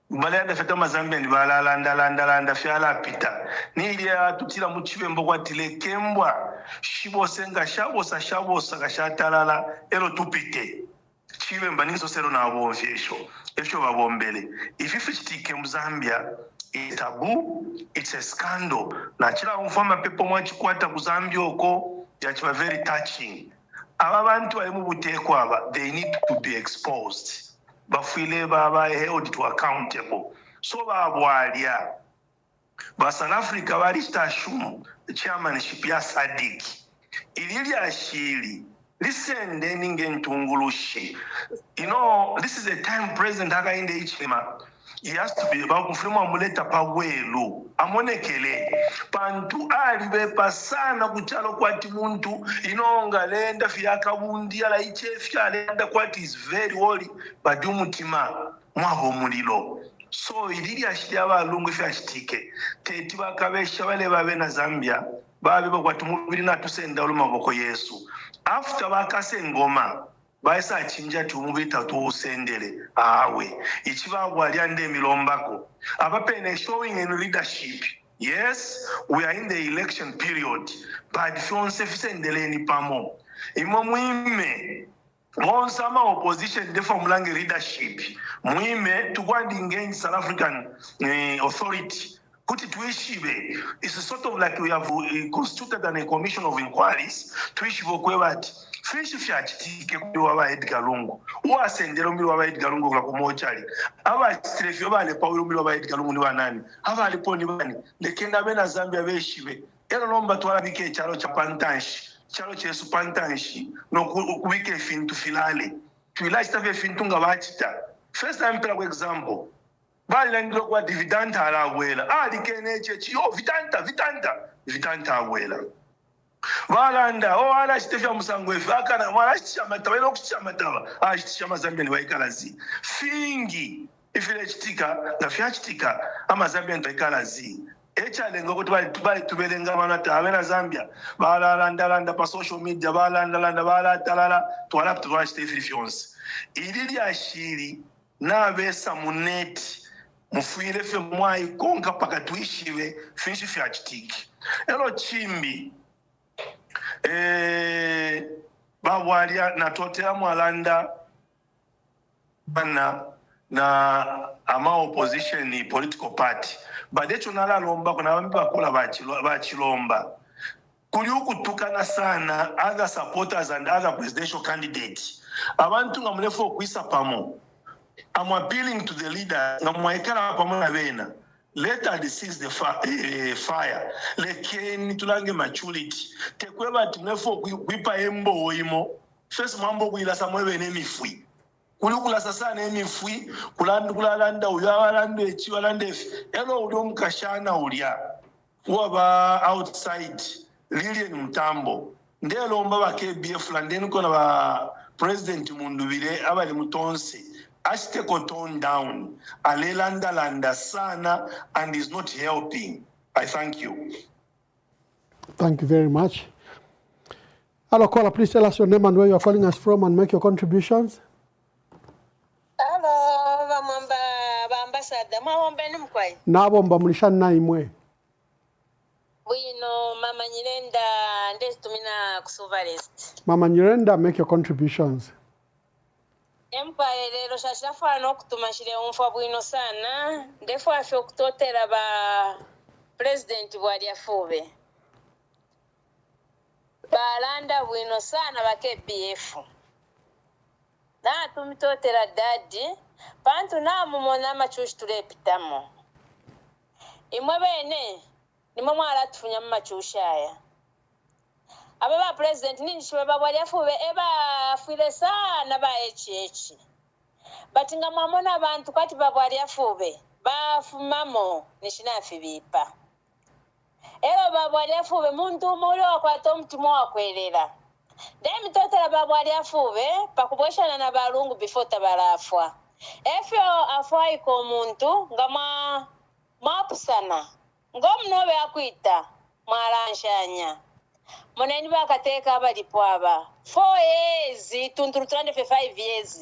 balanda fatama Zambiani balanda fyala pita nilia tutila muchibembo kwatile kembwa shibosenga shabosa gashatalala ero tupite chibemba nizo sero na bonfyesho esho babombele ififi chitike mu Zambia it's taboo, it's a scandal. Na chila umfama pepo mwachi kwata ku Zambia oko yachiba very touching. Aba bantu alimu butekwa aba they need to be exposed. Bafile baba held to accountable. So babwalia ba South Africa bali stashumu the chairmanship ya SADC. Ilili ashili listen deninge ntungulushi. You know, this is a time President haka inde ichima. He has to be about kufirima muleta pawelo amonekele pantu alibe pasana kuchalo kwati muntu inonga lenda fyaka bundi ala ichefya lenda kwati is very holy but umutima mwabo mulilo so ilili ashya balungu fyashitike teti bakabesha bale babe na Zambia babe bakwati mubiri natusenda olumaboko Yesu after bakase ngoma baisa chinja tumubita tuusendele awe ichibagwa lyande milombako abapene showing in leadership. Yes, we are in the election period but fionse fisendele ni pamo imo muime Monsama opposition de formulange leadership muime tukwandi engage South African authority kuti tuishibe. It's a sort of like we have constituted a commission of inquiries tuishibo kwebati fishi fyachitike kuwa Edgar Lungu wasendero mbi wa Edgar Lungu kwa kumochali aba strefyo bale paulo mbi wa Edgar Lungu ni wanani aba aliponi bani lekenda bena Zambia beshibe ero nomba twalabike chalo cha pantanshi chalo chesu pantanshi no kubike fintu filale tuilasta fe fintu ngabachita first time for example bali ndilo kwa dividenda alawela alikene chechi yo vitanta awela balanda ala chitefya musango efe akana mala chichamata welo kuchichamata chichama Zambian waikalazi fingi ifile chitika na fyachitika ama Zambian waikalazi echalenga kuti bali tubelenga manata abena Zambia balanda pa social media balanda twala twa chitefya fionse ilili ashiri na besa muneti mufuire fe mwai konka paka tuishiwe fishi fyachitiki elo chimbi bawalia na totea mwalanda na ama opposition ni political party badecho nala lomba kuna wambi bakola bachilomba kuli ukutukana sana other supporters and other presidential candidates abantu ngamulefo okuisa pamo. I'm appealing to the leader ngamwaikala pamo na bena let us cease the fire lekeni tulange maturity tekweba tunefo kwipa embo oimo first mambo kuila samwe nemifui kulikula sasa nemifui kulalanda uyawalanda echiwalanda elo uli omkashana ulya waba outside Lilian Mutambo ndelomba ba KBF landeni kona ba President Mundubile abali mutonsi ashite ko tone down alelanda sana and is not helping. I thank you. Thank you very much. Hello, caller, please tell us your name and where you're calling us from and make your contributions. Hello, ambassador. Mwawombe ni mkwai. Nabomba mulishana imwe. Bwino Mama Nyirenda ndezitumina kusuvalist. Mama Nyirenda, make your contributions. Empire lero shashafano kutumashire umfa bwino sana. Ndefu afyo okutotera ba president bwali afube. Balanda bwino sana ba KBF. Na tumitotera dadi pantu na mumona machushi tulepitamo. Imwe bene nimwe mwala tufunya machushi aya. Ababa president ninjishwe babwali afube eba afile sana ba HH. Batinga mwamona abantu kati babwali afube bafumamo nishinafi bipa. Ero babwali afube muntu muli wakwata omutima wakwerera. Demi totera babwali afube pakubweshana na balungu before tabalafwa. Efyo afwa iko muntu nga mwapusana. Ngomnobe akwita mwaranshanya. Muneni bakateka abalipo aba 4 years tunturu 5 years.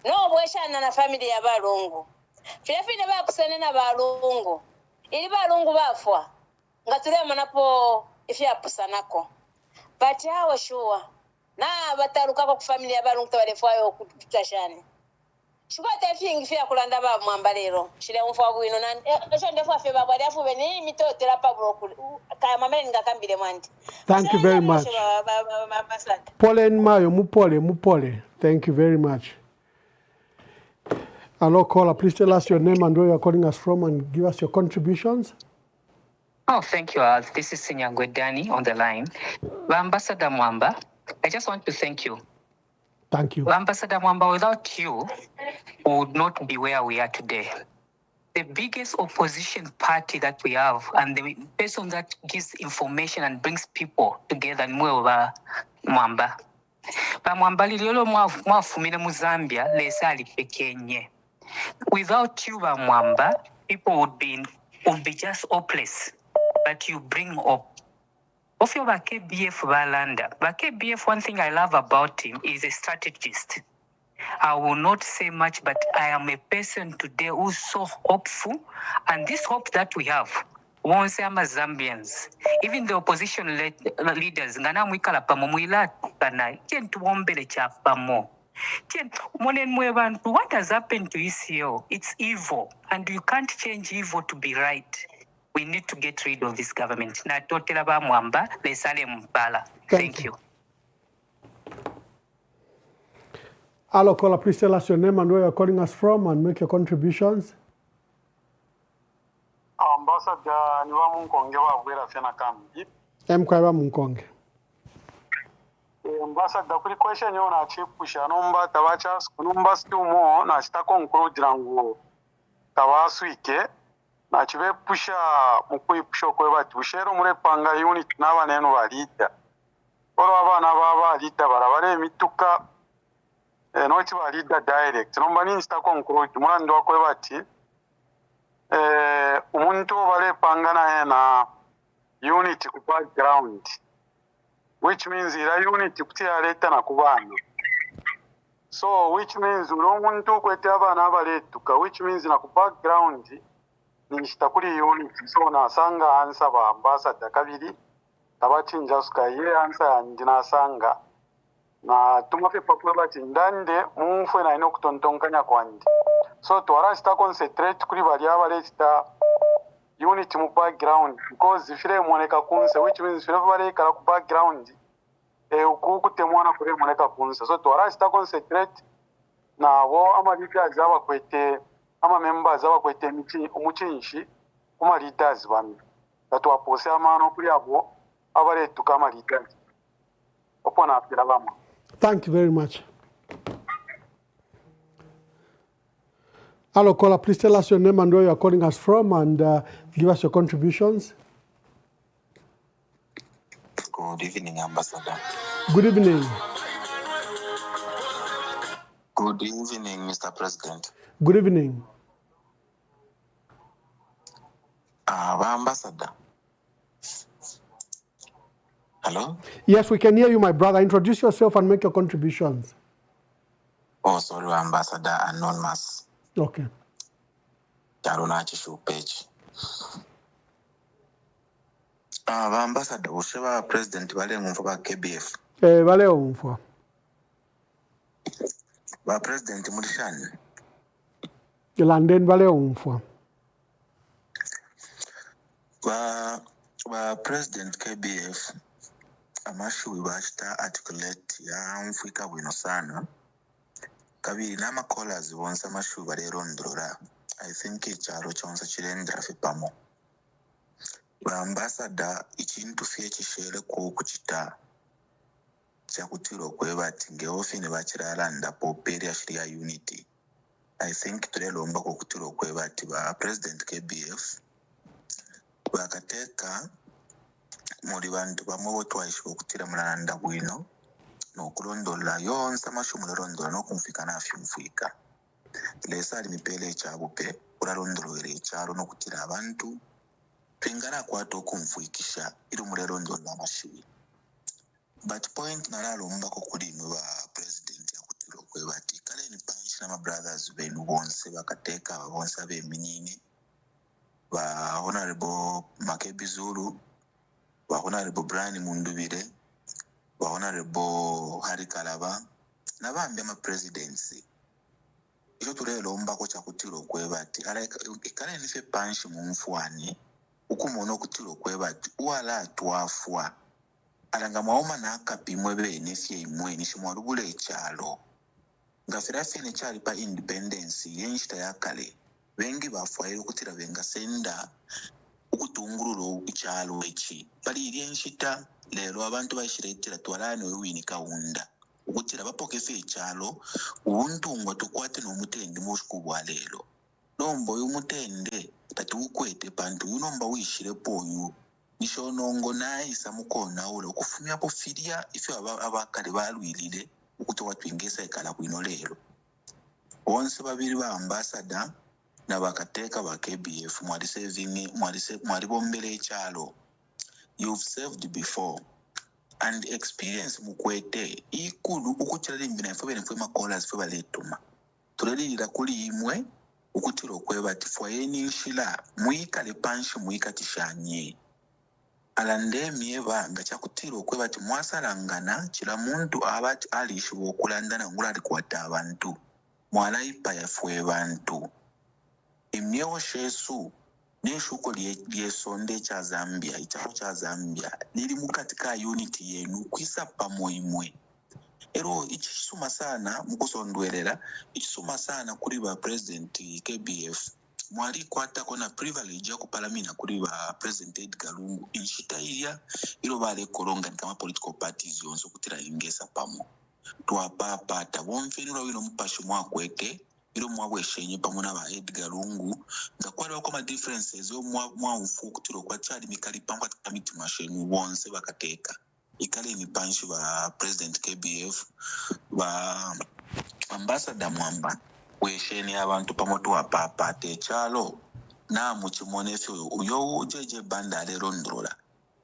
No bweshana na family ya balungu. Filefine bapusane na balungu. Ili balungu bafwa. Ngatulema napo ifya pusanako. But hawa sure. Na bataruka kwa family ya balungu tabalefwayo kutashani. Shuka tefingi fya kulanda ba mwambalero. Shile umfa bwino na esho ndefu afye babwali afube ni mitotera pa bloku. Kaya mameli ngakambile mwandi. Thank you very much. Pole Mayo, mupole. Thank you very much. Hello, caller, please tell us your name and where you're calling us from and give us your contributions. Oh, thank you. This is Sinyangwe Dani on the line. Ambassador Mwamba, I just want to thank you. Thank you. Ambassador Mwamba, without you, we would not be where we are today. The biggest opposition party that we have and the person that gives information and brings people together ni mwe Mwamba. Ba Mwamba liliolo mwafumile mu Zambia lesali pekenye. Without you, ba Mwamba, people would be just hopeless. But you bring hope. Of your KBF Balanda. KBF, one thing I love about him is a strategist. I will not say much, but I am a person today who's so hopeful. And this hope that we have, once I'm Zambians, even the opposition leaders, what has happened to ECO? It's evil, and you can't change evil to be right. We need to get rid of this government. Thank you. Hello, caller, please tell us your name and where you're calling us from and make your contributions. Ambassador niwa munkonge wa bwera fena kambi. Mkwaiwa munkonge. Ambassador kuri question yo na chipusha nomba tabacha numba stumo na chita conclude rango tabaswike na chibe pusha mukwipusha kweba tushero mure panga unit n'abanenu balita. Oro abana baba balita barabare emituka no chiba leader direct nomba ni chita conclude murando kweba ati umuntu bale pangana na unit ku background, which means ila unit kutia leta na kubana. So which means umuntu kwete abana baletuka, which means na ku background ni shitakuri unit. So nasanga answer ba ambassador kabiri tabachinja sukaye answer yanjina sanga na tumafe pakwe bati ndande mumfwe na ino kutontonkanya kwandi. So twara sita concentrate kuri bali abale sita unit mu background because ifire moneka kunse, which means ifire bale kala ku background ukuku temwana kure moneka kunse. So twara sita concentrate na wo amalika zaba kwete ama members zaba kwete umuchinshi kuma leaders bami tatwa pose amano kuri abo abale tukama leaders opona apira bama. Thank you very much. Hello, caller, please tell us your name and where you are calling us from and give us your contributions. Good evening, Ambassador. Good evening. Good evening, Mr. President. Good evening. Ambassador. Hello? Yes, we can hear you, my brother. Introduce yourself and make your contributions. Oh, sorry, Ambassador Anonymous. Okay. Charunachi show page. Ambassador, usheba President wale mfuba KBF. Wale umfwa. Ba President Murishani. Landen wale umfwa. Ba President KBF. Amashu bashita articulate ya mfika bwino sana. Kabiri nama callers bonsa amashu barerondora. I think icharo chonsa chirendera fipamo. Ba Ambassador ichintu fie chishere ko kuchita chakutiro kwebati ngeofine bachiralanda poperi ashiriya unity. I think turelomba ko kutiro kwebati ba President KBF bakateka muri bantu bamwe bo twahishwe kutira mulanda bwino no kulondola yonsa amashu mulondola no kumfika nafyo mfika lesa ali mipele chabupe uralondolere icharo no kutira abantu pengana kwato kumfuikisha iru mulondola amashu. But point naralomba ko kuli ba President yakutiro kwebati kale ni panshi na brothers benu bonse bakateka bonse beminini ba Honorable Makebi Zulu, ba Honorable Brian Mundubire, ba Honorable Hari Kalaba na bambi ama presidency. Iyo turelomba ko chakutiro kwebati kale nife panshi mu mfwani ukumono kutiro kwebati wala twafwa alanga maoma na akapimwe bene fye imwe nishimwa rubule ichalo ngafira fye nechali pa independence yenshita yakale bengi bafwaye kutira benga senda ukutungururo ichalo echi bali yenshita lero abantu bashiretira twalane wini kaunda ukutira bapoke fye ichalo untungwa tukwate no mutende moshukubwa lero nombo y'umutende tati ukwete pantu unomba wishire poyu nishonongo naisa mukona ule ukufumya po filia ifyo abakale balwilile ukuto watwingesa ikala kwino lero onse babiri ba Ambassador na bakateka ba KBF mwali bombele ichalo. You've served before and experience mukwete ikulu ukuchira limbina ifobene fwe makolas fwe baletuma tulelilira kuli imwe ukutiro kwebati fwayeni nshila muikale panshi muikatishanye alandemi eba ngachakutiro kwebati mwasalangana chila muntu abati alishibo okulandana ngulali kwata abantu mwalaipa yafwe bantu emyewo shesu neshuko lyesonde cha Zambia icharo cha Zambia lili mukatika unity yenu kwisa pamoimwe ero ichisuma sana mukusondwerera ichisuma sana kuri ba President KBF mwali kwata kona privilege ya kupalamina kuri ba President Edgar Lungu inshita ilia ilo bale kolonga kama political parties yonso kutira ingesa pamo tuwapapata wonfenura wino mpashu mwakweke ilo mwabweshenye pamona ba Edgar Lungu ngakwali wakoma differences yo mwaumfu kutiro kwa chadi mikali pamba kamiti mashenu wonse bakateka ikale ni panshi ba President KBF ba Ambassador Mwamba wesheni abantu pamoto wapapa techalo na muchimonefyo uyo ujeje banda lerondrola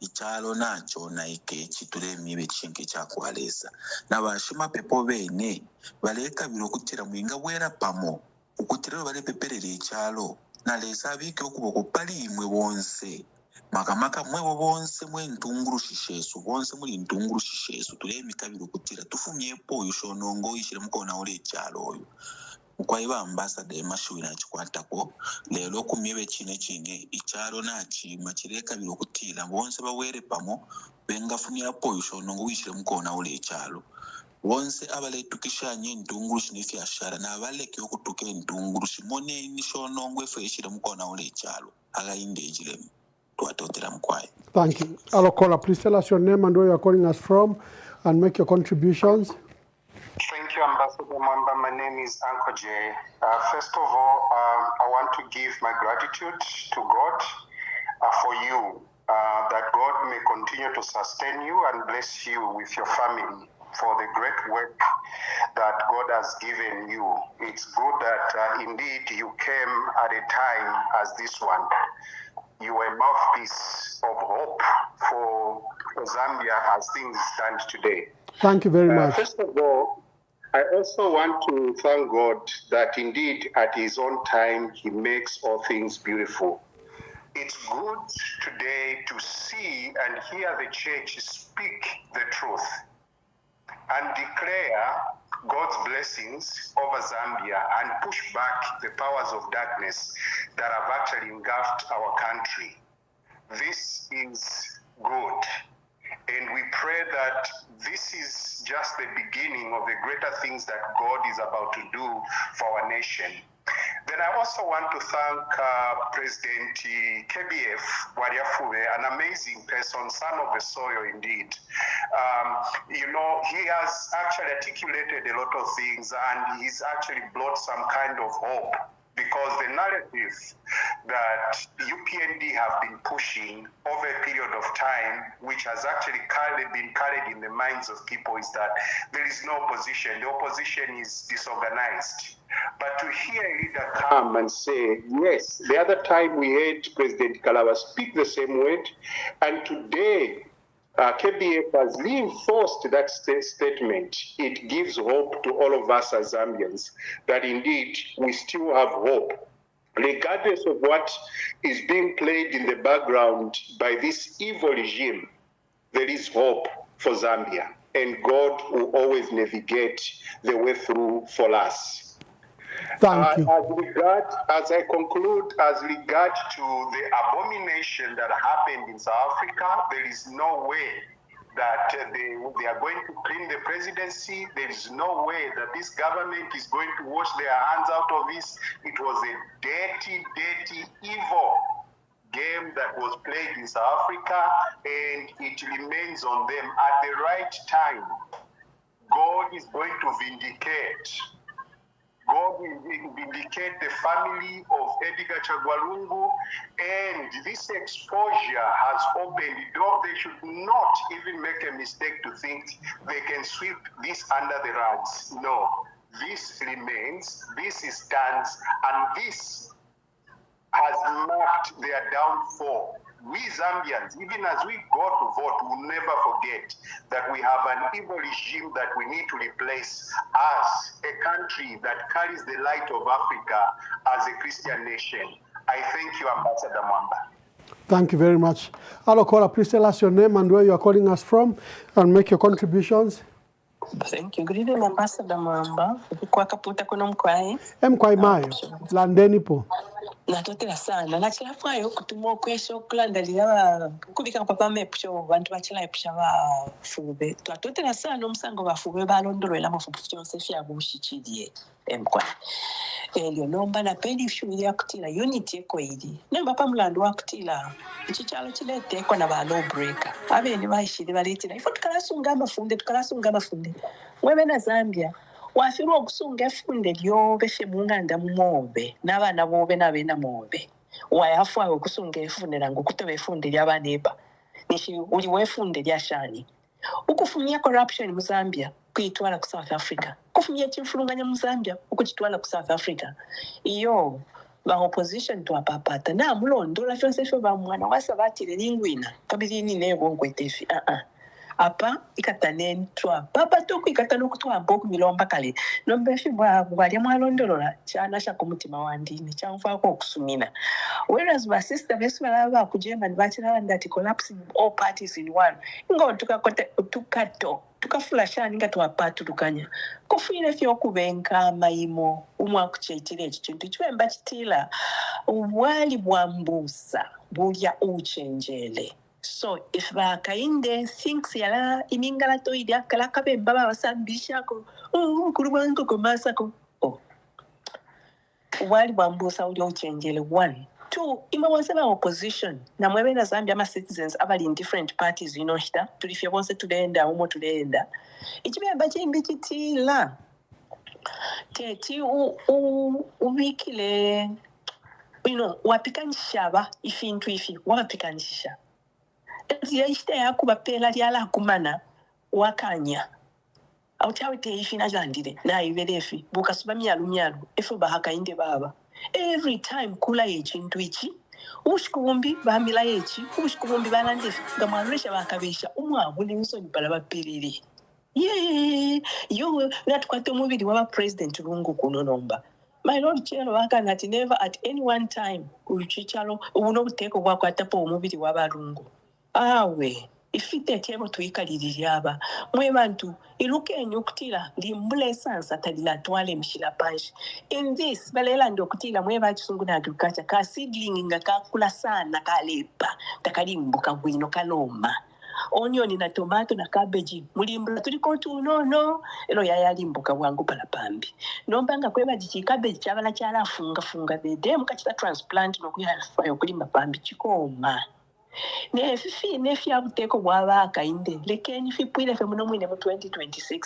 ichalo nacho na ikechi turemibe chinke chakwalesa na bashima pepo bene baleka biro kutira mwinga wera pamo ukutira bale peperere ichalo na lesa bike okuboko pali imwe wonse makamaka mwebo bonse mwentunguru shishesu bonse muri ntunguru shishesu turemi kabiro kutira tufumyepo yushonongo ishire mukona ule ichalo oyo ukwaiba Ambassador emashuina chikwatako lero kumyebe chine chinge ichalo nachi machireka biro kutira bonse bawere pamo bengafumya po yushonongo wishire mukona ule ichalo bonse abale tukishanye ntunguru shinifi ashara na abale kyo kutuke ntunguru shimone nishonongo efe ishire mukona ule ichalo aga indejilemu. Thank you. Hello, caller. Please tell us your name and where you are calling us from and make your contributions. Thank you, Ambassador Mwamba. My name is Uncle Jay. First of all, I want to give my gratitude to God for you, that God may continue to sustain you and bless you with your family for the great work that God has given you. It's good that indeed you came at a time as this one. You are a mouthpiece of hope for Zambia as things stand today. Thank you very much. First of all, I also want to thank God that indeed at his own time, he makes all things beautiful. It's good today to see and hear the church speak the truth and declare God's blessings over Zambia and push back the powers of darkness that have actually engulfed our country. This is good. And we pray that this is just the beginning of the greater things that God is about to do for our nation. Then I also want to thank President KBF Wariafube, an amazing person, son of the soil indeed. He has actually articulated a lot of things and he's actually brought some kind of hope, because the narrative that UPND have been pushing over a period of time, which has actually been carried in the minds of people, is that there is no opposition. The opposition is disorganized. But to hear a leader come and say, yes, the other time we heard President Kalawa speak the same word, and today KBF has reinforced that statement. It gives hope to all of us as Zambians that indeed we still have hope. Regardless of what is being played in the background by this evil regime, there is hope for Zambia, and God will always navigate the way through for us. Thank you. As I conclude, as regard to the abomination that happened in South Africa, there is no way that they are going to clean the presidency. There is no way that this government is going to wash their hands out of this. It was a dirty, dirty, evil game that was played in South Africa, and it remains on them. At the right time, God is going to vindicate. God will vindicate the family of Edgar Chagwalungu, and this exposure has opened the door. They should not even make a mistake to think they can sweep this under the rugs. No, this remains, this stands, and this has marked their downfall. We Zambians, even as we go to vote, will never forget that we have an evil regime that we need to replace as a country that carries the light of Africa as a Christian nation. I thank you, Ambassador Mwamba. Thank you very much. Hello, caller, please tell us your name and where you are calling us from and make your contributions. Thank you. Good evening, Ambassador Mwamba. Kwa kaputa kuna mkwai. Mkwai mayo, landeni po. Natotera sana nachirafayo kutuma kwesho okulandalira kubika papa mepsho bantu bachila epsha ba fube twatotera sana omusango bafube balondolwela mafubu kyonse fyabushikiriye emkwa elyo nomba napenda ishuri ya kutila unity ekoiri nemba pamulando wa kutila ichichalo chileteko na ba law breaker abene bayishiri baletira ifo tukalasunga amafunde mwebe na Zambia wafirwa okusunga efunde lyobe femunganda mumobe n'abana bobe n'abena mobe wayafwa okusunga efunde nango kutoba efunde lyabaneba nishi uli wefunde lyashani ukufumia corruption mu Zambia kuitwala ku South Africa kufumia chimfulunganya mu Zambia ukutitwala ku South Africa iyo ba opposition to apapata na mulondola fyonse fyo ba mwana wasabatire lingwina kabilini nebo ngwetefi apa ikataneni twa papa tuku ikatano kutwa boku milomba kale nombe fibwa bwali mwalondolola chana sha kumutima wandini chamfa ko kusumina whereas my sister besu balaba kujema ndibachira ndati collapsing all parties in one ngo tukafulashani ngatwa patu tukanya kufine fyo kubenka mayimo umwa kucheitire ekintu kiwemba kitila wali bwambusa bulya uchenjele. So if Bakainde thinks yala iningala toidia kalaka baba wasambisha ko kurubango komasako wali bambusa uli uchenjele 1 2 imawasema opposition na mwebe na Zambia ma citizens abali in different parties hita tulifia bonse tulenda umo tulenda ichibemba chimbi chitila teti uwikile wapikanisha ba ifintu ifi wapikanisha yaishite yakuba pela lyala kumana wakanya autawe teifina jandire na iverefi bukasuba myalu efo bahaka inde baba every time kula echintu ichi ushkumbi bamila echi ushkumbi balandefi ngamwaresha bakabesha umwabuli nsoni bala bapiriri yo natukwate omubiri waba president lungu kuno nomba my lord chelo wakana ati never at any one time kuchichalo uno buteko bwakwatapo omubiri w'abalungu awe ifite tebo tuyikalirira aba mwe bantu iluke enyukutira limbula esansa talilatwala emishila panshi in this balela ndokutira mwe bachisungu na agriculture ka seedling nga kakula sana kalepa takalimbuka bwino kaloma onion na tomato na cabbage mulimbula tuliko tunono elo yayalimbuka bwangu palapambi nombanga kweba jichi cabbage chabala chala funga the dem kachita transplant nokuyafayo kulima pambi chikoma nefi abuteko bwabaka inde lekeni fipwile fe muno mwine mu 2026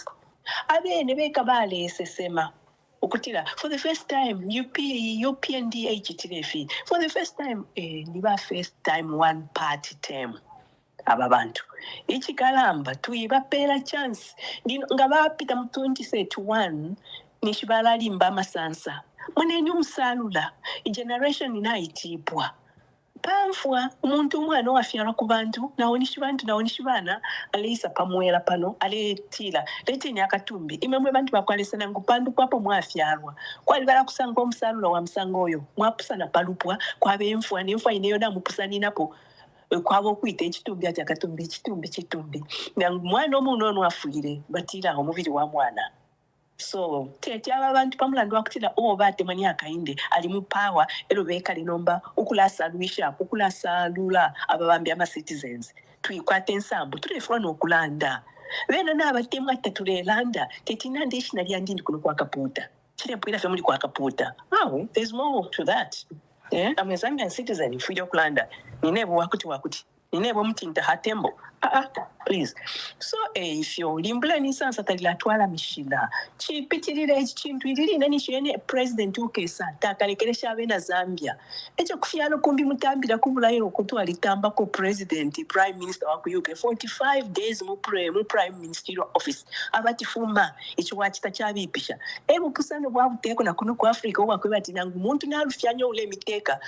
abene beka balese sema ukutila for the first time UPNDH tilefi for the first time niba first time one party term aba bantu ichikalamba tuyibapela chance nga bapita mu 2031 nishibala limba masansa munenye umusalula igeneration inaitipwa pamfwa umuntu umwana wafyala ku bantu naonishi bana aleisa pamwela pano aletila leteni akatumbi imemwe bantu bakwalesana ngupandu kwapo mwafyalwa kwali bala kusanga omusalula wa msango oyo mwapusana palupwa kwabe emfwa nemfwa ineyo namupusani napo kwabo kwita ekitumbi ati akatumbi kitumbi nga mwana omuno ono afuire batira omubiri wa mwana so tete aba bantu pamulando wakutira oba atemani akainde ali mu power ero bekali nomba ukulasalula ababambi ama citizens tuyikwate ensambu tulefuna nokulanda bena n'abatemu atatulelanda tetina ndishina lyandindi kuno kwa kaputa chirepwira family kwa kaputa there's more to that I'm a Zambian citizen ifuja kulanda ninebo wakuti ninebo mtinta hatembo please so if you limbula ni sansa talilatwala mishila chipitirira echintu ilili nani shene president ukesa takalekelesha abena Zambia echo kufyalo kumbi mutambira kubulayo kutwa litamba ko president prime minister wa UK 45 days mu prime ministerial office abati fuma echo wachita chabipisha pusano bwabuteko na kuno ku Africa obakweba tinangu muntu nalufyanyo ule miteka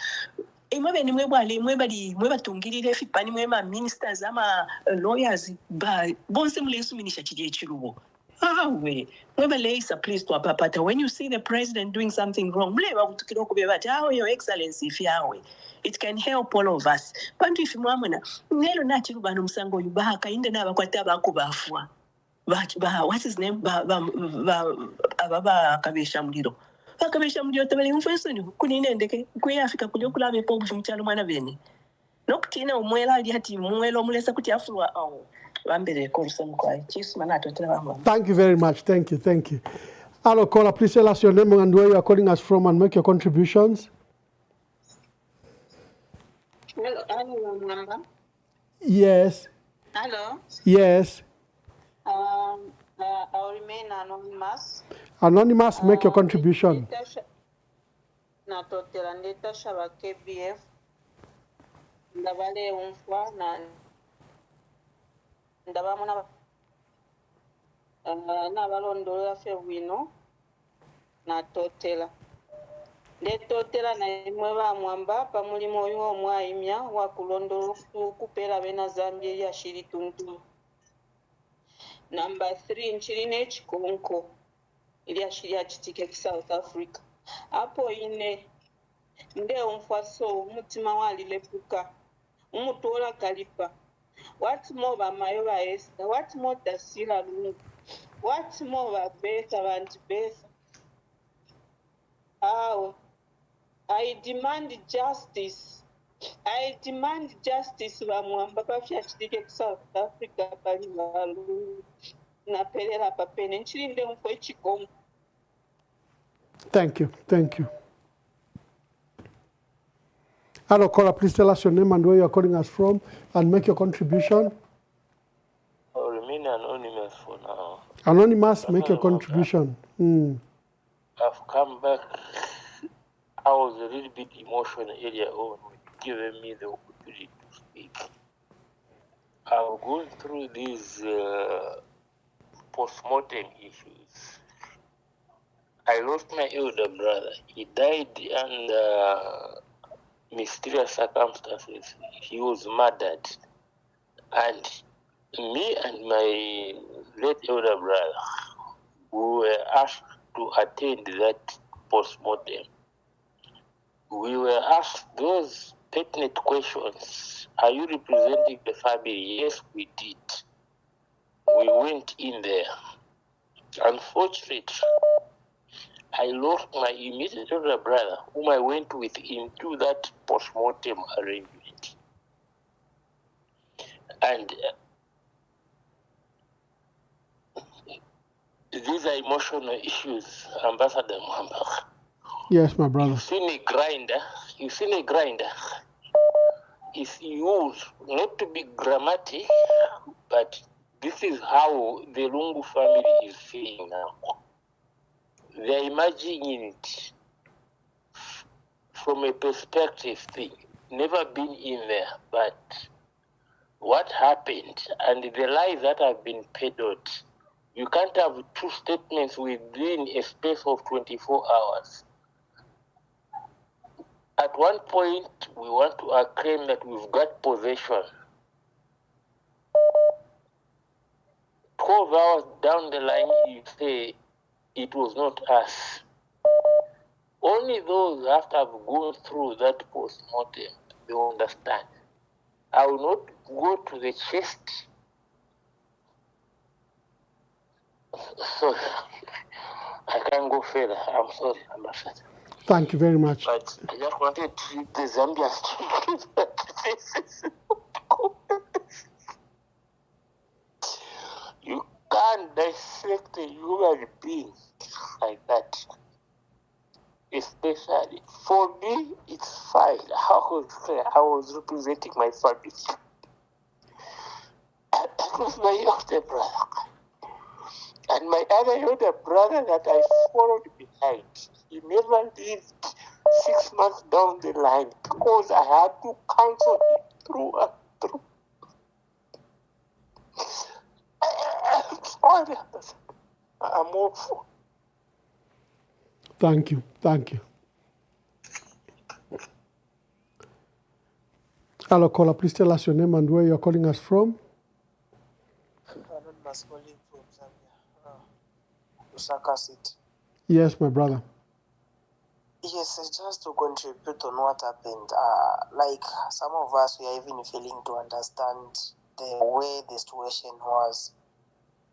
imwe ni mwe batungirire fipani mwe ma ministers ama lawyers ba bonse mulesuminisha chije chirubo mwe balesa please to apapata when you see the president doing something wrong mle babutukira okubye bati your excellency if yawe it can help all of us bantu if mwamuna nelo nachirubano musango yubaka inde nabakwata bakubafwa what's his name ababa kabesha muliro akabesha muliro tabali mfesoni kunine ndeke kuyafika kulyo kulabe po mchalo mwana bene nokutina umwela ali hati mwelo mulesa kuti afulwa bambere ko rusamukwaye chisu manato tela. Thank you very much. Thank you. Hello caller, please tell us your name and where you are calling us from and make your contributions. Hello, yes. Hello. Yes. I'll remain anonymous. Anonymous, make your contribution. Natotela ndeta shaba KBF ndabale umfwa na ndabamona nabalondola fe bwino natotela ndetotela na imwe bamwamba pamulimo oyo omwayimya wakulondola kupera bena Zambia ya shiri tuntu. Number 3 nchirine echikonko ili ashiria chitike South Africa apo ine nde umfaso umutima walilepuka umutola kalipa what more bamayo ba Esther what more dasila lungu what more ba beta bantu besa I demand justice bamwamba bafya chitike South Africa bali balu na pelela papene nchirinde umfo echikonko. Thank you. Hello, caller, please tell us your name and where you are calling us from and make your contribution. I'll remain anonymous for now. Anonymous, make your contribution. I've come back. I was a little bit emotional earlier on when you giving me the opportunity to speak. I've gone through these post-mortem issues. I lost my elder brother. He died under mysterious circumstances. He was murdered. And me and my late elder brother, we were asked to attend that post-mortem. We were asked those pertinent questions. Are you representing the family? Yes, we did. We went in there. Unfortunately, I lost my immediate elder brother, whom I went with into that post-mortem arrangement. And these are emotional issues, Ambassador Mwamba. Yes, my brother. You've seen a grinder. It's used not to be dramatic, but this is how the Lungu family is feeling now. They're imagining it from a perspective thing. Never been in there, but what happened and the lies that have been peddled, you can't have two statements within a space of 24 hours. At one point, we want to claim that we've got possession. 12 hours down the line, you say it was not us. Only those after have gone through that post-mortem, they understand. I will not go to the chest. Sorry, I can't go further. I'm sorry, Ambassador. Thank you very much. But I just wanted to treat the Zambians. You can't dissect a human being like that. Especially for me, it's fine. I was representing my family. That was my elder brother. And my other elder brother that I followed behind, he never lived 6 months down the line because I had to counsel him through and through. I'm sorry, I'm awful. Thank you. Thank you. Hello, caller. Please tell us your name and where you're calling us from. Anonymous calling from Zambia, Lusaka City. Yes, my brother. Yes, just to contribute on what happened. Like some of us, we are even failing to understand the way the situation was,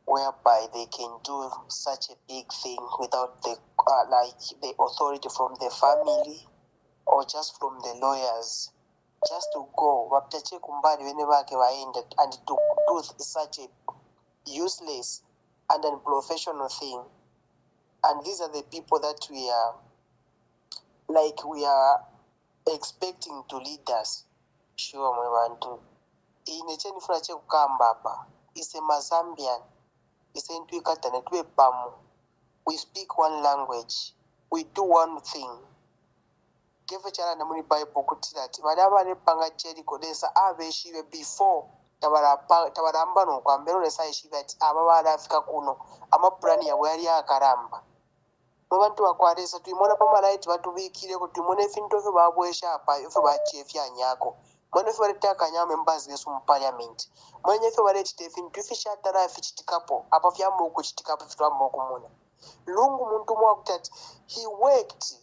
whereby they can do such a big thing without the like the authority from the family or just from the lawyers. Just to go, and to do such a useless and unprofessional thing. And these are the people that we are expecting to lead us. Sure, we want to. In a chenifuna chekukamba is a Mazambian. Is a Ntwikatane Pamu. We speak one language. We do one thing. Kefechala na muni Bible kutirati. Madama ne panga Jericho desa abeshiwe before tabaramba no kwambero lesa ishiwe ati ababala afika kuno ama plani ya wali akaramba. Abantu bakwaresa tuimona pamalaiti batubikire ko tumone finto fyo babwesha apa fyo bachefya nyako. Mwana fyo baletaka nyama mbazi yesu mu parliament. Mwana fyo baleti finto fisha tara fichitikapo apa fyambo ku chitikapo fitwambo kumuna. Lungu muntu mwakutati he worked.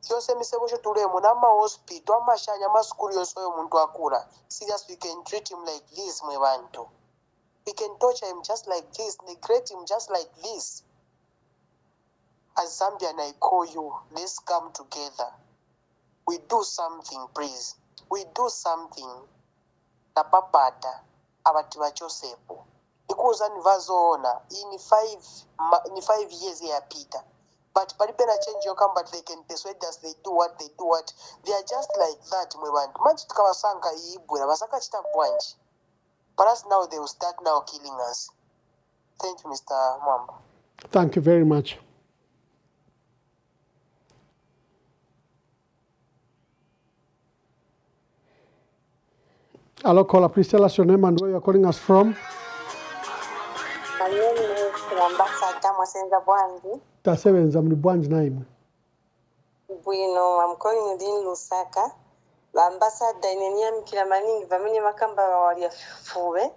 Kyose misebosho tulemo nama hospital amashanya maskuli yonso yo muntu akula. Serious, we can treat him like this mwebantu. We can torture him just like this, neglect him just like this. As Zambian, I call you, let's come together. We do something, please. We do something. Napapata abati bachosepo. Ikuza nivazoona in 5 years yapita. But palipena change your come, but they can persuade us they do what. They are just like that, mwebantu. Manchi tukawasanga iibwera basaka chita bwanji. But us now they will start now killing us. Thank you, Mr. Mwamba. Thank you very much. Hello, caller. Please tell us your name and where you're calling us from. My name is Ambassador Mwasenza Bwanji. Tasebenza mlibwanji naimwe. Bwino, I'm calling within Lusaka. Ambassador ineniamikira maningi vamene makamba wali afuwe.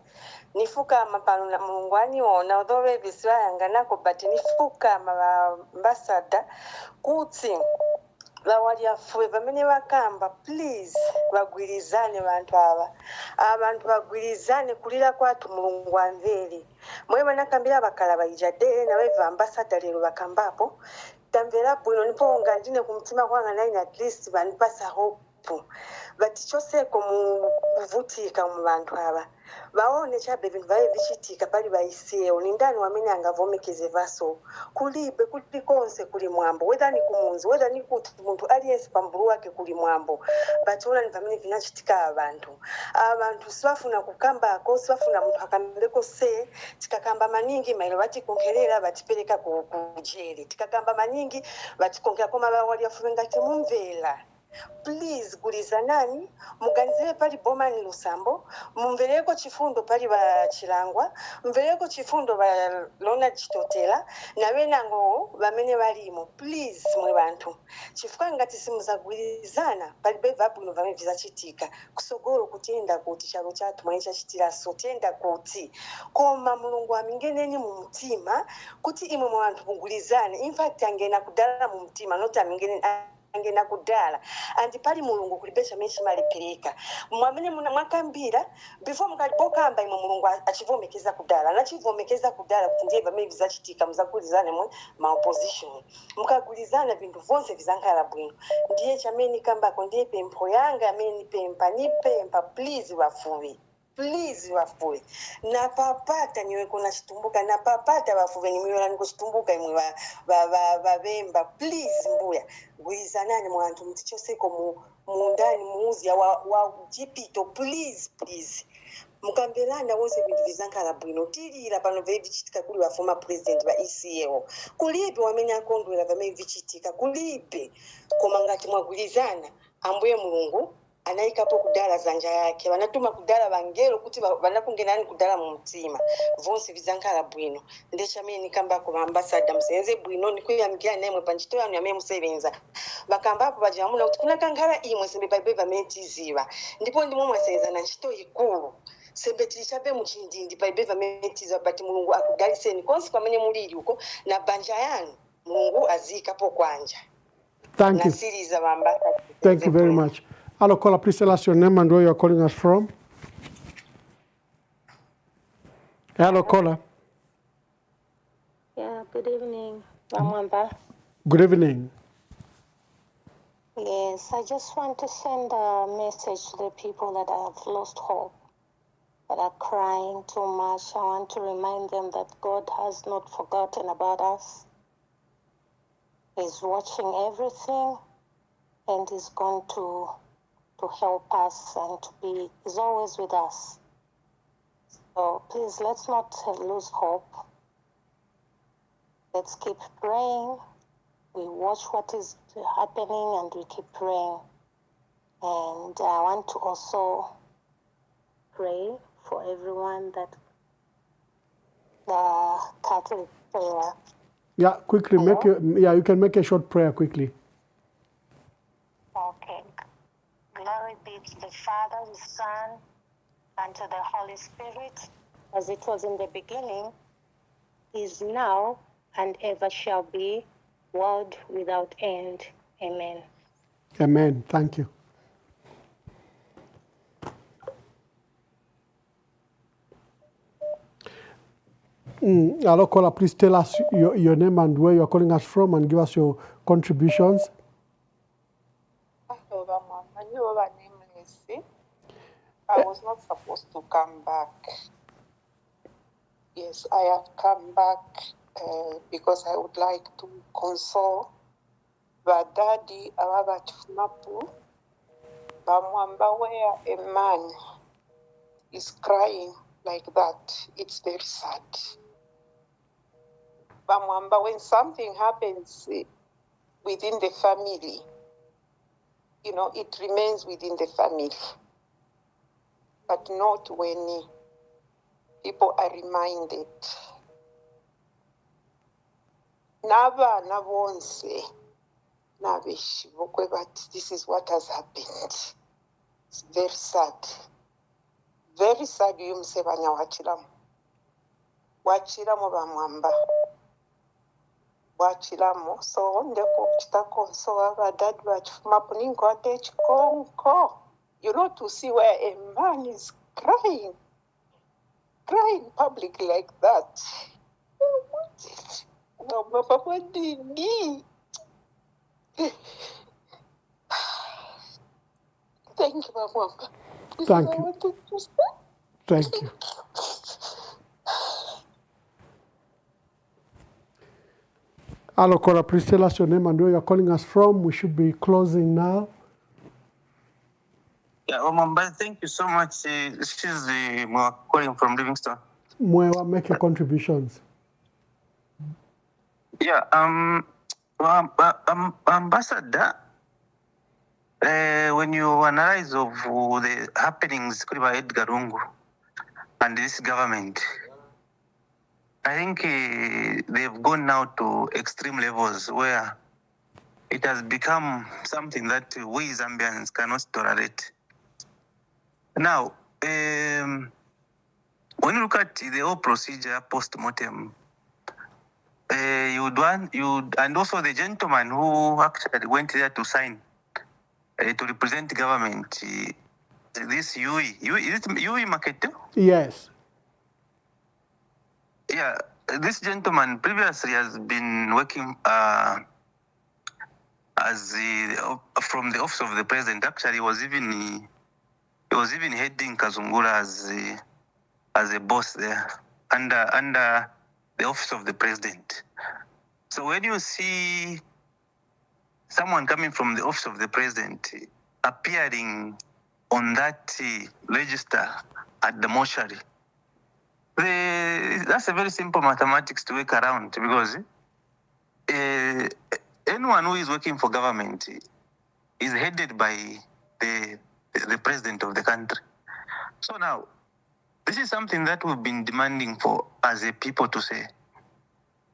Nifuka mapano na mungwani wona odove biswa yanganako but nifuka ambassador kuti lawali afuwe vamene vakamba please vagwirizane vantu ava. Abantu bagwirizane kulira kwatu mulungu amvere. Mwe vanakambira bakala baijade nawe ambassador lero bakambapo. Tamvera bwino nipo ngandine kumtima kwanga naine at least vanipasa hope. Bati choseko mu kuvutika mu bantu aba. Baone chabe bintu baye bichitika pali baiseo ni ndani wamene angavomekeze vaso kulibe kuti konse kuli mwambo whether ni kumunzi whether ni kuti muntu aliyense pambulu wake kuli mwambo bationa ni vamene vinachitika abantu sibafuna kukambako sibafuna muntu akambeko se tikakamba maningi mailo batikonkerera batipereka ku jeli tikakamba maningi batikonkera koma bawali afubenga timumvela. Please gulizanani muganzire pali boma ni Lusambo mumvereko chifundo pali ba Chilangwa mvereko chifundo ba Lona Chitotela na wenango bamene balimo please mwe bantu chifuka ngati simuzagulizana pali beva buno vamene vizachitika kusogolo kutenda kuti chalo chatu mwanisha chitira so tenda kuti koma mulungu amingeneni mu mutima kuti imwe mwa bantu mugulizane in fact angena kudala mu mutima not amingeneni angena kudala and pali mulungu kulibesha meshi malipeleka mwamene mwakambira before mukalipoka imwe mulungu achivomekeza kudala nachivomekeza kudala kuti ndiye vamene vizachitika muzagulizane mwe ma opposition mukagulizana vintu vonse vizankhala bwino ndiye chamene kambako ndiye pempho yanga amene nipempa please wafuwe. Please wafuwe. Na papata niwe kuna chitumbuka na papata wafuwe ni miwela niko chitumbuka imwe wabemba. Please mbuya. Gwizanani mwantu mtichoseko mundani muuzi wa jipito. Please. Mukambelanda wose bintu vizankhala bwino. Tilira pano vei vichitika kuli wa former president wa ECO. Kulipe wamene akondwela vamene vichitika. Kulipe. Koma ngati mwagulizana ambuye mulungu anaikapo kudala zanja yake vanatuma kudala vangelo kuti vanakungenani kudala mu mutima vonse vizankhala bwino ndechamene nikambako vaambasada musenze bwino nikuyamikira nemwe panchito yanu yamene musevenza vakambapo vajamuna kuti kunakankhala imwe sembe palibe vamene tiziva ndipo ndimwe mwasenza na ntchito ikulu sembe tilichabe muchindindi palibe vamene tiziva but mulungu akudaliseni konse pamene mulili uko na banja yanu mulungu azikapo kwanja. Thank you. Thank you very much. Hello, caller. Please tell us your name and where you are calling us from. Hello, caller. Yeah, good evening, Ramwamba. Good evening. Yes, I just want to send a message to the people that have lost hope, that are crying too much. I want to remind them that God has not forgotten about us. He's watching everything and He's going to help us and is always with us. So please, let's not lose hope. Let's keep praying. We watch what is happening and we keep praying. And I want to also pray for everyone that the Catholic prayer. Yeah, quickly. You can make a short prayer quickly. Okay. Glory be to the Father, the Son, and to the Holy Spirit, as it was in the beginning, is now, and ever shall be, world without end. Amen. Amen. Thank you. Hello, caller. Please tell us your name and where you are calling us from and give us your contributions. I was not supposed to come back. Yes, I have come back because I would like to console Badadi Ababatumapu Bamwamba, where a man is crying like that. It's very sad. Bamwamba, when something happens within the family, it remains within the family. but not when people are reminded. N'abaana bonse n'abeshibukwe, but this is what has happened. It's very sad. Very sad. Yumsebanya wachiramu bamwamba wachiramu, so ndeko kitako so abadad bachifumapu ninko ate ekikonko, you know, to see where a man is crying public like that. No, Papa, what did he? Thank you, Mama. Thank you. Thank you. Hello, Cora. Please tell us your name and where you're calling us from. We should be closing now. Yeah, Mamba, thank you so much. This is calling from Livingston. Mwewa, make your contributions. Yeah, Ambassador, when you analyze of the happenings by Edgar Lungu and this government, I think they've gone now to extreme levels where it has become something that we Zambians cannot tolerate. Now, when you look at the whole procedure post-mortem, and also the gentleman who actually went there to sign to represent the government, this Yui Maketo? Yes. Yeah, this gentleman previously has been working as from the office of the president. Actually, he was even heading Kazungura as a boss there under the office of the president. So when you see someone coming from the office of the president appearing on that register at the mortuary, that's a very simple mathematics to work around, because anyone who is working for government is headed by the president of the country. So now, this is something that we've been demanding for as a people to say.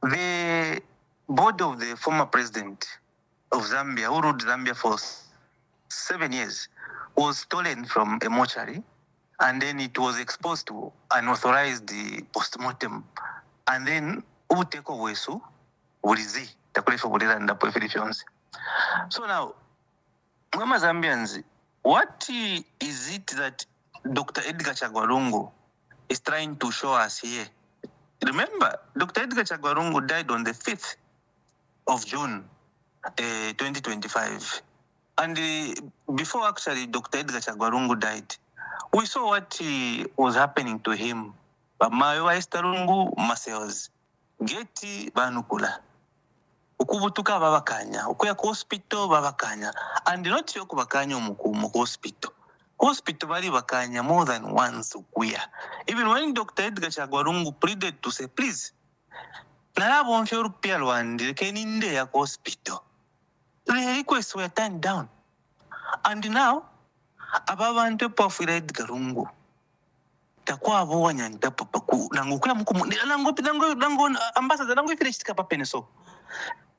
The board of the former president of Zambia, who ruled Zambia for 7 years, was stolen from a mortuary, and then it was exposed to unauthorized post-mortem. And then, uteko wesu, ulizi, takulefa bulera ndapo efilifionsi. So now, Mama Zambians, what is it that Dr. Edgar Chagwa is trying to show us here? Remember, Dr. Edgar Chagwa died on the 5th of June, 2025. And before actually Dr. Edgar Chagwa died, we saw what was happening to him. Mayowa Estarungu Maseos, Geti Banukula, Ukubutuka Babakanya, Ukuya hospital Babakanya, and not Yokubakanya Mukumu hospital. Hospital bali bakanya more than once ukuya. Even when Dr. Edgar Chagwa pleaded to say, please, nalabo mfyoru pia lwandi keninde ya hospital. The requests were turned down. And now, ababantu pafira Edgar Lungu. Takwa abo wanyanta papaku nango kula mukumu nango ambassador nango ifile chitika papene so.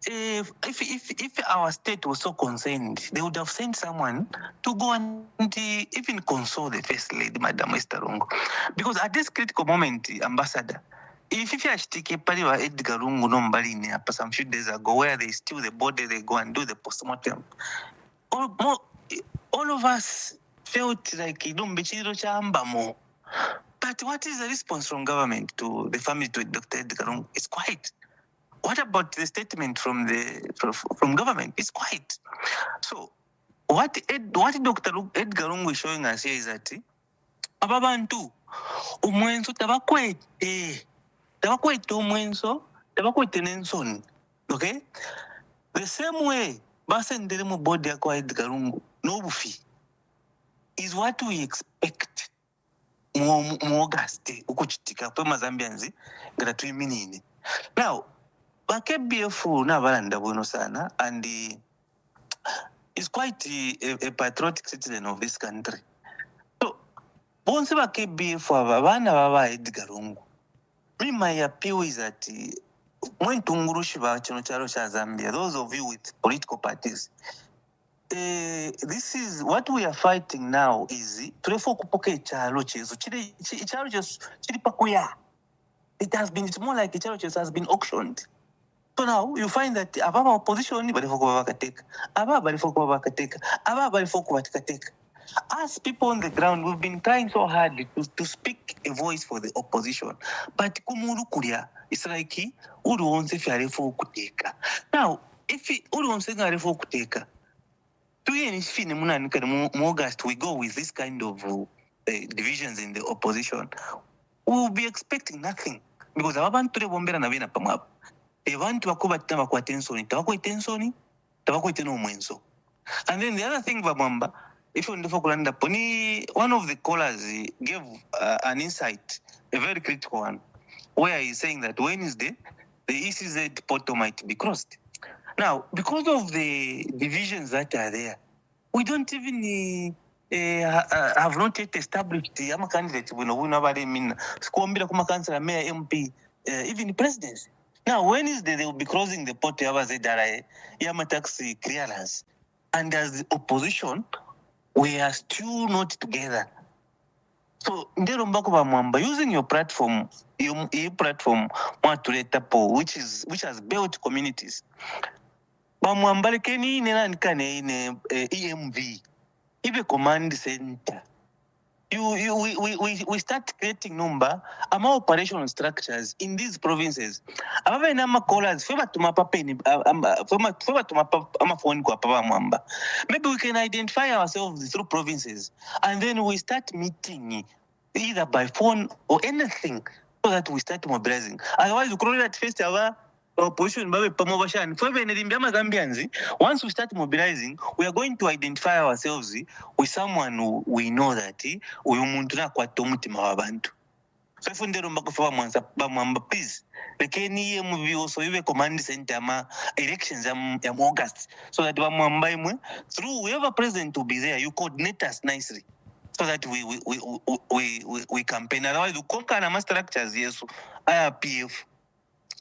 If our state was so concerned, they would have sent someone to go and even console the first lady, Madam Estarungu. Because at this critical moment, Ambassador, if you ashtike paliwa Edgar Lungu no mbalini hapa some few days ago, where they steal the body, they go and do the postmortem. All of us felt like idombichiro chambamo. But what is the response from government to the family to Dr. Edgar Lungu? It's quiet. What about the statement from government? It's quiet. So, what Dr. Edgar Lungu is showing us here is that ababantu umwenso tabakwete umwenso tabakwete nensoni. Okay? The same way basendere mu body yakwa Edgar Lungu no bufi is what we expect mu August ukuchitika kwa Mazambians ngara tuiminini. Now, KBF nabalanda bueno sana, and is quite a patriotic citizen of this country. So bonse ba KBF aba bana baba Edgar Lungu. Me, my appeal is that when Tungurushi ba kino kyalo kya Zambia, those of you with political parties, this is what we are fighting now is tulefo kupoka ekyalo kyezo ekyalo kyezo kiri pakuya. It's more like ekyalo kyezo has been auctioned. So now you find that ababa opposition balifo kuba bakateka, ababa balifo kuba bakateka, ababa balifo kuba bakateka. As people on the ground, we've been trying so hard to speak a voice for the opposition, but kumuru kulia, it's like uri wonse fyarefo kuteka. Now, if uri wonse fyarefo kuteka, August we go with this kind of divisions in the opposition, we will be expecting nothing because abantu bombera na bina pamwa. Abantu bakuba tama kwa tensoni, tabako tensoni, tabako teno mwenso. And then the other thing Bamamba, if you Kulanda Pony, one of the callers gave an insight, a very critical one, where he's saying that Wednesday the ECZ portal might be crossed. Now, because of the divisions that are there, we don't even have not yet established the candidate. We know nobody mean Squambira Kuma Councillor, Mayor, MP, even the presidency. Now, Wednesday they will be crossing the port of Yama taxi clearance. And as the opposition, we are still not together. So, using your platform, which has built communities. EMV, even command center. We start creating number ama operational structures in these provinces. Ababa nama callers feba tumapa peni feba tumapa ama phone kwa papa mwamba. Maybe we can identify ourselves through provinces and then we start meeting either by phone or anything so that we start mobilizing. Otherwise we call that first our opposition once we start mobilizing, we are going to identify ourselves with someone who we know that we muntuna kwa tomutima wabantu. So if ndero mbakufa bamwamba please lekeni EMV also iwe command center ma elections ya August so that bamwamba imwe through whoever president will be there, you coordinate us nicely so that we campaign. Otherwise we conquer na structures yesu IRPF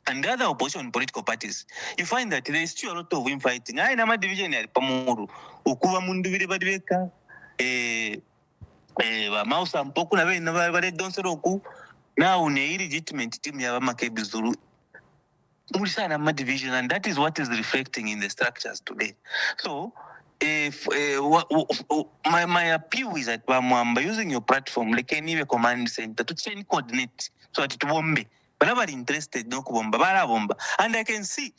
and the other opposition political parties, you find that there is still a lot of infighting. I am a division at Pamuru, Ukuva Mundiviri Badweka, Mouse and Pokuna, never don't say now, an illegitimate team Yamakebizuru. Murisana division, and that is what is reflecting in the structures today. So, if my appeal is that by using your platform, like any command center to change coordinate so that it won't be. Whenever interested, no bomba, and I can see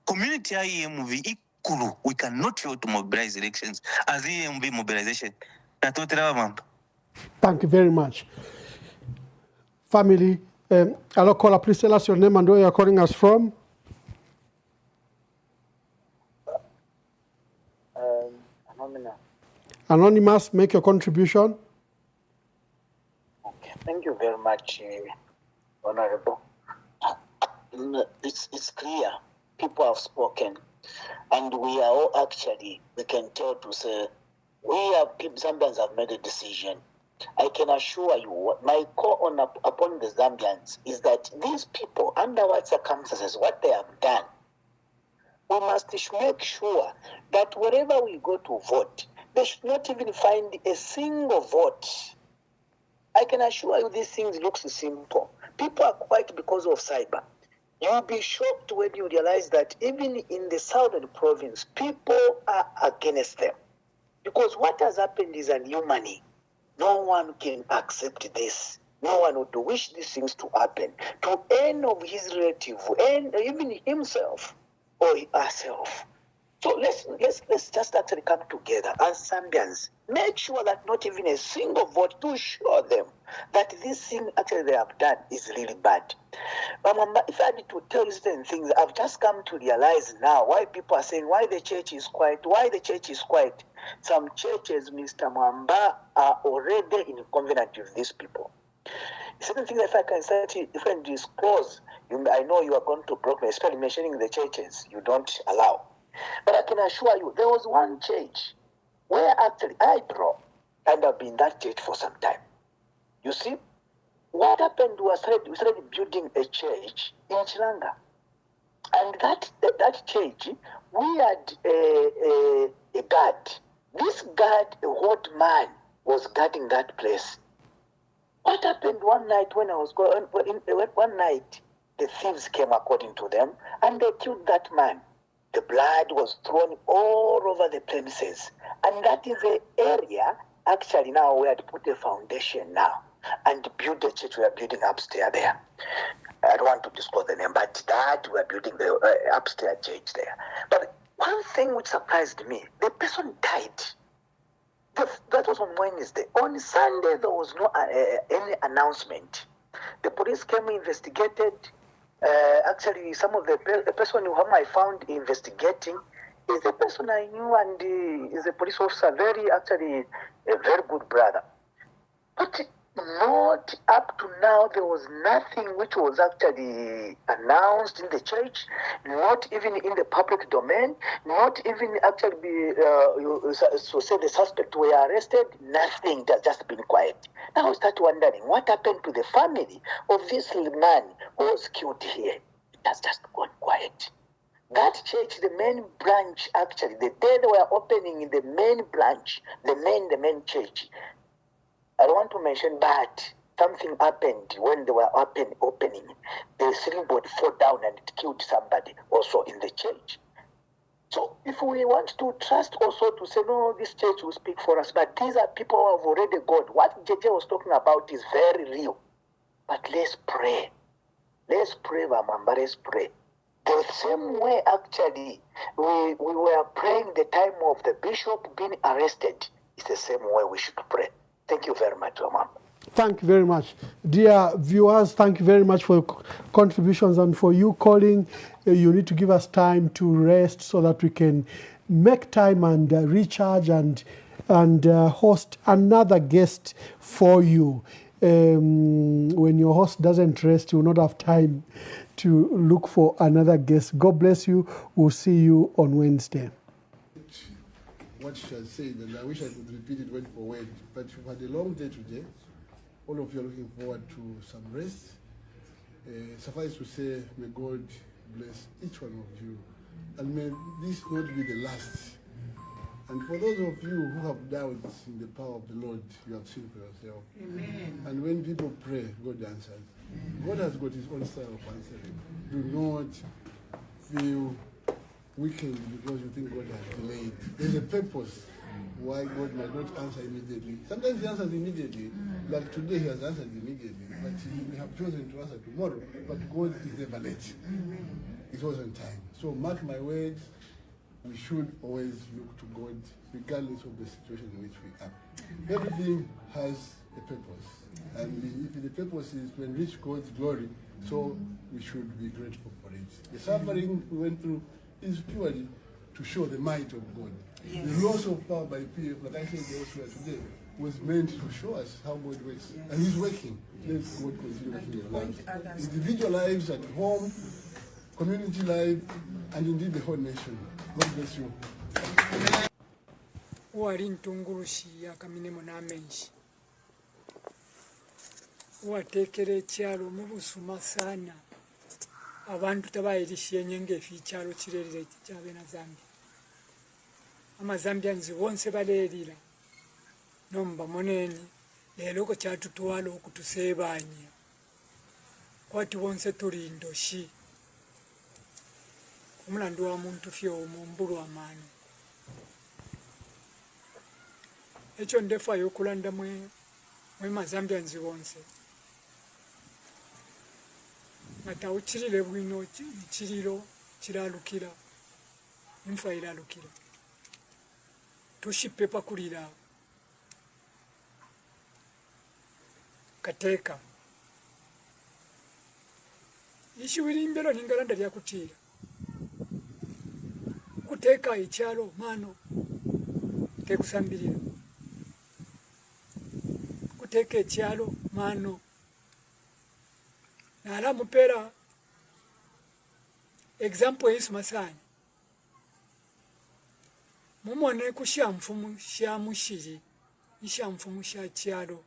community EMV equal. We cannot fail to mobilize elections as EMV mobilization. Thank you very much. Family, hello caller, please tell us your name and where you're calling us from. Anonymous, make your contribution. Okay, thank you very much, Honorable. It's clear, people have spoken, and we are all actually, we can tell to say, Zambians have made a decision. I can assure you, my call upon the Zambians is that these people, under what circumstances, what they have done, we must make sure that wherever we go to vote, they should not even find a single vote. I can assure you these things look simple. People are quiet because of cyber. You'll be shocked when you realize that even in the southern province, people are against them. Because what has happened is inhumane. No one can accept this. No one would wish these things to happen to any of his relatives, and even himself or herself. So let's just actually come together as Zambians. Make sure that not even a single vote to show them that this thing actually they have done is really bad. If I need to tell you certain things, I've just come to realize now why people are saying why the church is quiet. Why the church is quiet? Some churches, Mr. Mwamba, are already in covenant with these people. Certain things, if I can say, if I disclose, I know you are going to block me, especially mentioning the churches you don't allow. But I can assure you, there was one church where actually I draw. and I've been in that church for some time. You see, what happened was we started building a church in Chilanga. And that church, we had a guard. This guard, a old man, was guarding that place. What happened one night when I was going, one night, the thieves came according to them, and they killed that man. The blood was thrown all over the premises. And that is the area, actually now we had put a foundation now, and build the church we are building upstairs there. I don't want to disclose the name, but that we are building the upstairs church there. But one thing which surprised me, the person died. That was on Wednesday. On Sunday, there was no any announcement. The police came, investigated. Actually, some of the person whom I found investigating is a person I knew, and is a police officer, actually a very good brother. But not up to now, there was nothing which was actually announced in the church, not even in the public domain, not even actually so say the suspect were arrested, nothing, that's just been quiet. Now I start wondering what happened to the family of this man who was killed here. It has just gone quiet. That church, the main branch, actually, the day they were opening in the main branch, the main church, I don't want to mention, but something happened when they were opening. The ceiling board fell down and it killed somebody also in the church. So if we want to trust also to say, no, this church will speak for us, but these are people who have already gone. What JJ was talking about is very real. But let's pray. Let's pray, Vamamba, let's pray. The same way, actually, we were praying the time of the bishop being arrested. It's the same way we should pray. Thank you very much, Omar. Thank you very much. Dear viewers, thank you very much for your contributions, and for you calling. You need to give us time to rest so that we can make time and recharge and host another guest for you. When your host doesn't rest, you will not have time to look for another guest. God bless you. We'll see you on Wednesday. What she has said, and I wish I could repeat it word for word, but you've had a long day today. All of you are looking forward to some rest. Suffice to say, may God bless each one of you, and may this not be the last. And for those of you who have doubts in the power of the Lord, you have seen for yourself. Amen. And when people pray, God answers. God has got his own style of answering. Do not feel weakened because you think God has delayed. There's a purpose why God might not answer immediately. Sometimes he answers immediately, like today he has answered immediately, but he may have chosen to answer tomorrow, but God is never late. It was on time. So mark my words, we should always look to God regardless of the situation in which we are. Everything has a purpose, and if the purpose is to enrich God's glory, so we should be grateful for it. The suffering we went through is purely to show the might of God. Yes. The loss of power by PF, like I said elsewhere today, was meant to show us how God works. Yes. And he's working. Let God continue working in your lives. Individual lives at home, community life, and indeed the whole nation. God bless you. Wali ntungurushi yakaminemo namenshi. Watekere ekyalo mu busuma sana. Abantu tabayirishiye nyengefi ekyalo kirerire kyabe na Zambia. Amazambians bonse balerira. Nomba moneni lero ko kyatutwala okutuseebanya. Kwati bonse tuli ndoshi. Omulandu wa muntu fyo mumbulu amaani. Ekyo ndefayo okulanda mwe Mazambians bonse. Mata uchirire bwino chiriro chiralukira imfa iralukira tushipe pakulira kateka ishiwiri imbero ningalanda lya kutira kuteka ichalo mano tekusambirira kuteka ichalo mano nala mupera example yesu masani mumone kushamfumu shamushiri isha mfumusha chiaro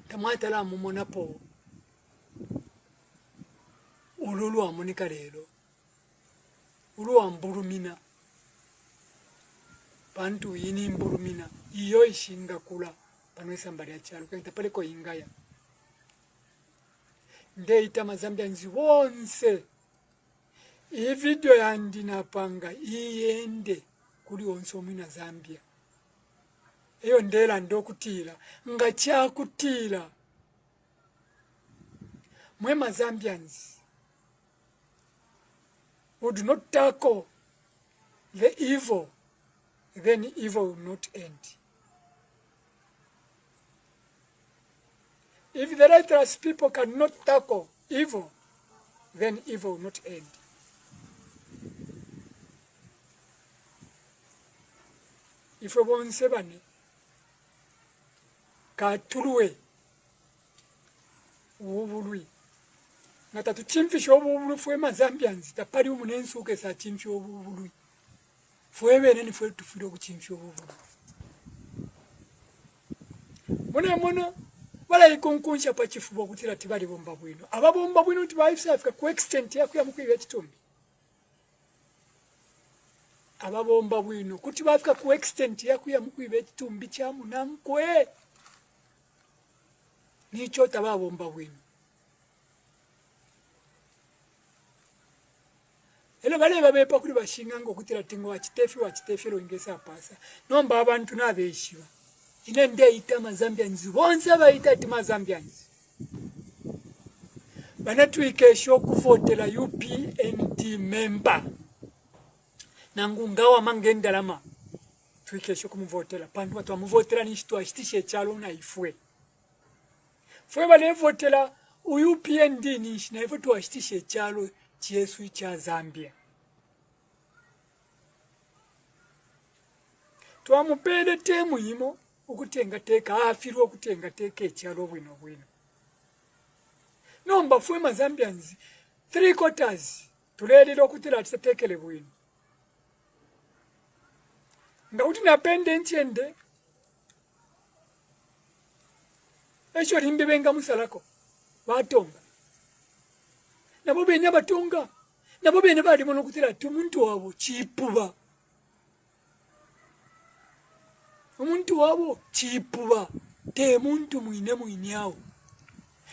tamata la mumonapo ululu amonika lero ulu ambulumina bantu yini mbulumina iyo ishinga kula panwesa mbali ya chiaro kaita pale ko ingaya ndeita mazambia nzi wonse iyi video yandi napanga iyende kuli wonse omwina Zambia eyo ndela ndokutila nga chakutila mwema Zambians would not tackle the evil, then evil will not end. If the righteous people cannot tackle evil, then evil will not end. If we want sebani, katuluwe, ubului, ngata tuchimfisha ubului fwe Zambians, tapari umunensuke sa chimfisha ubului. Fwe neni fwe tufiro kuchimfisha ubului. Mona, wala ikonkunsha pa chifubo kutira tibali bomba bwino. Aba bomba bwino tibaifisa afika ku extent ya kuya mukwiwe chitumbi. Aba bomba bwino kuti bafika ku extent ya kuya mukwiwe chitumbi cha munankwe. Nicho taba bomba bwino. Elo bale babepa kuri bashinga ngo kutira tingo wachitefi lo ingesa pasa. Nomba abantu nabeshiwa. Ine ndeita mazambians bonse baita ti mazambians banatwikesho kuvotela UPND member nangungawa mangendalama twikesho kumuvotela pandu watu amuvotela nishito ashitishe chalo na ifwe fwe balevotela UPND nishi na ifwe tu ashitishe chalo chiesu cha Zambia tuamupele temu himo ukutenga teka afirwa kutenga teka echalo bwino nomba fwe mazambians 3/4 tulelilo kutira atisatekele bwino nga kuti napende nchende esho limbe benga musalako batonga nabo benya batonga nabo benya bali mono kutira tumuntu wabo chipuba umuntu wabo chipuba te muntu mwinyawo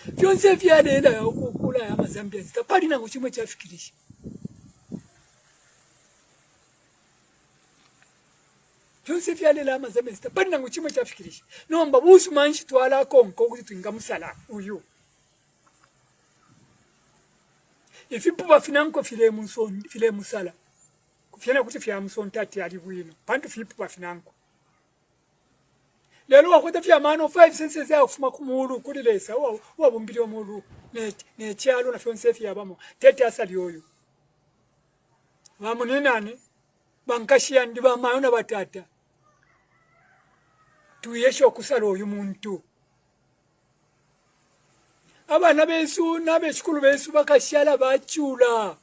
vyonse vyadenda ya ukukula ya mazambia zitapali na kuchimwe chafikirisha vyonse vyadenda ya mazambia zitapali na kuchimwe chafikirisha nomba busu manshi tuwala konko kuti tuinga musala uyu ifipuba finanko file musala kufyana kuti fya musontati ali bwino pantu fipuba finanko lelo wakwata fya mano 5 senses ya kufuma kumulu kuli lesa wabumbili omulu ne chalo na fyonse fya bamo tete asali oyo bamunenane bankashia ndi bamayo na batata tuyesho okusala oyo muntu abana besu nabeshikulu besu bakashala bachula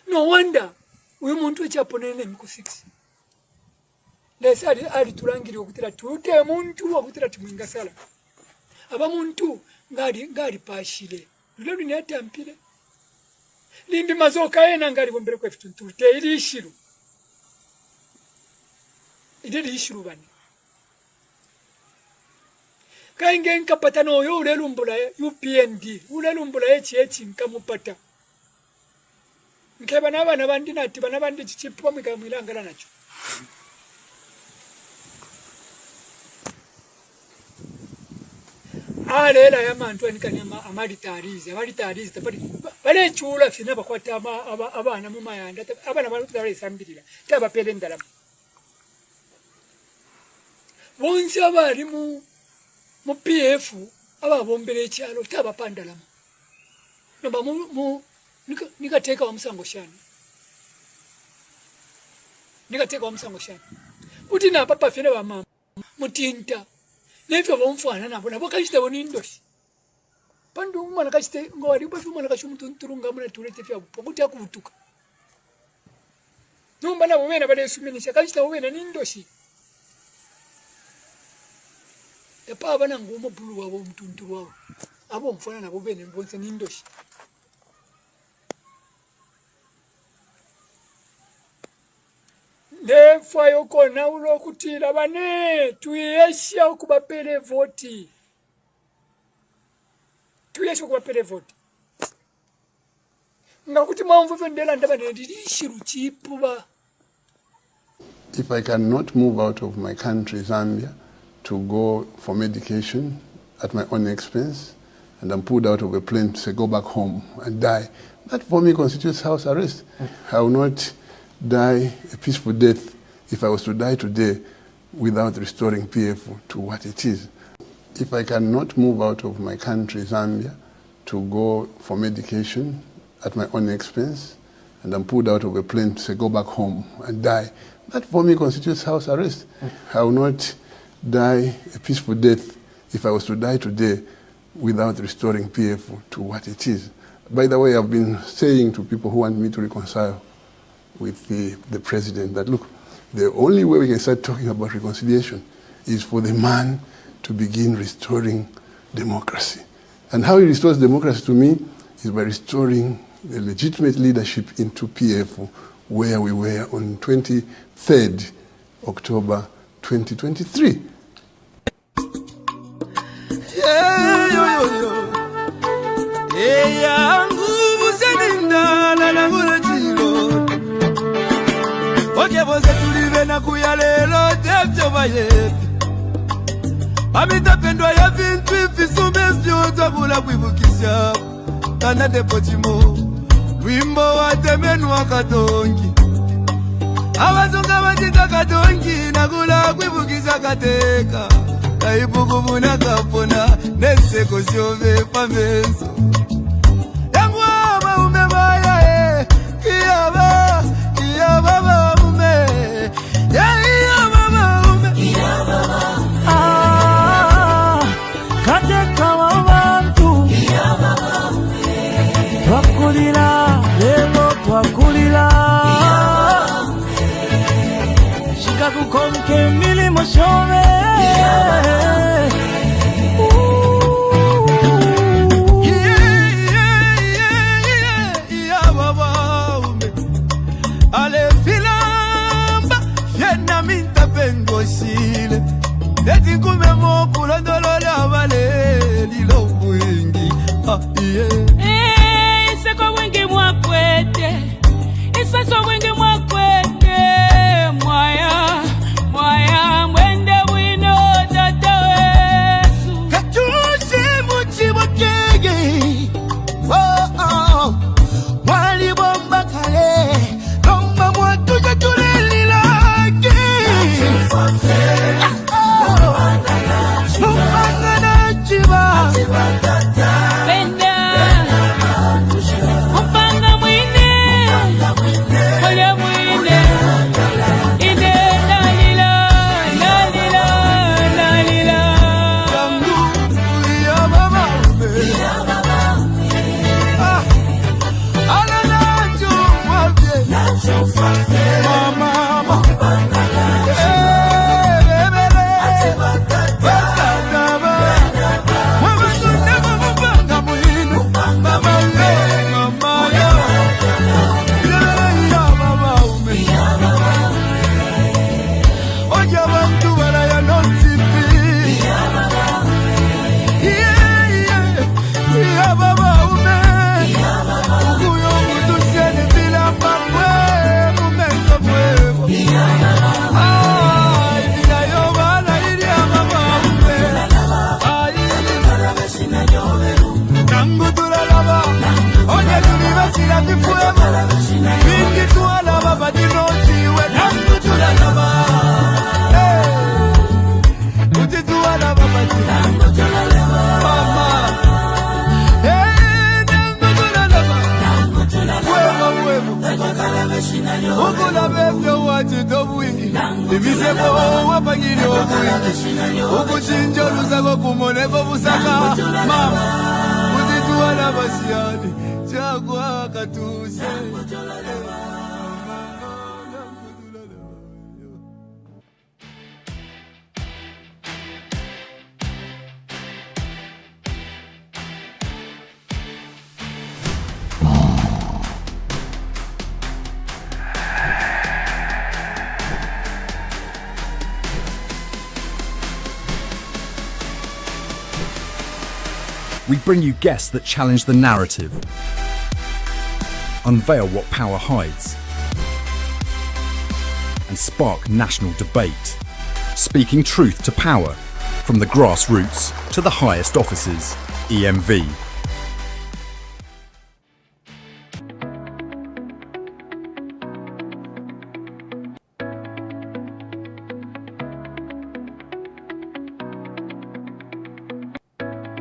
no wonder uyu muntu echaponene miku 6 lesa ali tulangiri okutira tute muntu okutira timwinga sala aba muntu ngari pashile lilo ni atampire limbi mazoka yena ngari bombere kwa fituntu te ilishiru ideli ishiru bani kainge nkapata no yo ulelumbula UPND ulelumbula echi nkamupata nkeba nabana bandi nati bana bandi chichipo mikamwilangala nacho alela ya mantu anikanyama amalitarize tapari bale chula fina bakwata abana mu mayanda abana balutu dale sambirira taba pele ndalama bonse abali mu PF ababombele chalo taba pandalama nomba mu nikateka wa msango shani kuti na papa fina ba mama mutinta nefyo bomfana nabo kashite bonindoshi pandu umana kashite ngwali bafuma nakashumutunturunga muna turete fya pokuti akubutuka Numba na wena bale suminisha kalista wena nindoshi. Epa abana ngumo bulu wabo mtuntu wabo. Abo mfana na bobene mbonse nindoshi. Nefwa yoko na ulo kutila bane tuyesha okubapele voti. Tuyesha okubapele voti. Ngakuti maumvu vendela ndabane ndishiru chipu ba. If I cannot move out of my country, Zambia, to go for medication at my own expense, and I'm pulled out of a plane to say, go back home and die, that for me constitutes house arrest. I will not die a peaceful death if I was to die today without restoring PF to what it is. If I cannot move out of my country, Zambia, to go for medication at my own expense, and I'm pulled out of a plane to say, go back home and die, that for me constitutes house arrest. I will not die a peaceful death if I was to die today without restoring PF to what it is. By the way, I've been saying to people who want me to reconcile with the president that, look, the only way we can start talking about reconciliation is for the man to begin restoring democracy. And how he restores democracy to me is by restoring the legitimate leadership into PF where we were on 23rd October 2023. Amitapendwa ya vintu ifisume vyote kula kuibukisha Tana depotimo Wimbo wa temenu wa katongi Awazunga watita katongi Nakula kuibukisha kateka Kaibuku muna kapona Neseko siove pamenso Yangu ama umebaya Kiyaba maume Kiyaba maume Kateka wabantu Twakulira lelo twakulira Shika kukonke milimo shove Ale filamba Yena minta pengo sile Eti kume moku londolo la vale Lilo mwingi Iseko wingi mwakwete Iseso wingi mwakwete Mwaya mwende wino tata wesu Kachushi muchi wakege Wali bomba kale Lomba mwatu jatuleli lake Mupangana chiba Penda Mupanga mwine Mwile mwine Ide nalila Yangu ya mama Ala nacho mwabye Mama Ukula bebyo wati dobwingi Ibisebo wapangiri obwingi Ukuchinjo lusako kumoneko busaka Mama Kuzituwa na basiyani Chakwa katuse We bring you guests that challenge the narrative, unveil what power hides, and spark national debate. Speaking truth to power, from the grassroots to the highest offices. EMV.